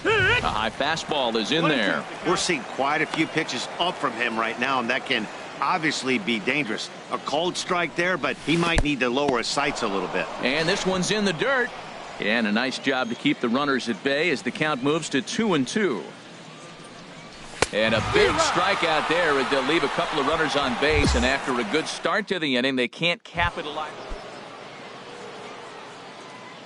A high fastball is in there. We're seeing quite a few pitches up from him right now, and that can obviously be dangerous. A called strike there, but he might need to lower his sights a little bit. And this one's in the dirt. And a nice job to keep the runners at bay as the count moves to 2-2. And a big strikeout there as they'll leave a couple of runners on base, and after a good start to the inning, they can't capitalize.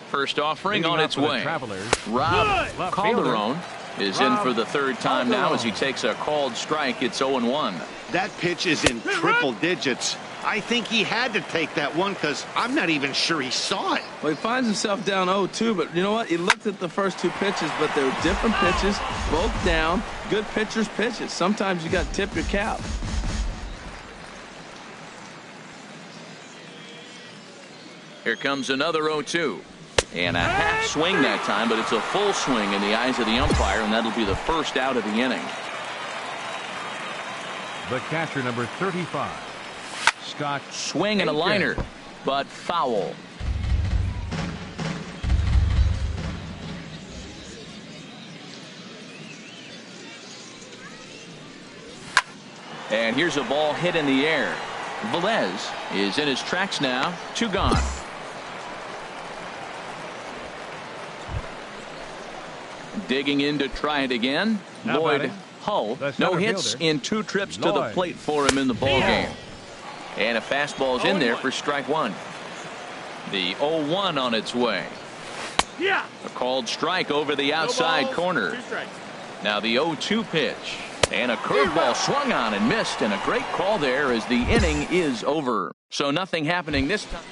First offering on its way. Rob Calderon is in for the 3rd time now as he takes a called strike. It's 0-1. That pitch is in triple digits. I think he had to take that one because I'm not even sure he saw it. Well, he finds himself down 0-2, but you know what? He looked at the first 2 pitches, but they were different pitches, both down. Good pitchers' pitches. Sometimes you got to tip your cap. Here comes another 0-2. And a half swing that time, but it's a full swing in the eyes of the umpire, and that'll be the first out of the inning. The catcher, number 35, Scott. Swing and a liner, but foul. And here's a ball hit in the air. Velez is in his tracks now. 2 gone. Digging in to try it again. Lloyd Hull. No hits in 2 trips to the plate for him in the ball game. And a fastball's in there for strike 1. The 0-1 on its way. A called strike over the outside corner. Now the 0-2 pitch. And a curveball swung on and missed, and a great call there as the inning is over. So nothing happening this time.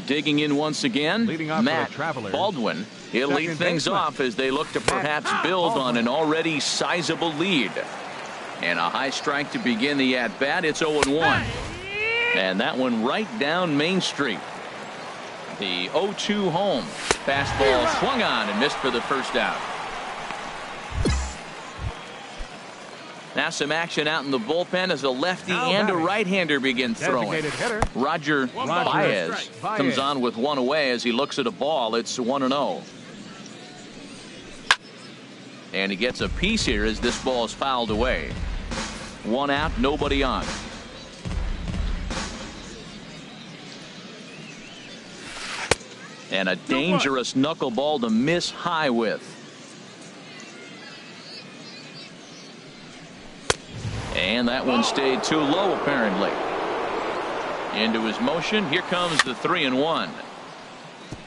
Digging in once again, Matt Baldwin. He'll lead things off as they look to perhaps build on an already sizable lead. And a high strike to begin the at-bat. It's 0-1. And that one right down Main Street. The 0-2 home. Fastball swung on and missed for the first out. Now some action out in the bullpen as a lefty and a right-hander begin throwing. Roger Baez comes on with 1 away as he looks at a ball. It's 1-0. And he gets a piece here as this ball is fouled away. 1 out, nobody on. And a dangerous knuckleball to miss high with. And that one stayed too low, apparently. Into his motion. Here comes the 3-1.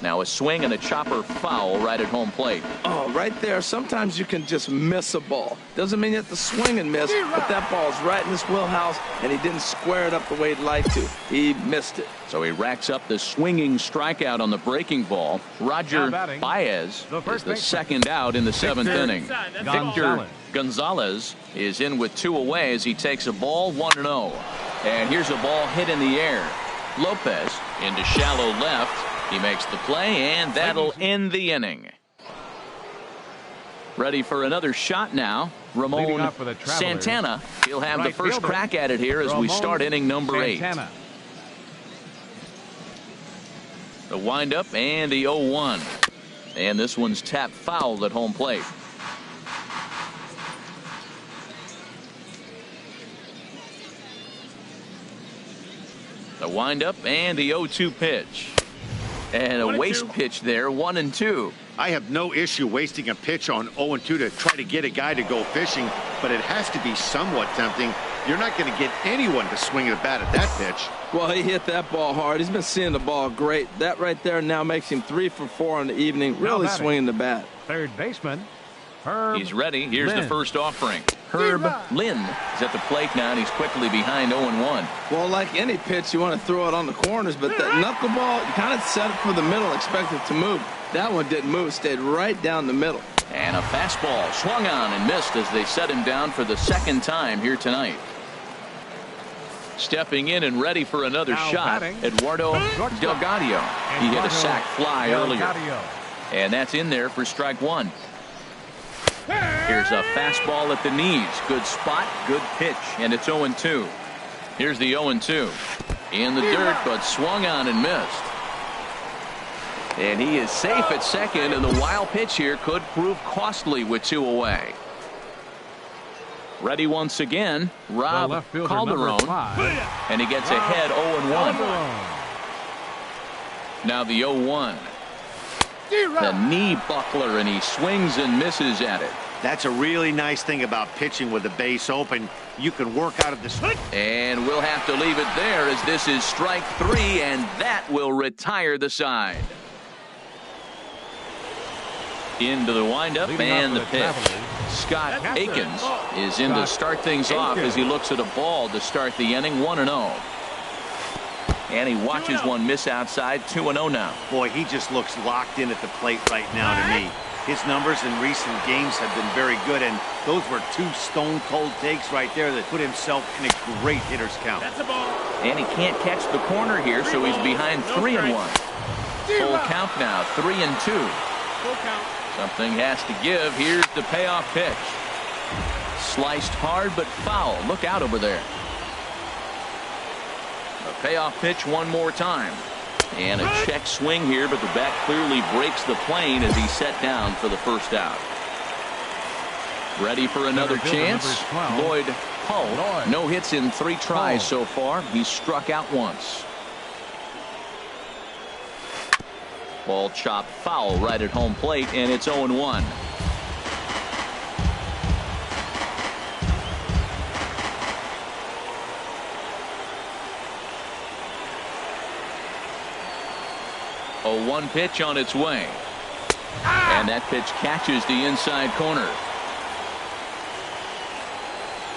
Now a swing and a chopper foul right at home plate. Oh, right there. Sometimes you can just miss a ball. Doesn't mean you have to swing and miss, but that ball's right in his wheelhouse, and he didn't square it up the way he'd like to. He missed it. So he racks up the swinging strikeout on the breaking ball. Roger Baez is the 2nd out in the 7th inning. Victor Gonzalez is in with 2 away as he takes a ball. 1-0. And here's a ball hit in the air. Lopez into shallow left. He makes the play, and that'll end the inning. Ready for another shot now. Ramon Santana. He'll have the first crack at it here as we start inning number 8. The windup and the 0-1. And this one's tapped foul at home plate. The windup and the 0-2 pitch. And a waste pitch there, 1-2. I have no issue wasting a pitch on 0-2 to try to get a guy to go fishing, but it has to be somewhat tempting You're not going to get anyone to swing a bat at that pitch. Well, he hit that ball hard. He's been seeing the ball great. That right there now makes him 3 for 4 on the evening. Really swinging the bat. Third baseman, Herb. He's ready. Here's Lynn. the first offering. Herb Lynn is at the plate now, and he's quickly behind 0-1. Well, like any pitch, you want to throw it on the corners, but that knuckleball, you kind of set it for the middle, expect it to move. That one didn't move, stayed right down the middle. And a fastball swung on and missed as they set him down for the second time here tonight. Stepping in and ready for another shot, Eduardo Delgado. He hit a sac fly earlier. And that's in there for strike one. Here's a fastball at the knees. Good spot, good pitch, and it's 0-2. Here's the 0-2. In the dirt, but swung on and missed. And he is safe at second, and the wild pitch here could prove costly with 2 away. Ready once again, Rob Calderon, and he gets ahead 0-1. Now the 0-1. The knee buckler, and he swings and misses at it. That's a really nice thing about pitching with the base open. You can work out of this. And we'll have to leave it there as this is strike 3, and that will retire the side. Into the windup and the pitch. Scott Akins is in to start things off as he looks at a ball to start the inning. 1-0. And he watches one miss outside. 2-0 now. Boy, he just looks locked in at the plate right now to me. His numbers in recent games have been very good, and those were 2 stone-cold takes right there that put himself in a great hitter's count. And he can't catch the corner here, so he's behind 3-1. Full count now, 3-2. Something has to give. Here's the payoff pitch. Sliced hard but foul. Look out over there. A payoff pitch one more time. And a check swing here, but the bat clearly breaks the plane as he's set down for the first out. Ready for another chance. Lloyd Hull. No hits in 3 tries so far. He's struck out once. Ball chopped foul right at home plate, and it's 0-1. A 1 pitch on its way. And that pitch catches the inside corner.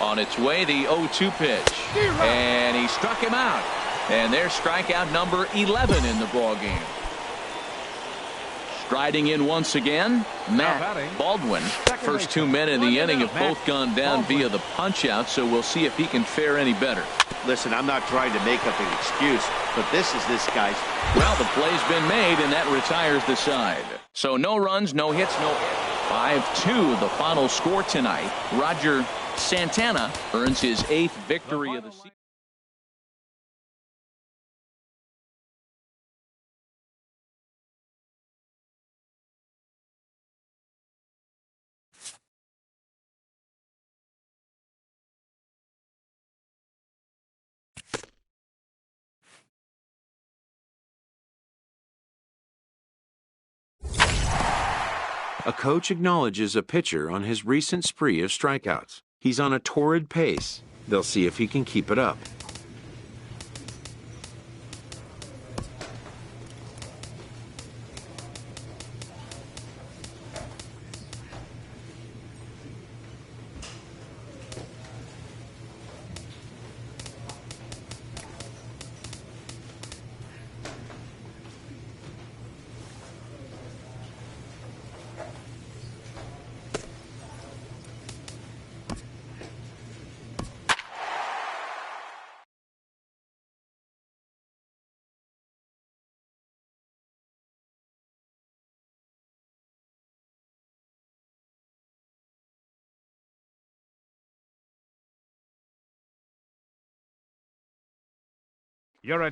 On its way, the 0-2 pitch. And he struck him out. And there's strikeout number 11 in the ballgame. Striding in once again, Matt Baldwin. First 2 men in the inning have both gone down via the punch-out, so we'll see if he can fare any better. Listen, I'm not trying to make up an excuse, but this is this guy's. Well, the play's been made, and that retires the side. So no runs, no hits, no. 5-2, the final score tonight. Roger Santana earns his 8th victory of the season. A coach acknowledges a pitcher on his recent spree of strikeouts. He's on a torrid pace. They'll see if he can keep it up.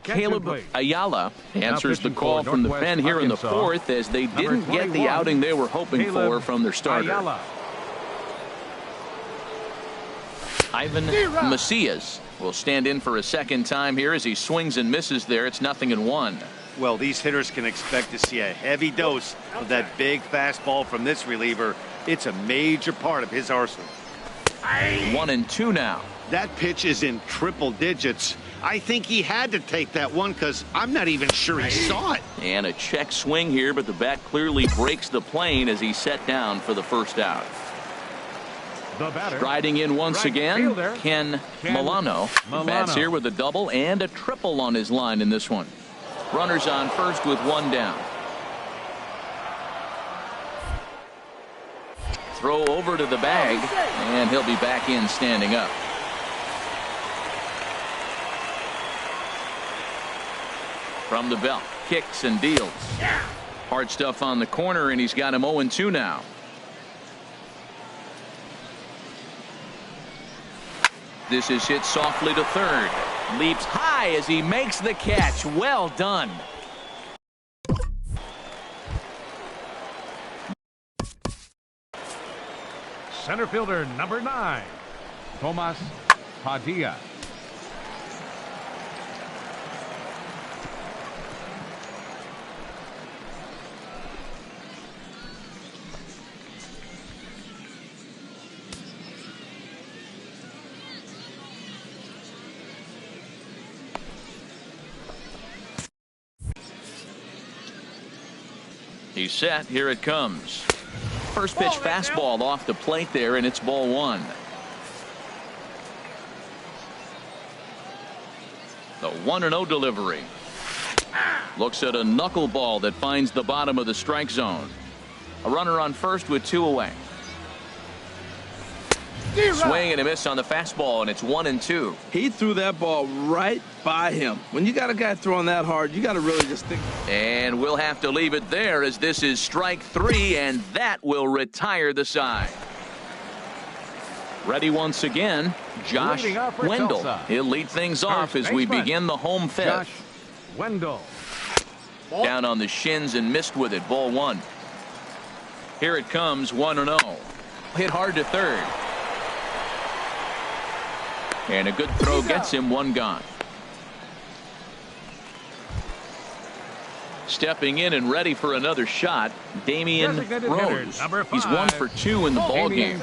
Caleb Ayala answers the call from the pen here in the 4th as they didn't get the outing they were hoping for from their starter. Ivan Macias will stand in for a second time here as he swings and misses there. It's 0-1. Well, these hitters can expect to see a heavy dose of that big fastball from this reliever. It's a major part of his arsenal. 1-2 now. That pitch is in triple digits. I think he had to take that one because I'm not even sure he saw it. And a check swing here, but the bat clearly breaks the plane as he's set down for the first out. Striding in once again, Ken Milano. Bats here with a double and a triple on his line in this one. Runners on first with one down. Throw over to the bag, and he'll be back in standing up. From the belt, kicks and deals. Hard stuff on the corner, and he's got him 0-2 now. This is hit softly to third. Leaps high as he makes the catch. Well done. Center fielder number 9, Tomas Padilla. He's set. Here it comes. First pitch fastball off the plate there, and it's ball one. The 1-0 delivery. Looks at a knuckleball that finds the bottom of the strike zone. A runner on first with 2 away. Swing and a miss on the fastball, and it's 1-2. He threw that ball right by him. When you got a guy throwing that hard, you got to really just think. And we'll have to leave it there as this is strike 3, and that will retire the side. Ready once again, Josh Wendell. He'll lead things off as we begin the home fifth. Josh Wendell. Down on the shins and missed with it. Ball one. Here it comes, 1-0. Hit hard to third. And a good throw gets him one gone. Stepping in and ready for another shot, Damian Rose. He's 1 for 2 in the ball game.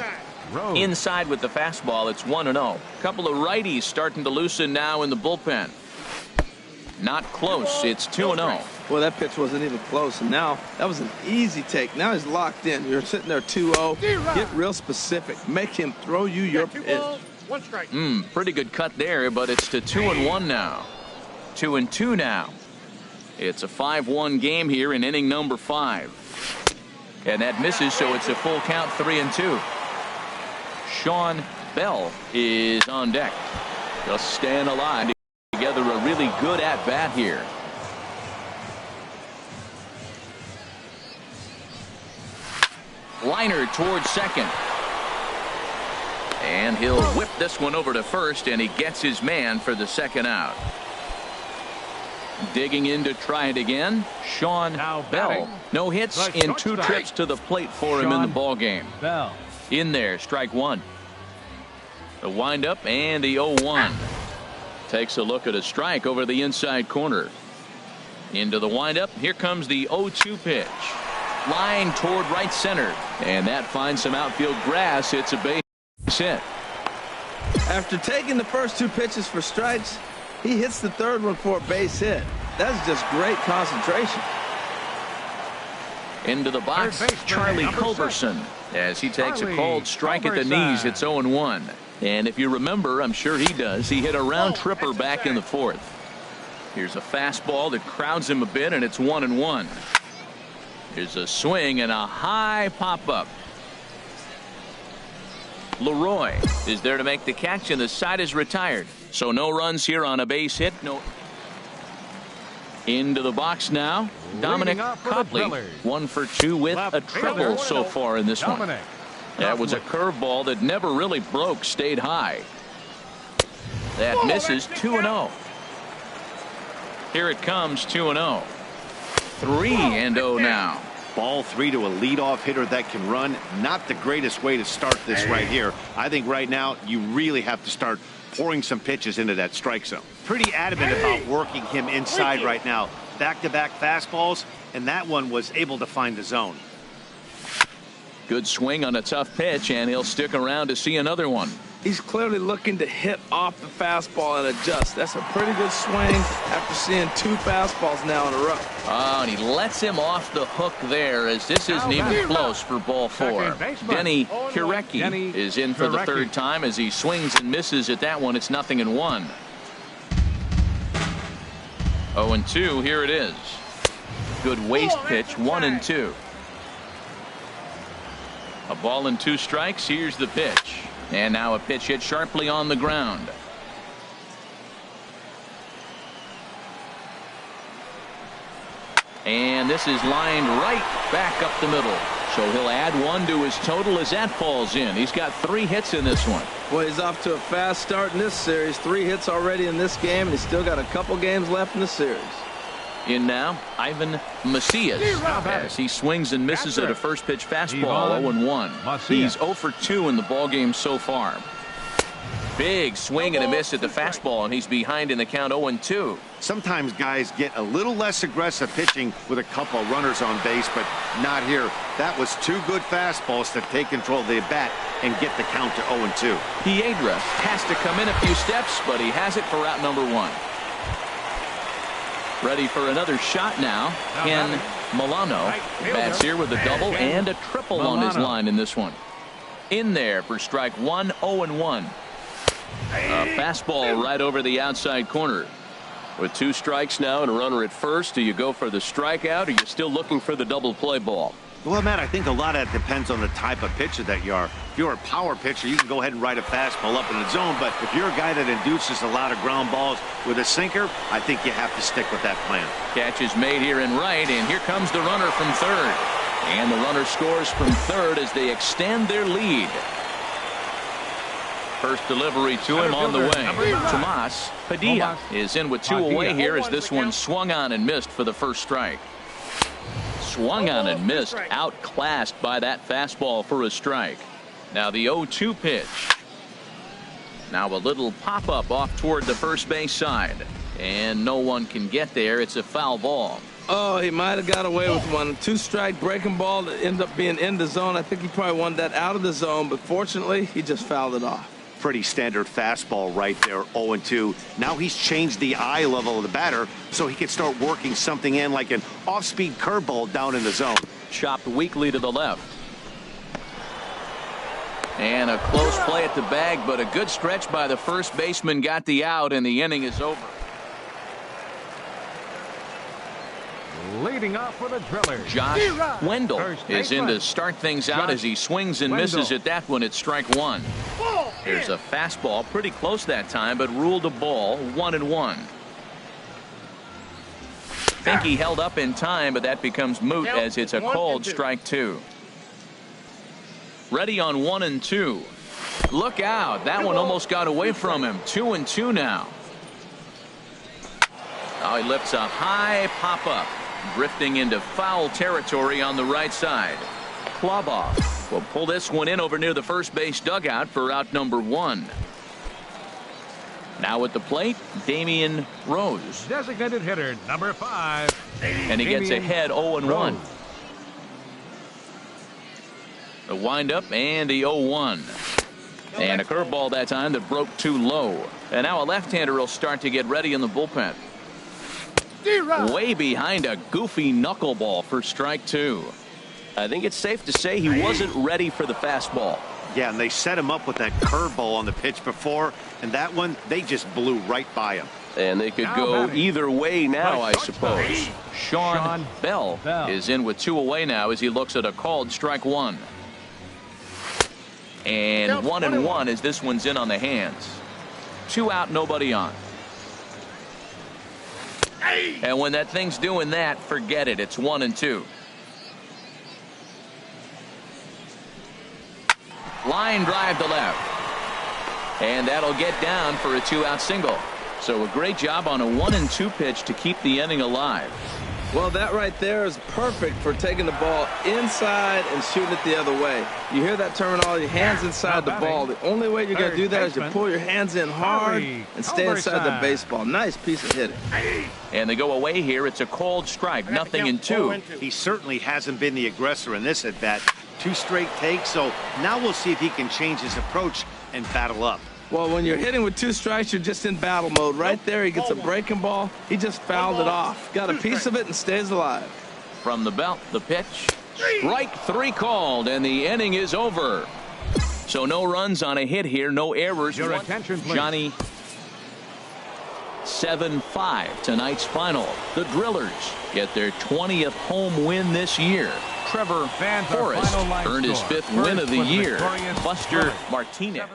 Inside with the fastball, it's 1-0. Couple of righties starting to loosen now in the bullpen. Not close. It's 2-0. Well, that pitch wasn't even close, and now that was an easy take. Now he's locked in. You're sitting there 2-0. Get real specific. Make him throw you your pitch. 1 strike. Pretty good cut there, but it's to 2-1 now. 2-2 now. It's a 5-1 game here in inning number 5. And that misses, so it's a full count, 3-2. Sean Bell is on deck. Just staying alive together, a really good at-bat here. Liner towards second. And he'll whip this one over to first, and he gets his man for the second out. Digging in to try it again, Sean Bell. No hits in 2 trips to the plate for him in the ball game. In there, strike 1. The windup and the 0-1. Takes a look at a strike over the inside corner. Into the windup. Here comes the 0-2 pitch. Line toward right center. And that finds some outfield grass. It's a base hit. After taking the first 2 pitches for strikes, he hits the third one for a base hit. That's just great concentration. Into the box, Charlie Culberson, as he takes a called strike at the knees. It's 0-1. And if you remember, I'm sure he does, he hit a round tripper back in the 4th. Here's a fastball that crowds him a bit, and it's 1-1. Here's a swing and a high pop-up. Leroy is there to make the catch, and the side is retired. So no runs here on a base hit. No. Into the box now, Dominic Copley. 1 for 2 with a triple so far in this one. That was a curveball that never really broke, stayed high. That misses. 2-0. Here it comes, 2-0. 3-0 now. Ball 3 to a leadoff hitter that can run. Not the greatest way to start this right here. I think right now you really have to start pouring some pitches into that strike zone. Pretty adamant about working him inside right now. Back-to-back fastballs, and that one was able to find the zone. Good swing on a tough pitch, and he'll stick around to see another one. He's clearly looking to hit off the fastball and adjust. That's a pretty good swing after seeing 2 fastballs now in a row. Oh, and he lets him off the hook there, as this isn't even close for ball 4. Denny Kurecki is in for the 3rd time as he swings and misses at that one. It's 0-1. 0-2, here it is. Good waist pitch, 1-2. A ball and 2 strikes. Here's the pitch. And now a pitch hit sharply on the ground. And this is lined right back up the middle. So he'll add 1 to his total as that falls in. He's got 3 hits in this one. Well, he's off to a fast start in this series. 3 hits already in this game, and he's still got a couple games left in the series. In now, Ivan Macias, as he swings and misses at a first pitch fastball, 0-1. He's 0 for 2 in the ballgame so far. Big swing and a miss at the fastball, and he's behind in the count, 0-2. Sometimes guys get a little less aggressive pitching with a couple runners on base, but not here. That was 2 good fastballs to take control of the bat and get the count to 0-2. Piedra has to come in a few steps, but he has it for out number 1. Ready for another shot now. Ken Milano bats here with a double and a triple on his line in this one. In there for strike 1, 0-1. A fastball right over the outside corner. With 2 strikes now and a runner at first, do you go for the strikeout, or are you still looking for the double play ball? Well, Matt, I think a lot of that depends on the type of pitcher that you are. If you're a power pitcher, you can go ahead and ride a fastball up in the zone. But if you're a guy that induces a lot of ground balls with a sinker, I think you have to stick with that plan. Catch is made here in right, and here comes the runner from 3rd. And the runner scores from 3rd as they extend their lead. First delivery to him on the way. Tomas Padilla is in with 2 away here as this one swung on and missed for the first strike. Swung on and missed, outclassed by that fastball for a strike. Now the 0-2 pitch. Now a little pop-up off toward the first base side. And no one can get there. It's a foul ball. Oh, he might have got away with one. 2-strike breaking ball that ended up being in the zone. I think he probably wanted that out of the zone, but fortunately, he just fouled it off. Pretty standard fastball right there, 0-2. Now he's changed the eye level of the batter so he can start working something in like an off-speed curveball down in the zone. Chopped weakly to the left. And a close play at the bag, but a good stretch by the first baseman got the out, and the inning is over. Leading off for the Drillers, Josh Wendell is in to start things out as he swings and misses at that one at strike 1. There's a fastball pretty close that time, but ruled a ball, 1-1. Think he held up in time, but that becomes moot as it's a called strike 2. Ready on 1-2. Look out. That one almost got away from him. 2-2 now. Oh, he lifts a high pop-up. Drifting into foul territory on the right side. Klobov will pull this one in over near the first base dugout for out number 1. Now at the plate, Damian Rose. Designated hitter, number 5. And he gets ahead 0-1. The windup and the 0-1. And a curveball that time that broke too low. And now a left-hander will start to get ready in the bullpen. Way behind a goofy knuckleball for strike 2. I think it's safe to say he wasn't ready for the fastball. Yeah, and they set him up with that curveball on the pitch before, and that one, they just blew right by him. And they could go either way now, I suppose. Sean Bell is in with 2 away now as he looks at a called strike 1. And 1-1 as this one's in on the hands. 2 out, nobody on. And when that thing's doing that, forget it. It's 1-2. Line drive to left. And that'll get down for a 2-out single. So a great job on a 1-2 pitch to keep the inning alive. Well, that right there is perfect for taking the ball inside and shooting it the other way. You hear that terminology, hands inside the ball. The only way you're going to do that is to pull your hands in hard and stay inside the baseball. Nice piece of hitting. And they go away here. It's a called strike, 0-2. He certainly hasn't been the aggressor in this at bat. 2 straight takes, so now we'll see if he can change his approach and battle up. Well, when you're hitting with 2 strikes, you're just in battle mode. Right there, he gets a breaking ball. He just fouled it off. Got a piece of it and stays alive. From the belt, the pitch. Strike 3 called, and the inning is over. So no runs on a hit here, no errors. Your attention, please. Johnny, 7-5 tonight's final. The Drillers get their 20th home win this year. Trevor Forrest earned his 5th win of the year. Buster Martinez.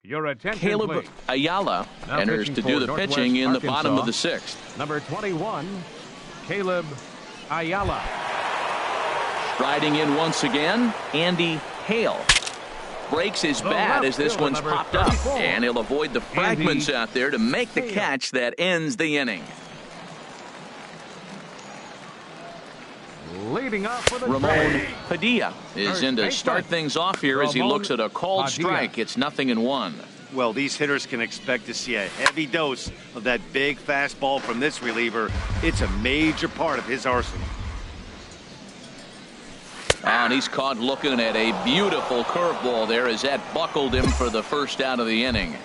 Your attention, Caleb please. Ayala Now enters pitching to do for the Northwest pitching in the Arkansas, bottom of the 6th. Number 21, Caleb Ayala. Striding in once again, Andy Hale. Breaks his bat as this one's popped up, and he'll avoid the fragments out there to make the catch that ends the inning. Leading off with a Ramon Padilla is in to start things off here as he looks at a called strike. It's 0-1. Well, these hitters can expect to see a heavy dose of that big fastball from this reliever. It's a major part of his arsenal. And he's caught looking at a beautiful curveball there as that buckled him for the first out of the inning.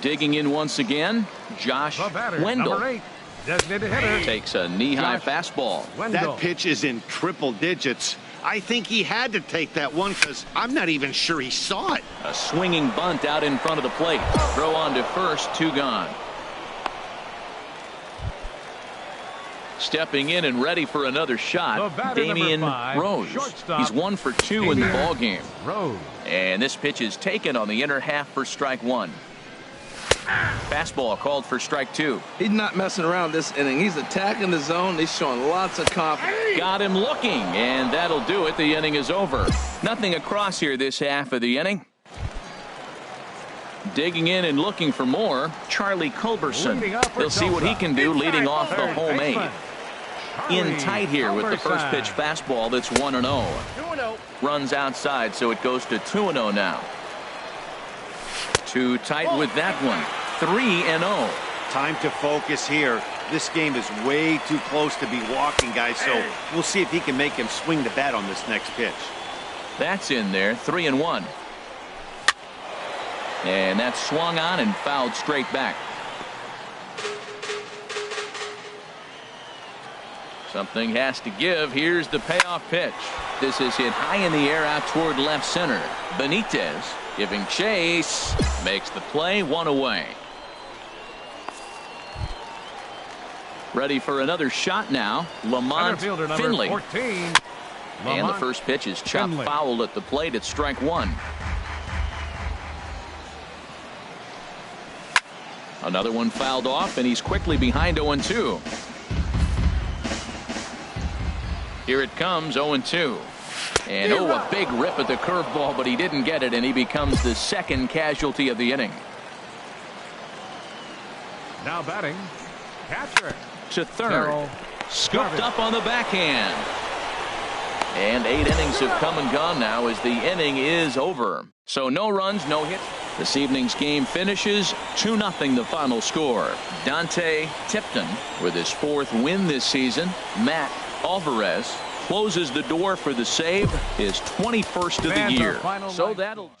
Digging in once again, Josh Wendell. Number 8, designated hitter. Takes a knee-high fastball. That pitch is in triple digits. I think he had to take that one because I'm not even sure he saw it. A swinging bunt out in front of the plate. Throw on to first, 2 gone. Stepping in and ready for another shot, Damian Rose. He's 1 for 2 in the ball game. And this pitch is taken on the inner half for strike 1. Fastball called for strike 2. He's not messing around this inning. He's attacking the zone. He's showing lots of confidence. Got him looking, and that'll do it. The inning is over. Nothing across here this half of the inning. Digging in and looking for more, Charlie Culberson. We'll see what he can do leading off the home 8. In tight here with the first pitch fastball that's 1-0. Runs outside, so it goes to 2-0 now. Too tight with that one. 3-0. Time to focus here. This game is way too close to be walking, guys, so we'll see if he can make him swing the bat on this next pitch. That's in there. 3-1. And that's swung on and fouled straight back. Something has to give. Here's the payoff pitch. This is hit high in the air out toward left center. Benitez giving chase. Makes the play, 1 away. Ready for another shot now. Lamont Finley. 14. And the first pitch is chopped foul at the plate. It's strike 1. Another one fouled off, and he's quickly behind 0-2. Here it comes, 0-2. And a big rip at the curveball, but he didn't get it, and he becomes the second casualty of the inning. Now batting, catcher. To third. Scooped up on the backhand. And 8 innings have come and gone now as the inning is over. So no runs, no hits. This evening's game finishes 2-0 the final score. Dante Tipton with his 4th win this season. Matt Alvarez closes the door for the save, his 21st of the year. So that'll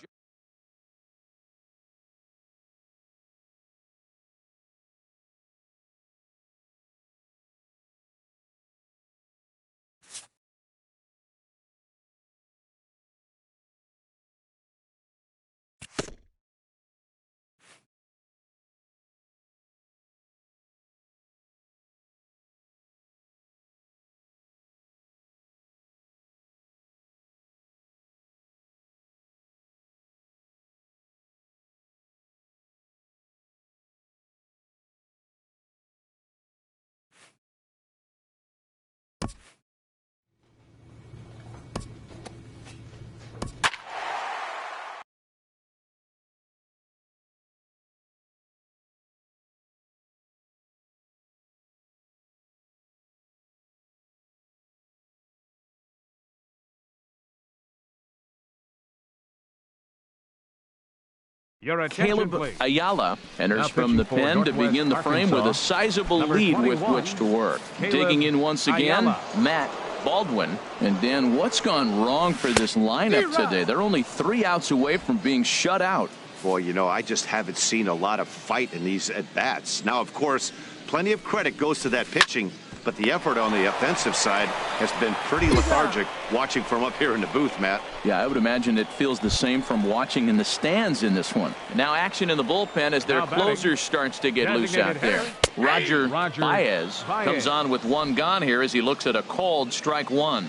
Caleb Ayala enters from the pen to begin the frame with a sizable lead with which to work. Digging in once again, Matt Baldwin. And Dan, what's gone wrong for this lineup today? They're only 3 outs away from being shut out. Boy, you know, I just haven't seen a lot of fight in these at-bats. Now, of course, plenty of credit goes to that pitching, but the effort on the offensive side has been pretty lethargic watching from up here in the booth, Matt. Yeah, I would imagine it feels the same from watching in the stands in this one. Now action in the bullpen as their closer starts to get loose out there. Roger Baez comes on with 1 gone here as he looks at a called strike 1.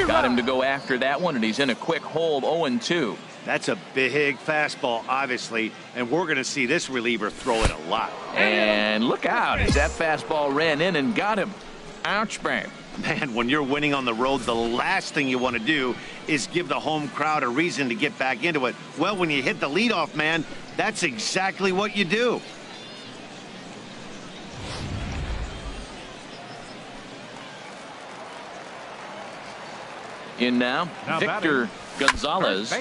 Got him to go after that one, and he's in a quick hold, 0-2. That's a big fastball, obviously, and we're going to see this reliever throw it a lot. And look out as that fastball ran in and got him. Ouch, man. Man, when you're winning on the road, the last thing you want to do is give the home crowd a reason to get back into it. Well, when you hit the leadoff man, that's exactly what you do. In now Victor Gonzalez.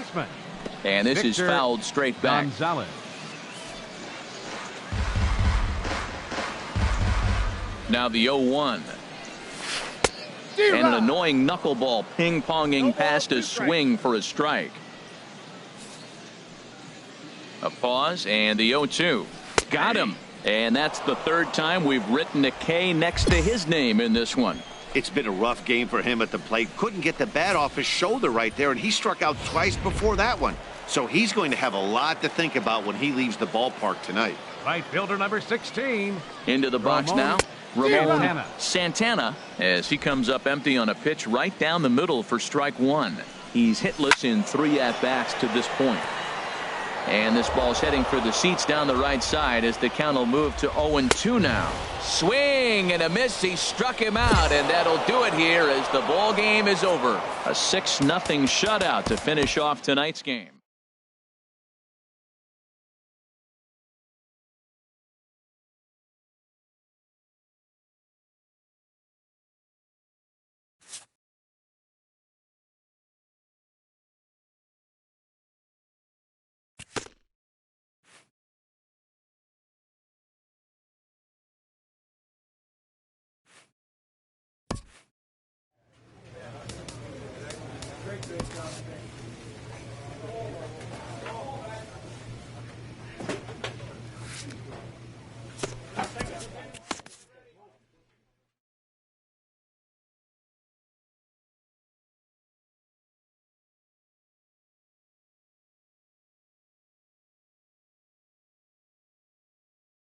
And this is fouled straight back. Gonzalez. Now the 0-1. And an annoying knuckleball ping-ponging past a swing for a strike. A pause and the 0-2. Got him. And that's the 3rd time we've written a K next to his name in this one. It's been a rough game for him at the plate. Couldn't get the bat off his shoulder right there, and he struck out twice before that one. So he's going to have a lot to think about when he leaves the ballpark tonight. Right fielder number 16. Into the box now. Ramon Santana as he comes up empty on a pitch right down the middle for strike 1. He's hitless in 3 at-bats to this point. And this ball's heading for the seats down the right side as the count will move to 0-2 now. Swing and a miss. He struck him out, and that'll do it here as the ball game is over. A 6-0 shutout to finish off tonight's game.